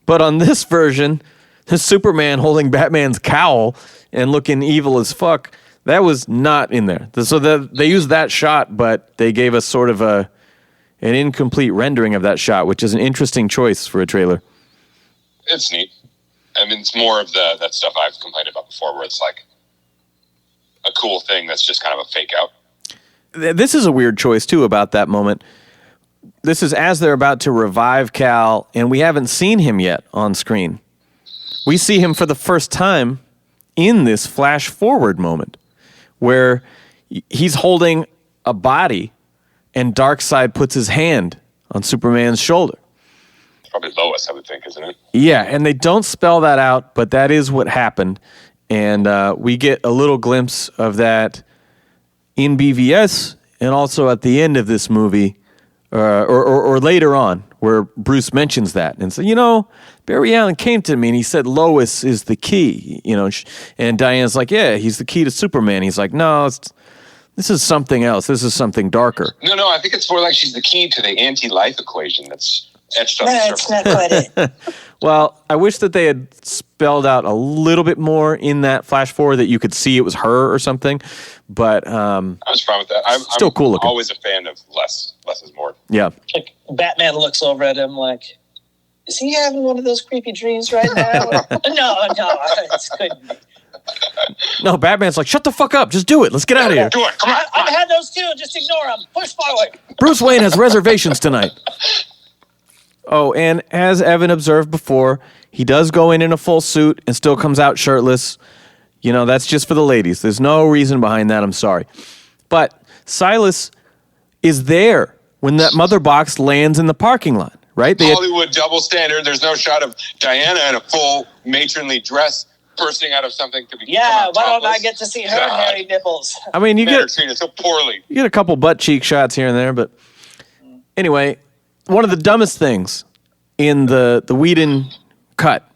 But on this version, the Superman holding Batman's cowl and looking evil as fuck, that was not in there. So they used that shot, but they gave us sort of an incomplete rendering of that shot, which is an interesting choice for a trailer. It's neat. I mean, it's more of that stuff I've complained about before, where it's like a cool thing that's just kind of a fake out. This is a weird choice, too, about that moment. This is as they're about to revive Cal, and we haven't seen him yet on screen. We see him for the first time in this flash forward moment, where he's holding a body, and Darkseid puts his hand on Superman's shoulder. Probably Lois, I would think, isn't it? Yeah, and they don't spell that out, but that is what happened. And we get a little glimpse of that in BVS and also at the end of this movie, or later on, where Bruce mentions that. And so, Barry Allen came to me and he said Lois is the key, and Diane's like, yeah, he's the key to Superman. He's like, no, this is something else. This is something darker. No, I think it's more like she's the key to the anti-life equation that's etched on the surface. That's not quite it. Well, I wish that they had spelled out a little bit more in that flash forward that you could see it was her or something. But I was fine with that. I'm still cool looking. Always a fan of less. Less is more. Yeah. Like Batman looks over at him like, is he having one of those creepy dreams right now? No, it couldn't be. No, Batman's like, shut the fuck up. Just do it. Let's get out of here. Do it. Come on. I've had those too. Just ignore them. Push forward. Bruce Wayne has reservations tonight. Oh, and as Evan observed before, he does go in a full suit and still comes out shirtless. You know, that's just for the ladies. There's no reason behind that. I'm sorry. But Silas is there when that mother box lands in the parking lot, right? Hollywood double standard. There's no shot of Diana in a full matronly dress bursting out of something to be. Yeah, why don't I get to see her hairy nipples? I mean, you get treated so poorly. You get a couple butt cheek shots here and there, but anyway, one of the dumbest things in the Whedon cut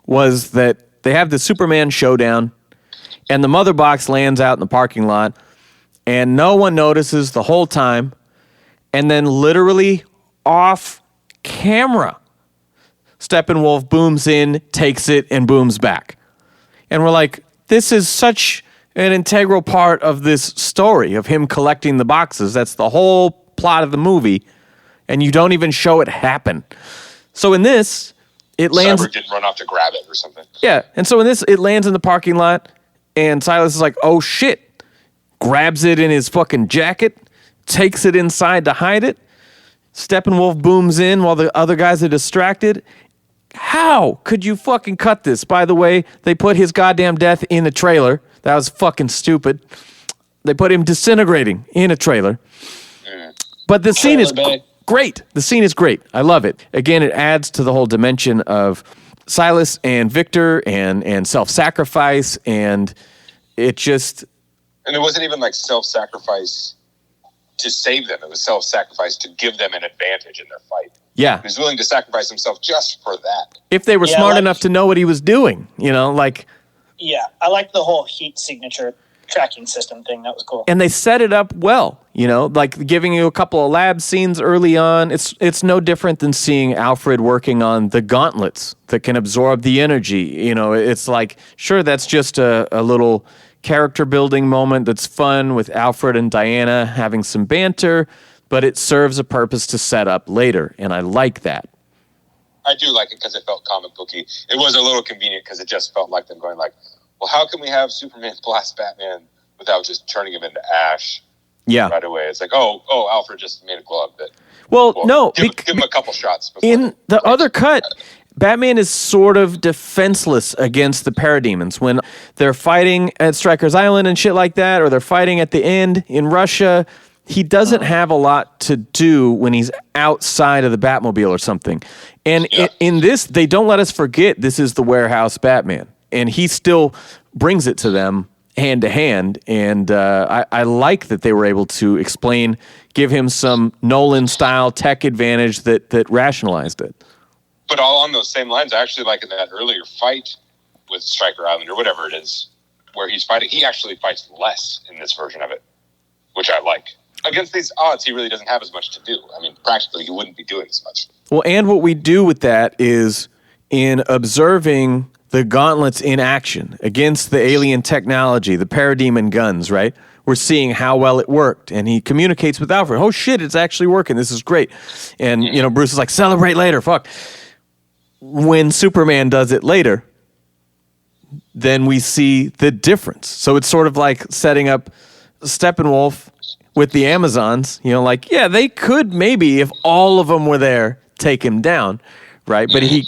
was that they have the Superman showdown, and the mother box lands out in the parking lot, and no one notices the whole time, and then literally off camera, Steppenwolf booms in, takes it, and booms back. And we're like, this is such an integral part of this story of him collecting the boxes. That's the whole plot of the movie, and you don't even show it happen. So in this, it lands... Cyborg didn't run off to grab it or something. Yeah, and so in this, it lands in the parking lot, and Silas is like, oh shit, grabs it in his fucking jacket, takes it inside to hide it. Steppenwolf booms in while the other guys are distracted. How could you fucking cut this? By the way, they put his goddamn death in a trailer. That was fucking stupid. They put him disintegrating in a trailer. But the scene is great. The scene is great. I love it. Again, it adds to the whole dimension of Silas and Victor and self-sacrifice, and it just... And it wasn't even like self-sacrifice to save them. It was self-sacrifice to give them an advantage in their fight. Yeah. He was willing to sacrifice himself just for that. If they were smart enough to know what he was doing, you know, like... Yeah, I like the whole heat signature tracking system thing. That was cool. And they set it up well, you know, like giving you a couple of lab scenes early on. It's no different than seeing Alfred working on the gauntlets that can absorb the energy. You know, it's like, sure, that's just a little character building moment that's fun with Alfred and Diana having some banter, but it serves a purpose to set up later, and I like that. I do like it because it felt comic booky. It was a little convenient because it just felt like them going like, well, how can we have Superman blast Batman without just turning him into ash? Yeah. Right away. It's like, oh, Alfred just made a glove that. Well, no. Give him a couple shots. In the other cut, Batman is sort of defenseless against the parademons when they're fighting at Stryker's Island and shit like that, or they're fighting at the end in Russia. He doesn't have a lot to do when he's outside of the Batmobile or something. And in this, they don't let us forget this is the warehouse Batman. And he still brings it to them hand to hand. And I like that they were able to explain, give him some Nolan-style tech advantage that rationalized it. But all on those same lines, I actually like in that earlier fight with Stryker Island or whatever it is, where he's fighting, he actually fights less in this version of it, which I like. Against these odds, he really doesn't have as much to do. I mean, practically, he wouldn't be doing as much. Well, and what we do with that is in observing the gauntlets in action against the alien technology, the parademon guns, right? We're seeing how well it worked. And he communicates with Alfred. Oh, shit, it's actually working. This is great. And, you know, Bruce is like, celebrate later, fuck. When Superman does it later, then we see the difference. So it's sort of like setting up Steppenwolf with the Amazons, you know, like, yeah, they could maybe, if all of them were there, take him down, right? But he,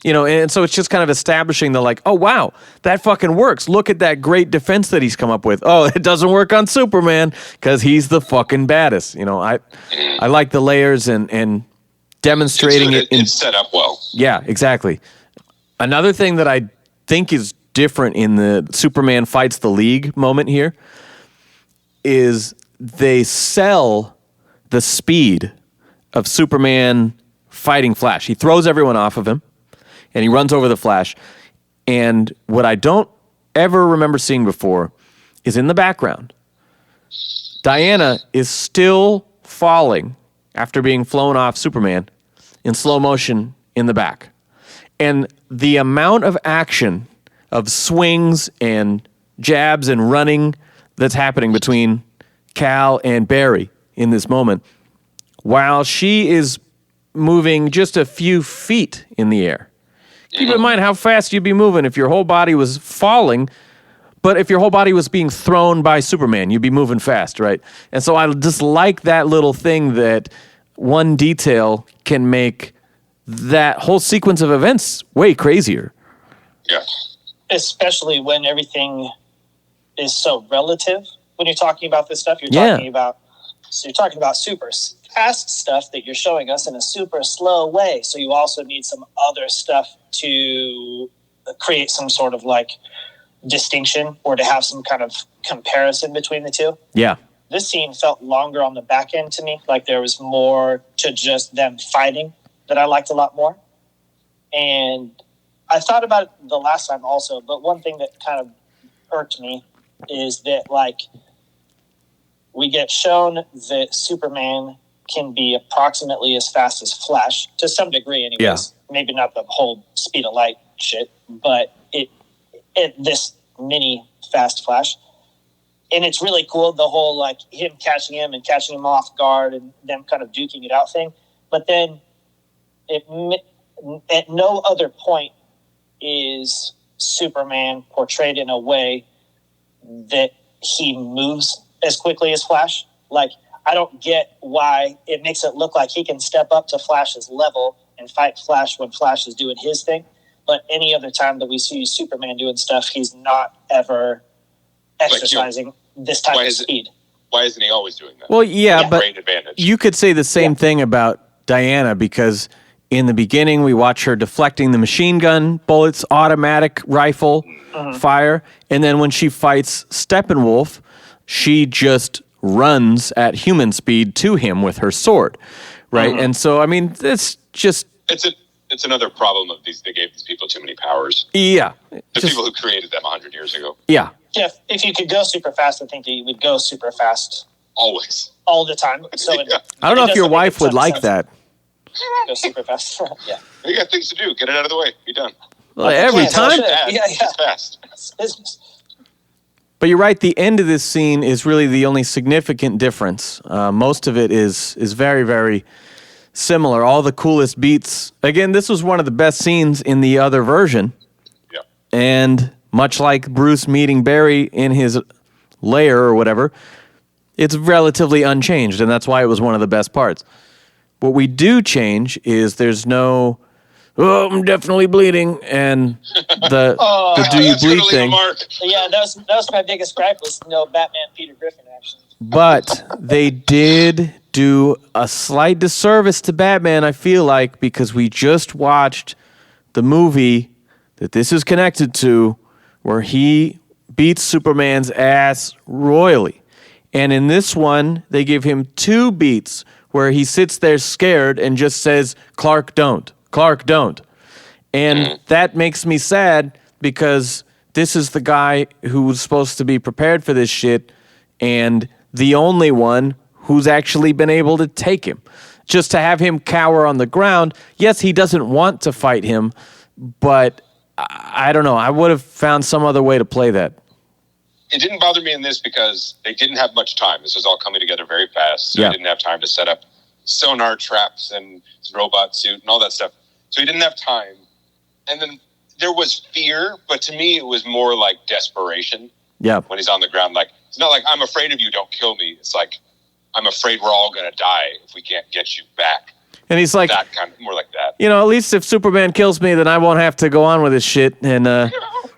you know, and so it's just kind of establishing the like, oh, wow, that fucking works. Look at that great defense that he's come up with. Oh, it doesn't work on Superman because he's the fucking baddest. You know, I like the layers and demonstrating it's set up well. Yeah, exactly. Another thing that I think is different in the Superman fights the League moment here is they sell the speed of Superman fighting Flash. He throws everyone off of him, and he runs over the Flash. And what I don't ever remember seeing before is in the background, Diana is still falling after being flown off Superman in slow motion in the back. And the amount of action of swings and jabs and running that's happening between Cal and Barry in this moment, while she is moving just a few feet in the air. Keep in mind how fast you'd be moving if your whole body was falling, but if your whole body was being thrown by Superman, you'd be moving fast, right? And so I just like that little thing that one detail can make that whole sequence of events way crazier. Yeah. Especially when everything is so relative. When you're talking about this stuff, you're talking about super fast stuff that you're showing us in a super slow way. So you also need some other stuff to create some sort of like distinction or to have some kind of comparison between the two. Yeah. This scene felt longer on the back end to me. Like there was more to just them fighting that I liked a lot more. And I thought about it the last time also, but one thing that kind of irked me is that, like, we get shown that Superman can be approximately as fast as Flash, to some degree anyways. Yeah. Maybe not the whole speed of light shit, but this mini fast Flash. And it's really cool, the whole, like, him catching him off guard and them kind of duking it out thing. But then at no other point is Superman portrayed in a way that he moves as quickly as Flash. Like, I don't get why it makes it look like he can step up to Flash's level and fight Flash when Flash is doing his thing. But any other time that we see Superman doing stuff, he's not ever exercising this type of speed. Why isn't he always doing that? Well, yeah, but great advantage. You could say the same thing about Diana, because in the beginning we watch her deflecting the machine gun bullets, automatic rifle fire, and then when she fights Steppenwolf, she just runs at human speed to him with her sword, right? And so, I mean, it's just... It's another problem of these. They gave these people too many powers. Yeah. The people who created them 100 years ago. Yeah. Yeah, if you could go super fast, I think that you would go super fast. Always. All the time. So I don't know if your wife would like that. Go super fast. Yeah. You got things to do. Get it out of the way. Be done. Well, every time. It's fast. It's business. But you're right, the end of this scene is really the only significant difference. Most of it is very, very similar. All the coolest beats. Again, this was one of the best scenes in the other version. Yeah. And much like Bruce meeting Barry in his lair or whatever, it's relatively unchanged, and that's why it was one of the best parts. What we do change is there's no, oh, I'm definitely bleeding, and the do you bleed thing. Yeah, that was my biggest gripe, was no Batman Peter Griffin action. But they did do a slight disservice to Batman, I feel like, because we just watched the movie that this is connected to, where he beats Superman's ass royally. And in this one, they give him 2 beats where he sits there scared and just says, Clark, don't. Clark, don't. And that makes me sad, because this is the guy who was supposed to be prepared for this shit and the only one who's actually been able to take him. Just to have him cower on the ground, yes, he doesn't want to fight him, but I don't know. I would have found some other way to play that. It didn't bother me in this because they didn't have much time. This was all coming together very fast. So he didn't have time to set up sonar traps and his robot suit and all that stuff. So he didn't have time. And then there was fear, but to me it was more like desperation. Yeah. When he's on the ground, like, it's not like, I'm afraid of you, don't kill me. It's like, I'm afraid we're all going to die if we can't get you back. And he's like, that kind of, more like that. You know, at least if Superman kills me, then I won't have to go on with this shit and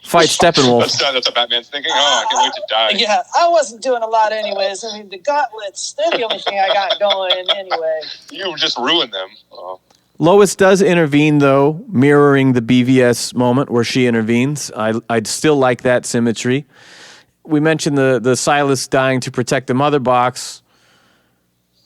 fight Steppenwolf. That's what Batman's thinking. Oh, I can't wait to die. Yeah, I wasn't doing a lot anyways. I mean, the gauntlets, they're the only thing I got going anyway. You just ruined them. Oh. Lois does intervene, though, mirroring the BVS moment where she intervenes. I'd still like that symmetry. We mentioned the Silas dying to protect the mother box.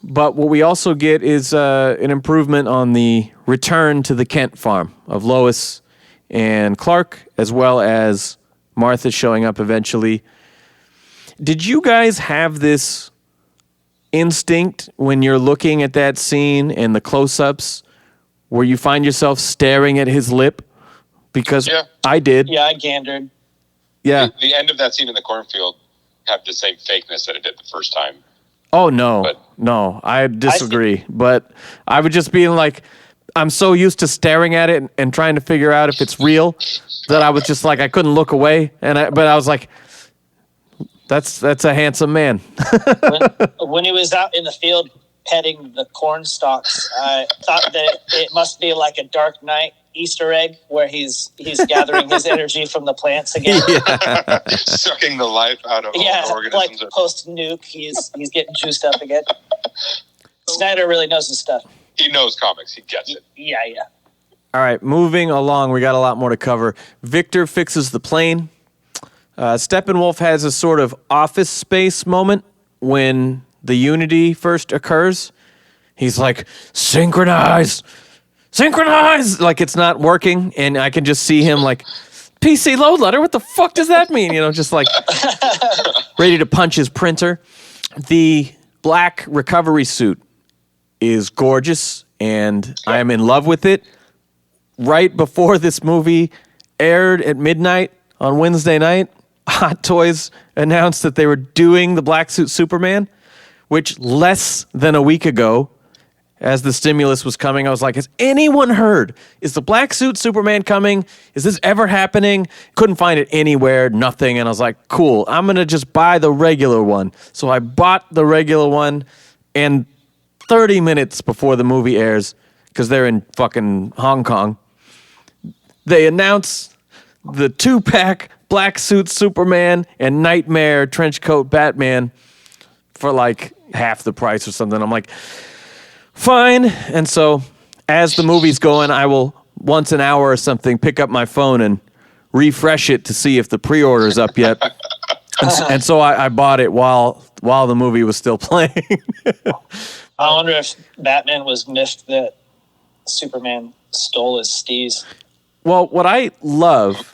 But what we also get is an improvement on the return to the Kent farm of Lois and Clark, as well as Martha showing up eventually. Did you guys have this instinct when you're looking at that scene and the close-ups where you find yourself staring at his lip? Because I did. Yeah, I gandered. Yeah. The end of that scene in the cornfield had the same fakeness that it did the first time. Oh, no. No, I disagree. But I would just be like, I'm so used to staring at it and trying to figure out if it's real that I was just like, I couldn't look away. But I was like, that's a handsome man. when he was out in the field petting the corn stalks. I thought that it must be like a Dark Knight Easter egg where he's gathering his energy from the plants again. Sucking the life out of all the organisms. Like post-nuke, he's getting juiced up again. Snyder really knows his stuff. He knows comics. He gets it. Yeah. All right, moving along. We got a lot more to cover. Victor fixes the plane. Steppenwolf has a sort of Office Space moment when the Unity first occurs. He's like, synchronize! Like it's not working, and I can just see him like, PC load letter, what the fuck does that mean? Just like ready to punch his printer. The black recovery suit is gorgeous, and I am in love with it. Right before this movie aired at midnight on Wednesday night, Hot Toys announced that they were doing the Black Suit Superman, which less than a week ago, as the stimulus was coming, I was like, has anyone heard? Is the Black Suit Superman coming? Is this ever happening? Couldn't find it anywhere, nothing. And I was like, cool, I'm going to just buy the regular one. So I bought the regular one, and 30 minutes before the movie airs, because they're in fucking Hong Kong, they announce the 2-pack Black Suit Superman and Nightmare Trenchcoat Batman for like half the price or something. I'm like, fine. And so as the movie's going, I will once an hour or something pick up my phone and refresh it to see if the pre-order's up yet. And so I bought it while the movie was still playing. I wonder if Batman was miffed that Superman stole his steez. Well, what I love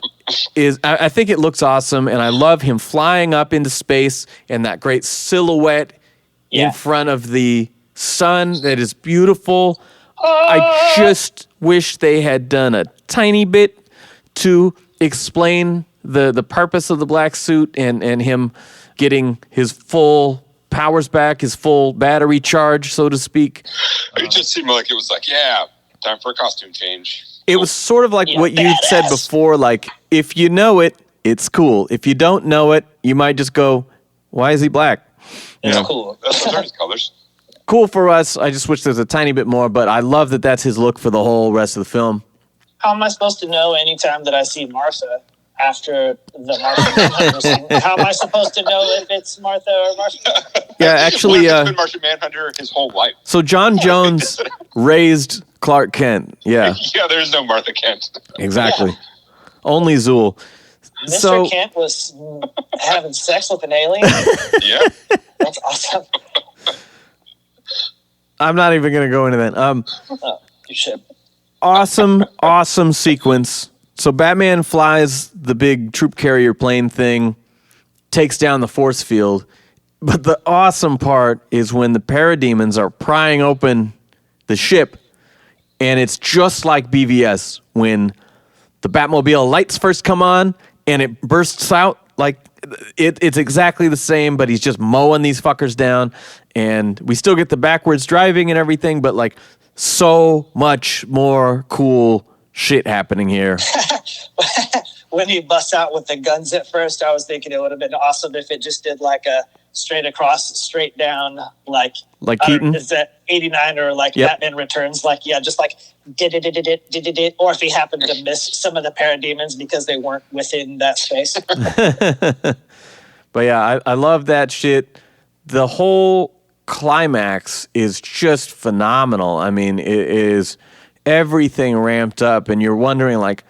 is I think it looks awesome, and I love him flying up into space and that great silhouette in front of the sun that is beautiful. I just wish they had done a tiny bit to explain the purpose of the black suit and him getting his full powers back, his full battery charge, so to speak. It just seemed like it was like, time for a costume change. It was sort of like what you said before, like, if you know it, it's cool. If you don't know it, you might just go, why is he black? It's cool. Those are his colors. Cool for us. I just wish there's a tiny bit more, but I love that that's his look for the whole rest of the film. How am I supposed to know anytime that I see Martha after the Martian Manhunter scene? How am I supposed to know if it's Martha or Martian? Yeah, actually, he's been Martian Manhunter his whole life. So John Jones raised Clark Kent. Yeah. Yeah, there's no Martha Kent. Exactly. Only Zool. Mr. Kent was having sex with an alien? Yeah. That's awesome. I'm not even going to go into that. You should. Awesome sequence. So Batman flies the big troop carrier plane thing, takes down the force field. But the awesome part is when the parademons are prying open the ship, and it's just like BVS when the Batmobile lights first come on and it bursts out. Like it's exactly the same, but he's just mowing these fuckers down, and we still get the backwards driving and everything, but like so much more cool shit happening here. When he busts out with the guns at first, I was thinking it would have been awesome if it just did like a straight across, straight down, like Keaton. Is that 89 or like Batman Returns? Like just like did it, or if he happened to miss some of the parademons because they weren't within that space. But yeah, I love that shit. The whole climax is just phenomenal. I mean, it is everything ramped up, and you're wondering like,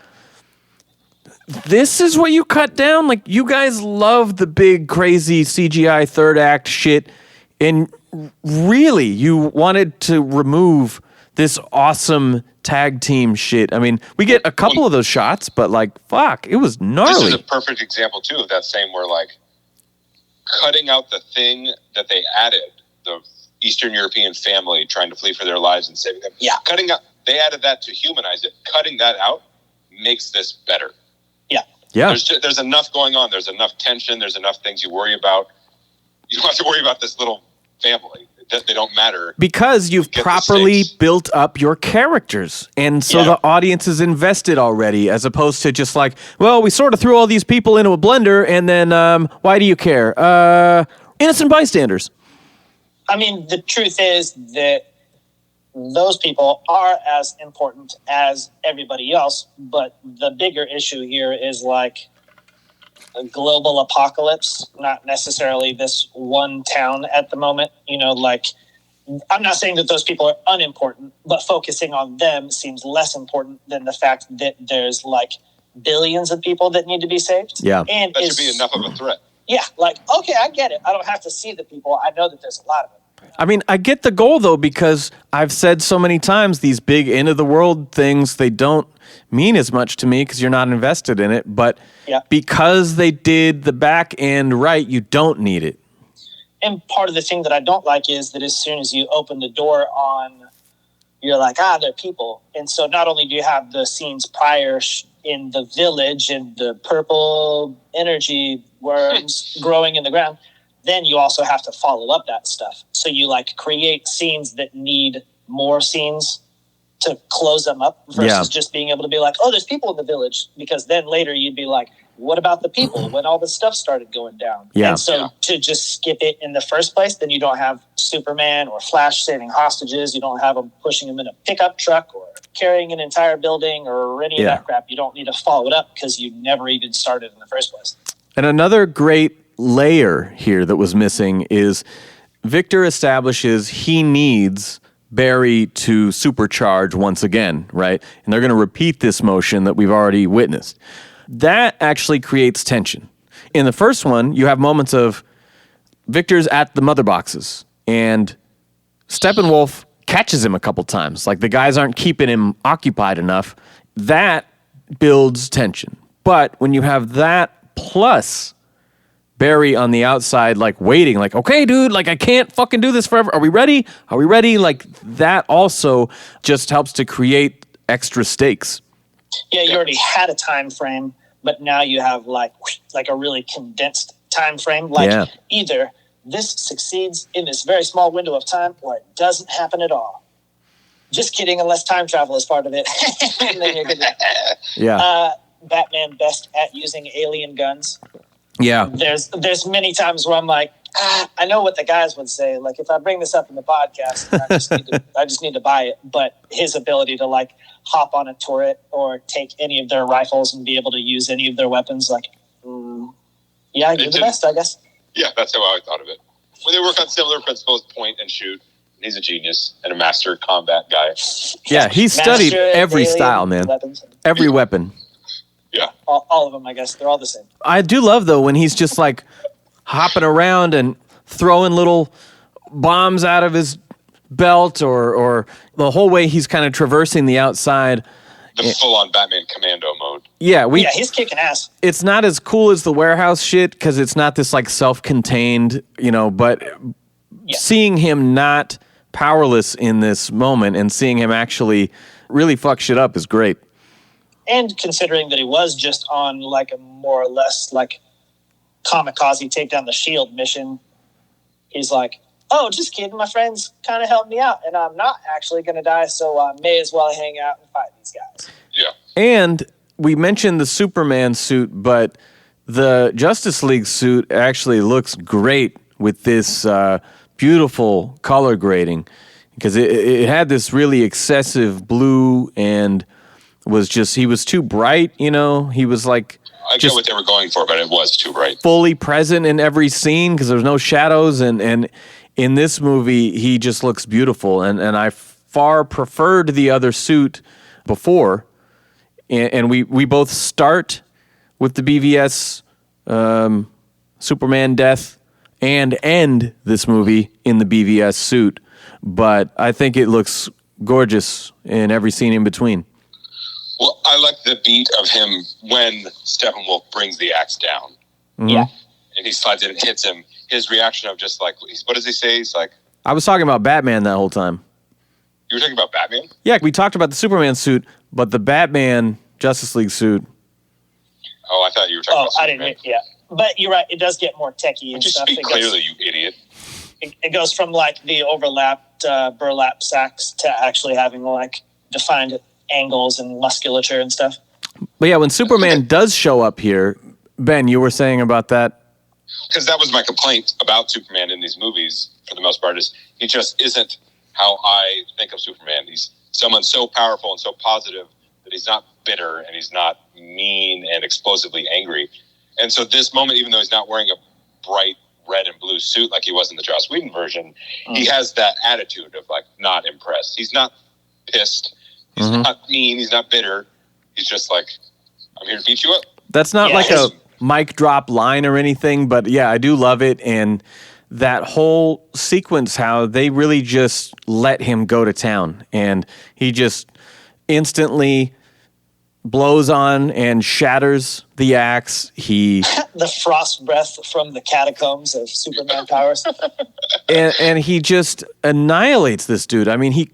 this is what you cut down? Like, you guys love the big, crazy CGI third act shit, and really, you wanted to remove this awesome tag team shit. I mean, we get a couple of those shots, but like, fuck, it was gnarly. This is a perfect example, too, of that same where, like, cutting out the thing that they added, the Eastern European family trying to flee for their lives and saving them. Yeah. They added that to humanize it. Cutting that out makes this better. Yeah. There's enough going on. There's enough tension. There's enough things you worry about. You don't have to worry about this little family. They don't matter. Because you've properly built up your characters. And so the audience is invested already, as opposed to just like, well, we sort of threw all these people into a blender, and then why do you care? Innocent bystanders. I mean, the truth is that those people are as important as everybody else, but the bigger issue here is like a global apocalypse, not necessarily this one town at the moment. You know, like, I'm not saying that those people are unimportant, but focusing on them seems less important than the fact that there's like billions of people that need to be saved. Yeah. And That should be enough of a threat. yeah, like, okay, I get it. I don't have to see the people. I know that there's a lot of them. I mean, I get the goal, though, because I've said so many times these big end-of-the-world things, they don't mean as much to me because you're not invested in it. But because they did the back end right, you don't need it. And part of the thing that I don't like is that as soon as you open the door on, you're like, they're people. And so not only do you have the scenes prior in the village and the purple energy worms growing in the ground, then you also have to follow up that stuff. So you like create scenes that need more scenes to close them up versus just being able to be like, oh, there's people in the village. Because then later you'd be like, what about the people when all the stuff started going down? Yeah. And so to just skip it in the first place, then you don't have Superman or Flash saving hostages. You don't have them pushing them in a pickup truck or carrying an entire building or any of that crap. You don't need to follow it up because you never even started in the first place. And another great layer here that was missing is Victor establishes he needs Barry to supercharge once again, right? And they're going to repeat this motion that we've already witnessed. That actually creates tension. In the first one, you have moments of Victor's at the mother boxes and Steppenwolf catches him a couple times. Like the guys aren't keeping him occupied enough. That builds tension. But when you have that plus Barry on the outside, like waiting, like, okay, dude, like I can't fucking do this forever. Are we ready? Are we ready? Like that also just helps to create extra stakes. Yeah, you already had a time frame, but now you have like a really condensed time frame. Like either this succeeds in this very small window of time or it doesn't happen at all. Just kidding, unless time travel is part of it. And then you're good. Batman best at using alien guns. Yeah. There's many times where I'm like, I know what the guys would say. Like if I bring this up in the podcast, I just need to buy it. But his ability to like hop on a turret or take any of their rifles and be able to use any of their weapons, like, you're the best, I guess. Yeah, that's how I thought of it. When they work on similar principles, point and shoot. He's a genius and a master combat guy. Yeah, he studied every style, man. Weapons. Every weapon. Yeah. All of them, I guess. They're all the same. I do love, though, when he's just like hopping around and throwing little bombs out of his belt or the whole way he's kind of traversing the outside. The full-on Batman commando mode. Yeah, he's kicking ass. It's not as cool as the warehouse shit because it's not this like self-contained, but seeing him not powerless in this moment and seeing him actually really fuck shit up is great. And considering that he was just on like a more or less like kamikaze take down the shield mission, he's like, oh, just kidding. My friends kind of helped me out, and I'm not actually going to die, so I may as well hang out and fight these guys. Yeah. And we mentioned the Superman suit, but the Justice League suit actually looks great with this beautiful color grading because it had this really excessive blue and he was too bright, He was like... I get what they were going for, but it was too bright. Fully present in every scene because there's no shadows, and in this movie, he just looks beautiful, and I far preferred the other suit before, and we both start with the BVS Superman death and end this movie in the BVS suit, but I think it looks gorgeous in every scene in between. Well, I like the beat of him when Steppenwolf brings the axe down. Mm-hmm. Yeah. And he slides it and hits him. His reaction of just like, what does he say? He's like... I was talking about Batman that whole time. You were talking about Batman? Yeah, we talked about the Superman suit, but the Batman Justice League suit. Oh, I thought you were talking about Superman. I didn't. But you're right. It does get more techie and just stuff. speak clearly, you idiot. It goes from like the overlapped burlap sacks to actually having like defined angles and musculature and stuff. But yeah, when Superman does show up here, Ben, you were saying about that? Because that was my complaint about Superman in these movies for the most part, is he just isn't how I think of Superman. He's someone so powerful and so positive that he's not bitter and he's not mean and explosively angry. And so this moment, even though he's not wearing a bright red and blue suit like he was in the Joss Whedon version, he has that attitude of like not impressed. He's not pissed. He's not mean. He's not bitter. He's just like, I'm here to beat you up. That's not like a mic drop line or anything, but yeah, I do love it. And that whole sequence, how they really just let him go to town, and he just instantly blows on and shatters the axe. He the frost breath from the catacombs of Superman powers, and he just annihilates this dude. I mean, he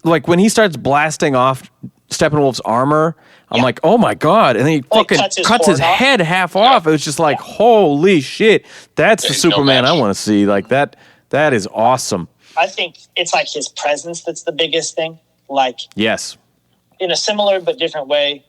like when he starts blasting off Steppenwolf's armor, I'm like, oh my God. And then he fucking cuts his head half off. It was just like, holy shit. That's the Superman I want to see. Like that is awesome. I think it's like his presence that's the biggest thing. Like, yes. In a similar but different way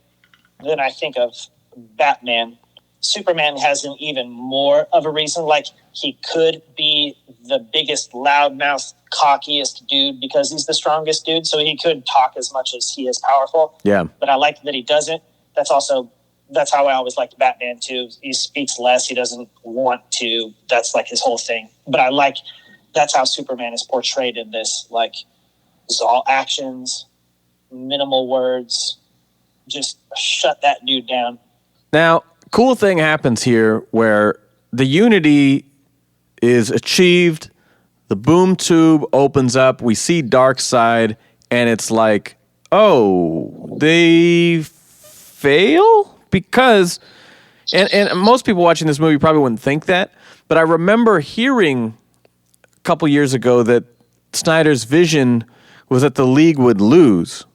than I think of Batman, Superman has an even more of a reason. Like, he could be the biggest loudmouth, cockiest dude because he's the strongest dude, so he could talk as much as he is powerful. Yeah. But I like that he doesn't. That's how I always liked Batman too. He speaks less. He doesn't want to. That's like his whole thing. But that's how Superman is portrayed in this. Like, it's all actions, minimal words. Just shut that dude down. Now, cool thing happens here where the unity is achieved. The boom tube opens up. We see Darkseid, and it's like, oh, they fail? Because, and most people watching this movie probably wouldn't think that, but I remember hearing a couple years ago that Snyder's vision was that the League would lose.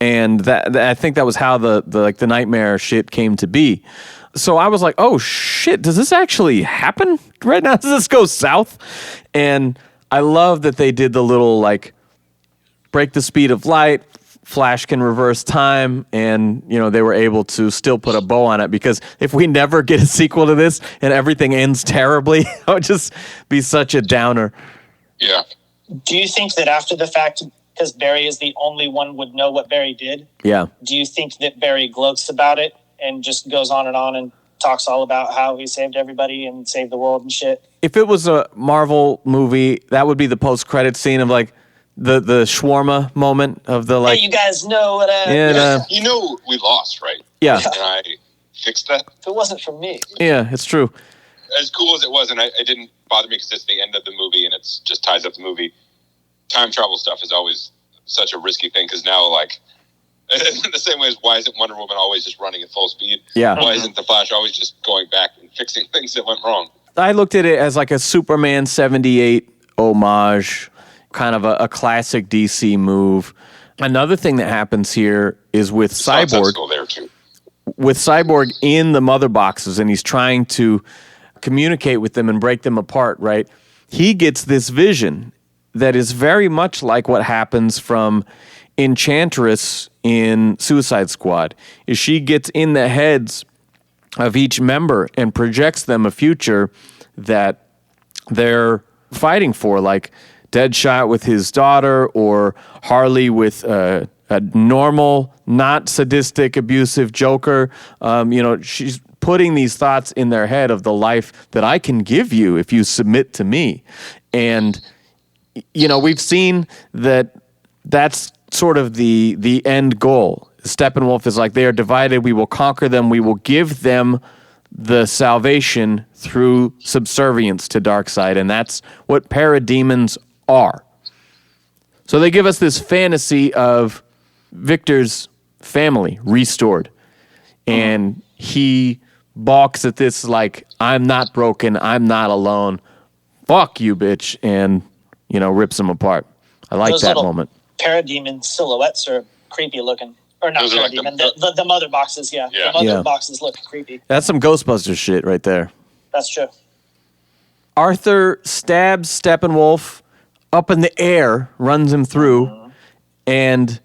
And that I think that was how the nightmare shit came to be. So I was like, oh shit, does this actually happen right now? Does this go south? And I love that they did the little like break the speed of light, Flash can reverse time, and they were able to still put a bow on it, because if we never get a sequel to this and everything ends terribly, it would just be such a downer. Yeah. Do you think that after the fact, because Barry is the only one would know what Barry did. Yeah. Do you think that Barry gloats about it and just goes on and talks all about how he saved everybody and saved the world and shit? If it was a Marvel movie, that would be the post-credit scene of like the shawarma moment of the like. Hey, you guys know what I... Yeah, we lost, right? Yeah. And I fixed that. If it wasn't for me. Yeah, it's true. As cool as it was, and it didn't bother me because it's the end of the movie and it just ties up the movie. Time travel stuff is always such a risky thing, because now, like, in the same way as why isn't Wonder Woman always just running at full speed? Yeah. Why isn't the Flash always just going back and fixing things that went wrong? I looked at it as like a Superman 78 homage, kind of a classic DC move. Another thing that happens here is with Cyborg. There too. With Cyborg in the mother boxes, and he's trying to communicate with them and break them apart, right? He gets this vision that is very much like what happens from Enchantress in Suicide Squad. Is she gets in the heads of each member and projects them a future that they're fighting for, like Deadshot with his daughter, or Harley with a normal, not sadistic, abusive Joker. She's putting these thoughts in their head of the life that I can give you if you submit to me. And we've seen that that's sort of the end goal. Steppenwolf is like, they are divided. We will conquer them. We will give them the salvation through subservience to Darkseid. And that's what parademons are. So they give us this fantasy of Victor's family restored. And he balks at this like, I'm not broken. I'm not alone. Fuck you, bitch. And rips them apart. I like Those that little moment. Parademon silhouettes are creepy looking. Or not parademon, like the mother boxes, yeah. The mother boxes look creepy. That's some Ghostbusters shit right there. That's true. Arthur stabs Steppenwolf up in the air, runs him through, and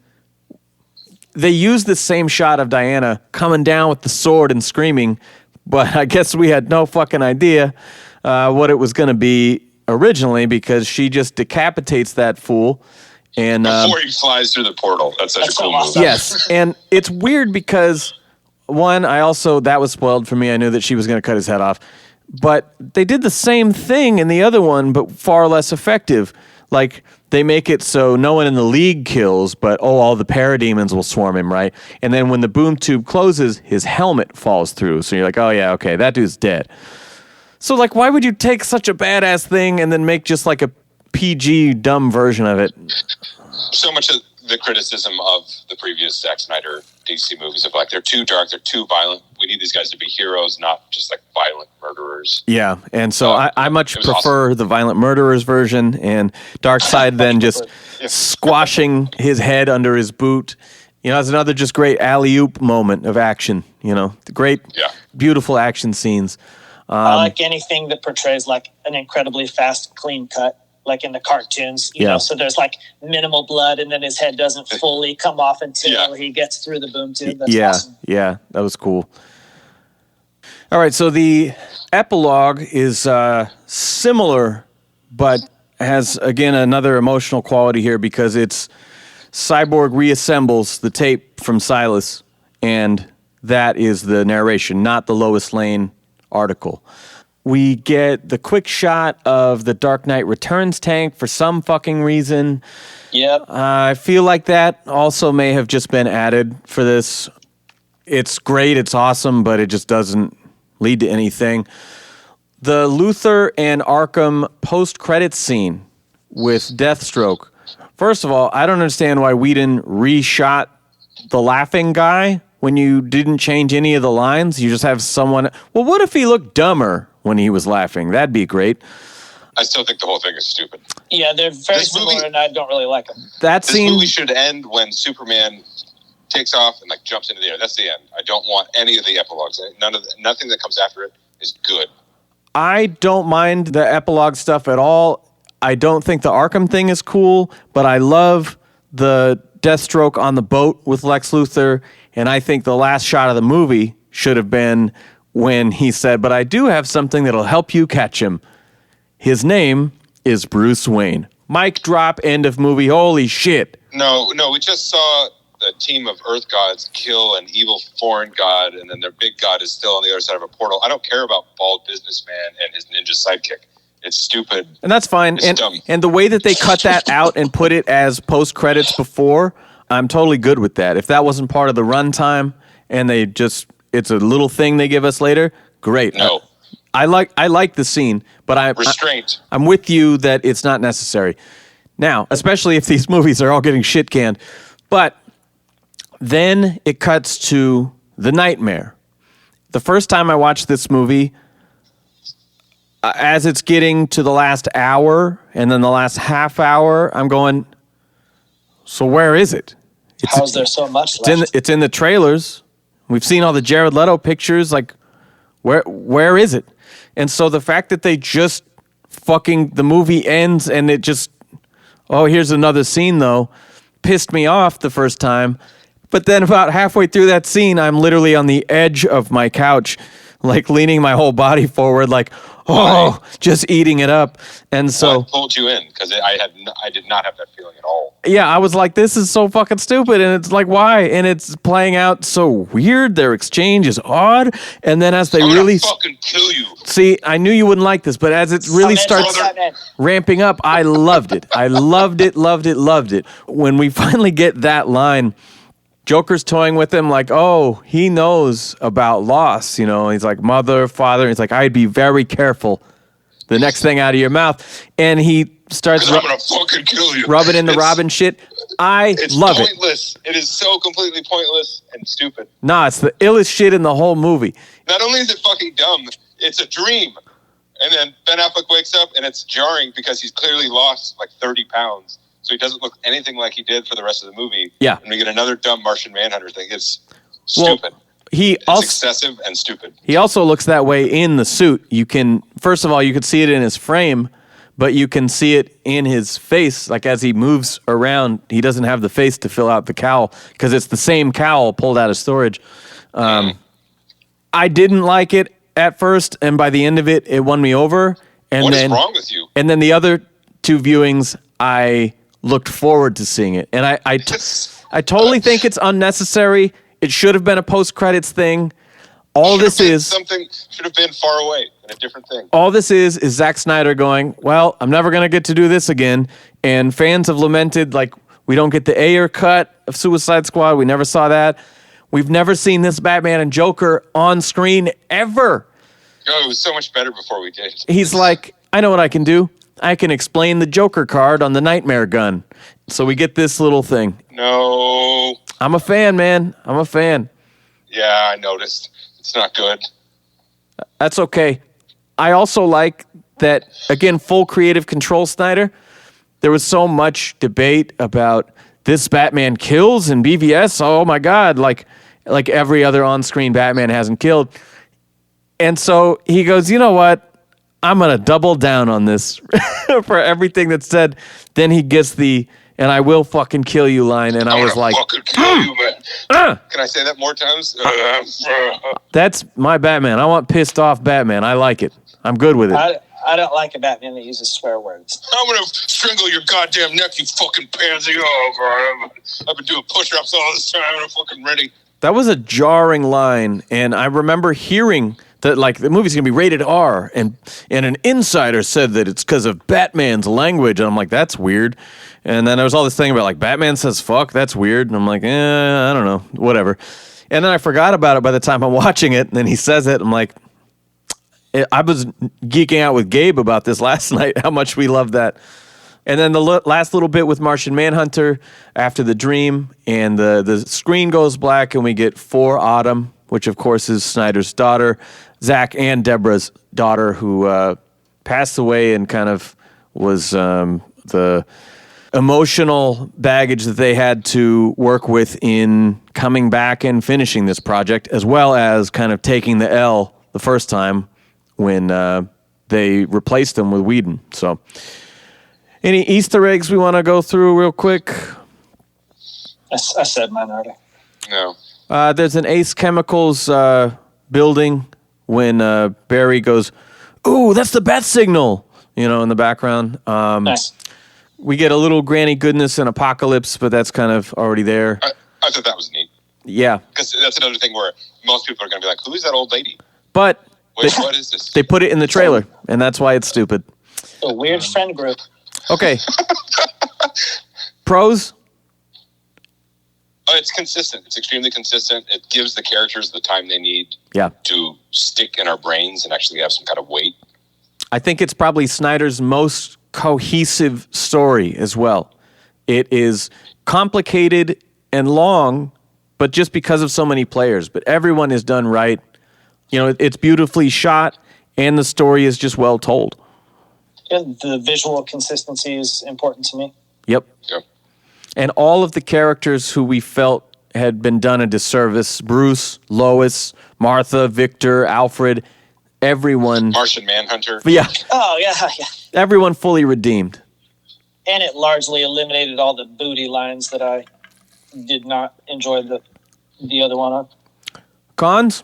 they use the same shot of Diana coming down with the sword and screaming, but I guess we had no fucking idea what it was going to be. originally because she just decapitates that fool. And before he flies through the portal. That's such a cool move. Yes, and it's weird because, one, that was spoiled for me. I knew that she was going to cut his head off. But they did the same thing in the other one, but far less effective. Like, they make it so no one in the league kills, but, all the parademons will swarm him, right? And then when the boom tube closes, his helmet falls through. So you're like, oh, yeah, okay, that dude's dead. So, like, why would you take such a badass thing and then make just, like, a PG dumb version of it? So much of the criticism of the previous Zack Snyder DC movies of, like, they're too dark, they're too violent. We need these guys to be heroes, not just, like, violent murderers. Yeah, and so I much prefer the violent murderers version, and Darkseid then just squashing his head under his boot. You know, it's another just great alley-oop moment of action, you know. Great, beautiful action scenes. I like anything that portrays, like, an incredibly fast, clean cut. Like in the cartoons, you know, so there's like minimal blood and then his head doesn't fully come off until he gets through the boom tube. That's awesome. Yeah, that was cool. All right, so the epilogue is similar, but has, again, another emotional quality here because it's Cyborg reassembles the tape from Silas, and that is the narration, not the Lois Lane article. We get the quick shot of the Dark Knight Returns tank for some fucking reason. Yep. I feel like that also may have just been added for this. It's great, it's awesome, but it just doesn't lead to anything. The Luthor and Arkham post-credits scene with Deathstroke. First of all, I don't understand why Whedon reshot the laughing guy when you didn't change any of the lines. You just have someone... Well, what if he looked dumber when he was laughing? That'd be great. I still think the whole thing is stupid. Yeah, they're very similar, and I don't really like them. This movie should end when Superman takes off and, like, jumps into the air. That's the end. I don't want any of the epilogues. Nothing that comes after it is good. I don't mind the epilogue stuff at all. I don't think the Arkham thing is cool, but I love the Deathstroke on the boat with Lex Luthor, and I think the last shot of the movie should have been when he said, but I do have something that'll help you catch him. His name is Bruce Wayne. Mic drop, end of movie. Holy shit. No, we just saw a team of Earth gods kill an evil foreign god, and then their big god is still on the other side of a portal. I don't care about Bald Businessman and his ninja sidekick. It's stupid. And that's fine. It's dumb. And the way that they cut that out and put it as post-credits before, I'm totally good with that. If that wasn't part of the runtime and it's a little thing they give us later, great. No. I like the scene, but I'm with you that it's not necessary. Now, especially if these movies are all getting shit canned. But then it cuts to The Nightmare. The first time I watched this movie, as it's getting to the last hour and then the last half hour, I'm going, so where is it? How's there so much left? It's in the trailers. We've seen all the Jared Leto pictures. Like, where is it? And so the fact that they just the movie ends and it just, here's another scene though, pissed me off the first time. But then about halfway through that scene, I'm literally on the edge of my couch, like leaning my whole body forward, like, just eating it up. And so I pulled you in because I did not have that feeling at all. Yeah, I was like, this is so fucking stupid. And it's like, why? And it's playing out so weird. Their exchange is odd. And then as they really fucking kill you. See, I knew you wouldn't like this, but as it really starts ramping up, I loved it. I loved it. When we finally get that line, Joker's toying with him like, he knows about loss, you know. He's like, mother, father. He's like, I'd be very careful. The next thing out of your mouth. And he starts I'm gonna fucking kill you. Rubbing in the Robin shit. It's love pointless. It is so completely pointless and stupid. Nah, it's the illest shit in the whole movie. Not only is it fucking dumb, it's a dream. And then Ben Affleck wakes up and it's jarring because he's clearly lost like 30 pounds. So he doesn't look anything like he did for the rest of the movie. Yeah. And we get another dumb Martian Manhunter thing. It's stupid. It's excessive and stupid. He also looks that way in the suit. First of all, you could see it in his frame, but you can see it in his face. Like as he moves around, he doesn't have the face to fill out the cowl because it's the same cowl pulled out of storage. I didn't like it at first, and by the end of it, it won me over. And what then, is wrong with you? And then the other two viewings, I looked forward to seeing it. And I totally think it's unnecessary. It should have been a post-credits thing. All this is something should have been far away and a different thing. All this is Zack Snyder going, well, I'm never going to get to do this again. And fans have lamented, like, we don't get the Ayer cut of Suicide Squad. We never saw that. We've never seen this Batman and Joker on screen ever. Oh, it was so much better before we did. He's like, I know what I can do. I can explain the Joker card on the Nightmare gun. So we get this little thing. No. I'm a fan, man. I'm a fan. Yeah, I noticed. It's not good. That's okay. I also like that, again, full creative control, Snyder. There was so much debate about this Batman kills in BVS. Oh, my God. Like every other on-screen Batman hasn't killed. And so he goes, you know what? I'm going to double down on this for everything that's said. Then he gets the, and I will fucking kill you line. And I was like, fucking kill you, man. Can I say that more times? That's my Batman. I want pissed off Batman. I like it. I'm good with it. I don't like a Batman that uses swear words. I'm going to strangle your goddamn neck, you fucking pansy. Oh, God. I've been doing push-ups all this time. I'm fucking ready. That was a jarring line. And I remember hearing that, like, the movie's going to be rated R. And an insider said that it's because of Batman's language. And I'm like, that's weird. And then there was all this thing about, like, Batman says fuck. That's weird. And I'm like, I don't know. Whatever. And then I forgot about it by the time I'm watching it. And then he says it. I'm like, I was geeking out with Gabe about this last night, how much we love that. And then the last little bit with Martian Manhunter after the dream, and the screen goes black, and we get For Autumn, which, of course, is Snyder's daughter, Zach and Deborah's daughter, who passed away and kind of was the emotional baggage that they had to work with in coming back and finishing this project, as well as kind of taking the L the first time when they replaced them with Whedon. So, any Easter eggs we want to go through real quick? I said mine already. No. There's an Ace Chemicals building when Barry goes, ooh, that's the bat signal, in the background. Nice. We get a little Granny Goodness and Apocalypse, but that's kind of already there. I thought that was neat. Yeah. Because that's another thing where most people are going to be like, who is that old lady? But Wait, what is this? They put it in the trailer, and that's why it's stupid. A weird friend group. Okay. Pros? It's consistent. It's extremely consistent. It gives the characters the time they need to stick in our brains and actually have some kind of weight. I think it's probably Snyder's most cohesive story as well. It is complicated and long, but just because of so many players. But everyone is done right. It's beautifully shot, and the story is just well told. Yeah, the visual consistency is important to me. Yep. And all of the characters who we felt had been done a disservice, Bruce, Lois, Martha, Victor, Alfred, everyone. Martian Manhunter. Yeah. Oh, yeah. Everyone fully redeemed. And it largely eliminated all the booty lines that I did not enjoy the other one on. Cons?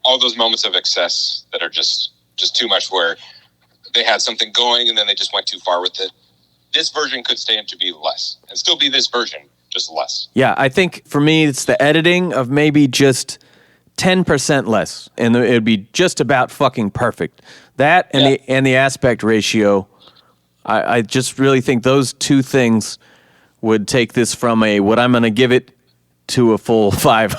All those moments of excess that are just too much, where they had something going and then they just went too far with it. This version could stand to be less and still be this version, just less. Yeah, I think for me, it's the editing of maybe just 10% less, and it would be just about fucking perfect. That and the aspect ratio, I just really think those two things would take this from what I'm going to give it to a full 5.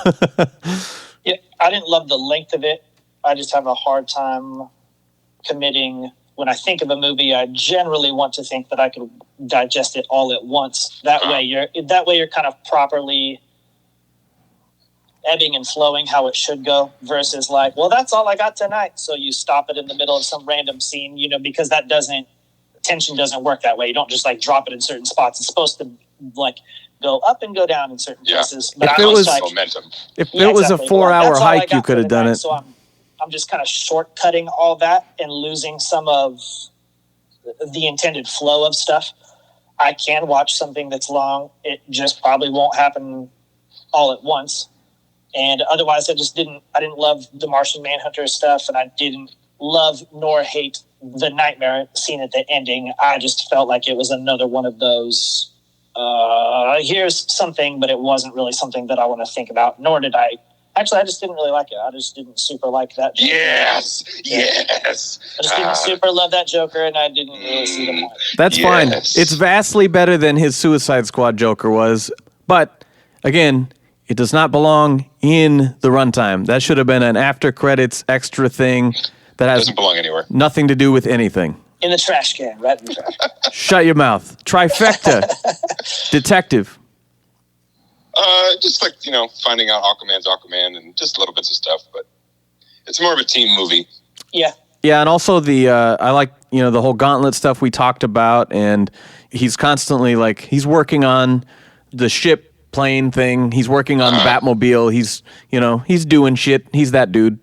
Yeah, I didn't love the length of it. I just have a hard time committing. When I think of a movie, I generally want to think that I could digest it all at once. That way you're kind of properly ebbing and flowing how it should go, versus like, well, that's all I got tonight. So you stop it in the middle of some random scene, because tension doesn't work that way. You don't just like drop it in certain spots. It's supposed to like go up and go down in certain places. But if it was a 4-hour hike, you could have done it. So I'm just kind of shortcutting all that and losing some of the intended flow of stuff. I can watch something that's long. It just probably won't happen all at once. And otherwise, I didn't love the Martian Manhunter stuff, and I didn't love nor hate the nightmare scene at the ending. I just felt like it was another one of those, here's something, but it wasn't really something that I want to think about, nor did I. Actually, I just didn't really like it. I just didn't super like that Joker. Yes! I just didn't super love that Joker, and I didn't really see the point. That's fine. It's vastly better than his Suicide Squad Joker was. But, again, it does not belong in the runtime. That should have been an after-credits extra thing that has doesn't belong anywhere. Nothing to do with anything. In the trash can, right in the trash can. Shut your mouth. Trifecta. Detective. Just like, finding out Aquaman's Aquaman and just little bits of stuff, but it's more of a team movie. Yeah. Yeah, and also I like, the whole gauntlet stuff we talked about, and he's constantly he's working on the ship plane thing. He's working on the Batmobile. He's doing shit. He's that dude.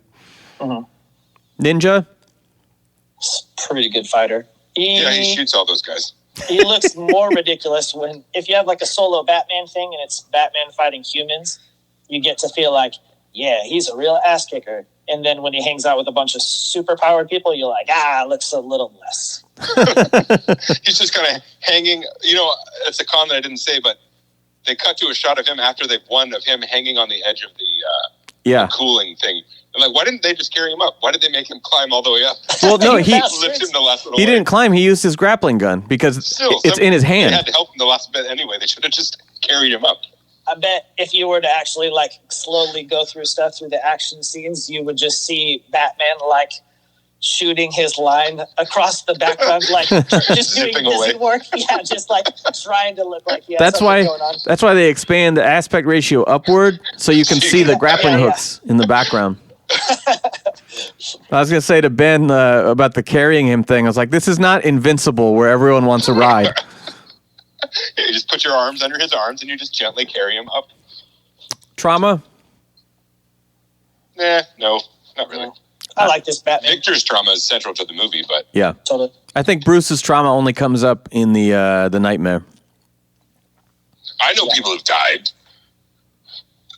Ninja? Pretty good fighter. He shoots all those guys. He looks more ridiculous if you have a solo Batman thing and it's Batman fighting humans, you get to feel like, yeah, he's a real ass kicker. And then when he hangs out with a bunch of superpowered people, you're like, looks a little less. He's just kind of hanging. It's a con that I didn't say, but they cut to a shot of him after they've won, of him hanging on the edge of the cooling thing. And why didn't they just carry him up? Why did they make him climb all the way up? Well, no, he lifted him the last little He way. didn't climb. He used his grappling gun because it's in his hand. They had to help him the last bit anyway. They should have just carried him up. I bet if you were to actually slowly go through stuff through the action scenes, you would just see Batman shooting his line across the background, just doing busy work. Yeah, just trying to look like he has something going on. That's why they expand the aspect ratio upward so you can see the grappling hooks in the background. I was going to say to Ben about the carrying him thing. I was like, this is not Invincible where everyone wants a ride. You just put your arms under his arms and you just gently carry him up. Trauma? No, not really. I like this Batman. Victor's trauma is central to the movie, but yeah, totally. I think Bruce's trauma only comes up in the Nightmare. I know people who've died.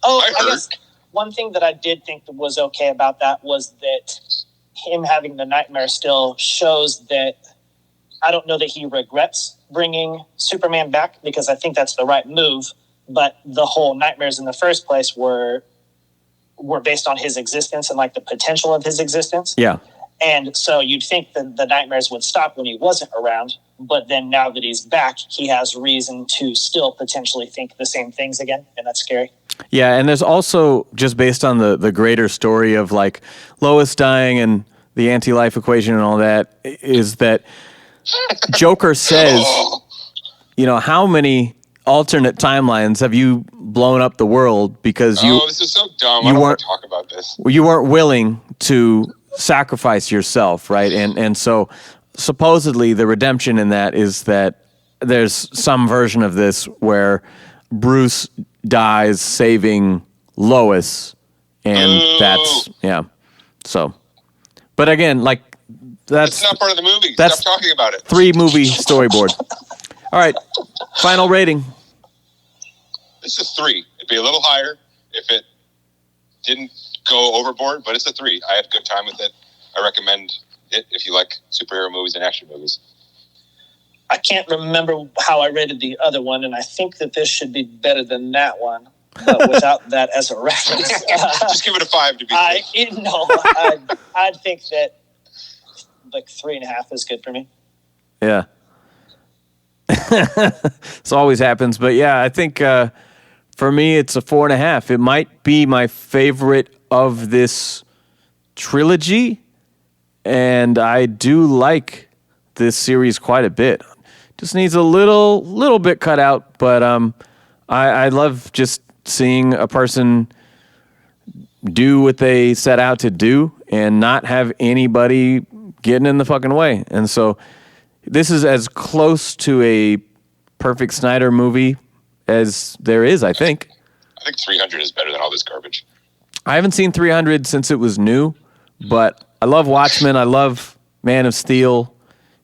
Oh, I guess one thing that I did think was okay about that was that him having the Nightmare still shows that I don't know that he regrets bringing Superman back, because I think that's the right move, but the whole nightmares in the first place were based on his existence and the potential of his existence. Yeah. And so you'd think that the nightmares would stop when he wasn't around, but then now that he's back, he has reason to still potentially think the same things again, and that's scary. Yeah, and there's also, just based on the greater story of Lois dying and the anti-life equation and all that, is that Joker says, how many alternate timelines have you blown up the world because this is so dumb. I don't want to talk about this. You weren't willing to sacrifice yourself, right? And so supposedly the redemption in that is that there's some version of this where Bruce dies saving Lois, and that's so. But again, that's it's not part of the movie. That's Stop talking about it. 3-movie storyboard. All right, final rating. It's a 3. It'd be a little higher if it didn't go overboard, but it's a 3. I had a good time with it. I recommend it if you like superhero movies and action movies. I can't remember how I rated the other one, and I think that this should be better than that one, but without that as a reference. Just give it a 5 to be safe. I'd think that 3.5 is good for me. Yeah. This always happens, but yeah, I think for me it's a 4.5. It might be my favorite of this trilogy, and I do like this series quite a bit. Just needs a little bit cut out, but I love just seeing a person do what they set out to do and not have anybody getting in the fucking way. And so this is as close to a perfect Snyder movie as there is, I think. I think 300 is better than all this garbage. I haven't seen 300 since it was new, but I love Watchmen. I love Man of Steel.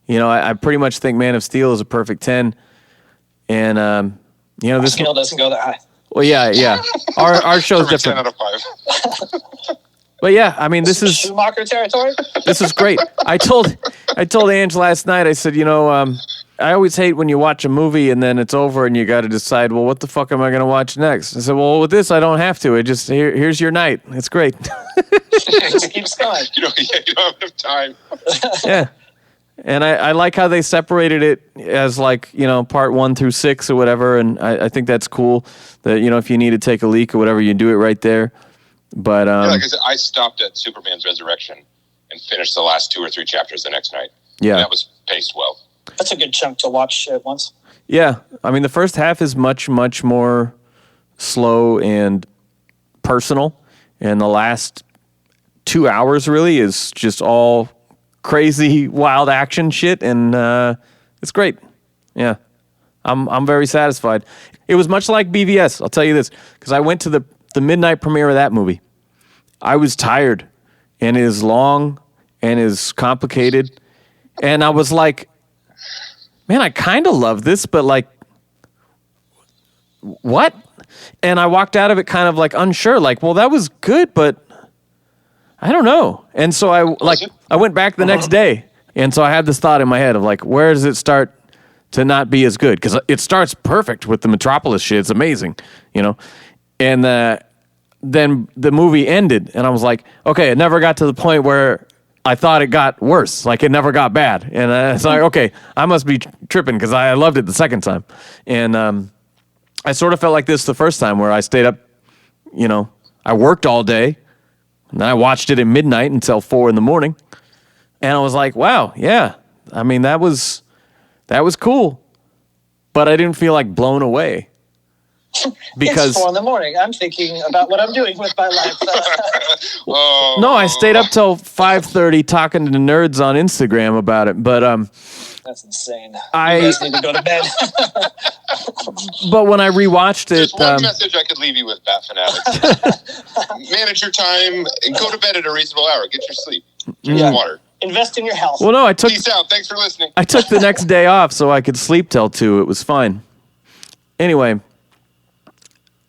I pretty much think Man of Steel is a perfect 10. And, this scale doesn't go that high. Well, yeah. Our show's different. 10 out of 5. But yeah, I mean, this is Schumacher territory. This is great. I told Ange last night. I said, I always hate when you watch a movie and then it's over and you got to decide, well, what the fuck am I going to watch next? I said, well, with this, I don't have to. Here's your night. It's great. It just keeps going. You don't have enough time. Yeah. And I like how they separated it as part 1 through 6 or whatever. And I think that's cool that, if you need to take a leak or whatever, you do it right there. But like I said, I stopped at Superman's Resurrection and finished the last 2 or 3 chapters the next night. Yeah. And that was paced well. That's a good chunk to watch at once. Yeah. I mean, the first half is much, much more slow and personal. And the last 2 hours really is just all crazy, wild action shit. And it's great. Yeah. I'm very satisfied. It was much like BVS, I'll tell you this, because I went to the midnight premiere of that movie. I was tired, and it is long, and is complicated, and I was like, man, I kind of love this, but what? And I walked out of it kind of unsure, well, that was good, but I don't know. And so I went back the next day, and so I had this thought in my head of where does it start to not be as good? Because it starts perfect with the Metropolis shit. It's amazing, And then the movie ended, and I was like, okay, it never got to the point where I thought it got worse. It never got bad. And it's like, okay, I must be tripping because I loved it the second time. And I sort of felt like this the first time where I stayed up, I worked all day, and then I watched it at midnight until 4 a.m. And I was like, wow, yeah. I mean, that was cool. But I didn't feel blown away. Because it's 4 a.m. I'm thinking about what I'm doing with my life. No, I stayed up till 5:30 talking to the nerds on Instagram about it. But that's insane. I just need to go to bed. But when I rewatched it, there's one message I could leave you with, Bat Fan Addict. Manage your time and go to bed at a reasonable hour. Get your sleep. Drink some water. Invest in your health. Well, no, I took. Peace out. Thanks for listening. I took the next day off so I could sleep till 2. It was fine. Anyway.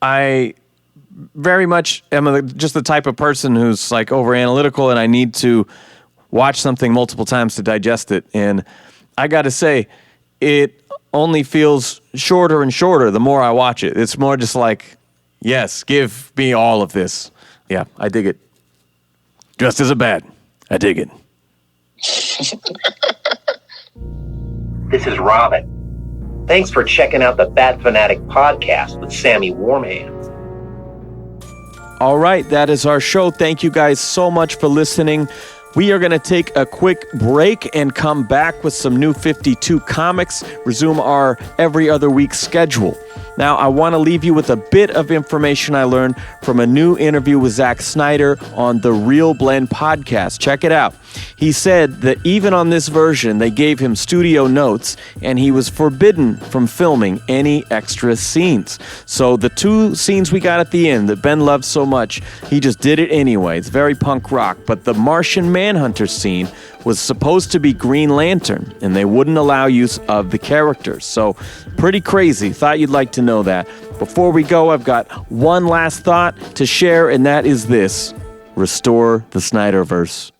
I very much am just the type of person who's over analytical, and I need to watch something multiple times to digest it. And I got to say, it only feels shorter and shorter the more I watch it. It's more just yes, give me all of this. Yeah, I dig it. Just as a bad, I dig it. This is Robin. Thanks for checking out the Bat Fanatic podcast with Sammy Warm Hands. All right, that is our show. Thank you guys so much for listening. We are going to take a quick break and come back with some new 52 comics, resume our every other week schedule. Now, I want to leave you with a bit of information I learned from a new interview with ZACK Snyder on the Real Blend podcast. Check it out. He said that even on this version, they gave him studio notes, and he was forbidden from filming any extra scenes. So the 2 scenes we got at the end that Ben loved so much, he just did it anyway. It's very punk rock. But the Martian Manhunter scene was supposed to be Green Lantern, and they wouldn't allow use of the characters. So pretty crazy. Thought you'd like to know that. Before we go, I've got one last thought to share, and that is this: restore the Snyderverse.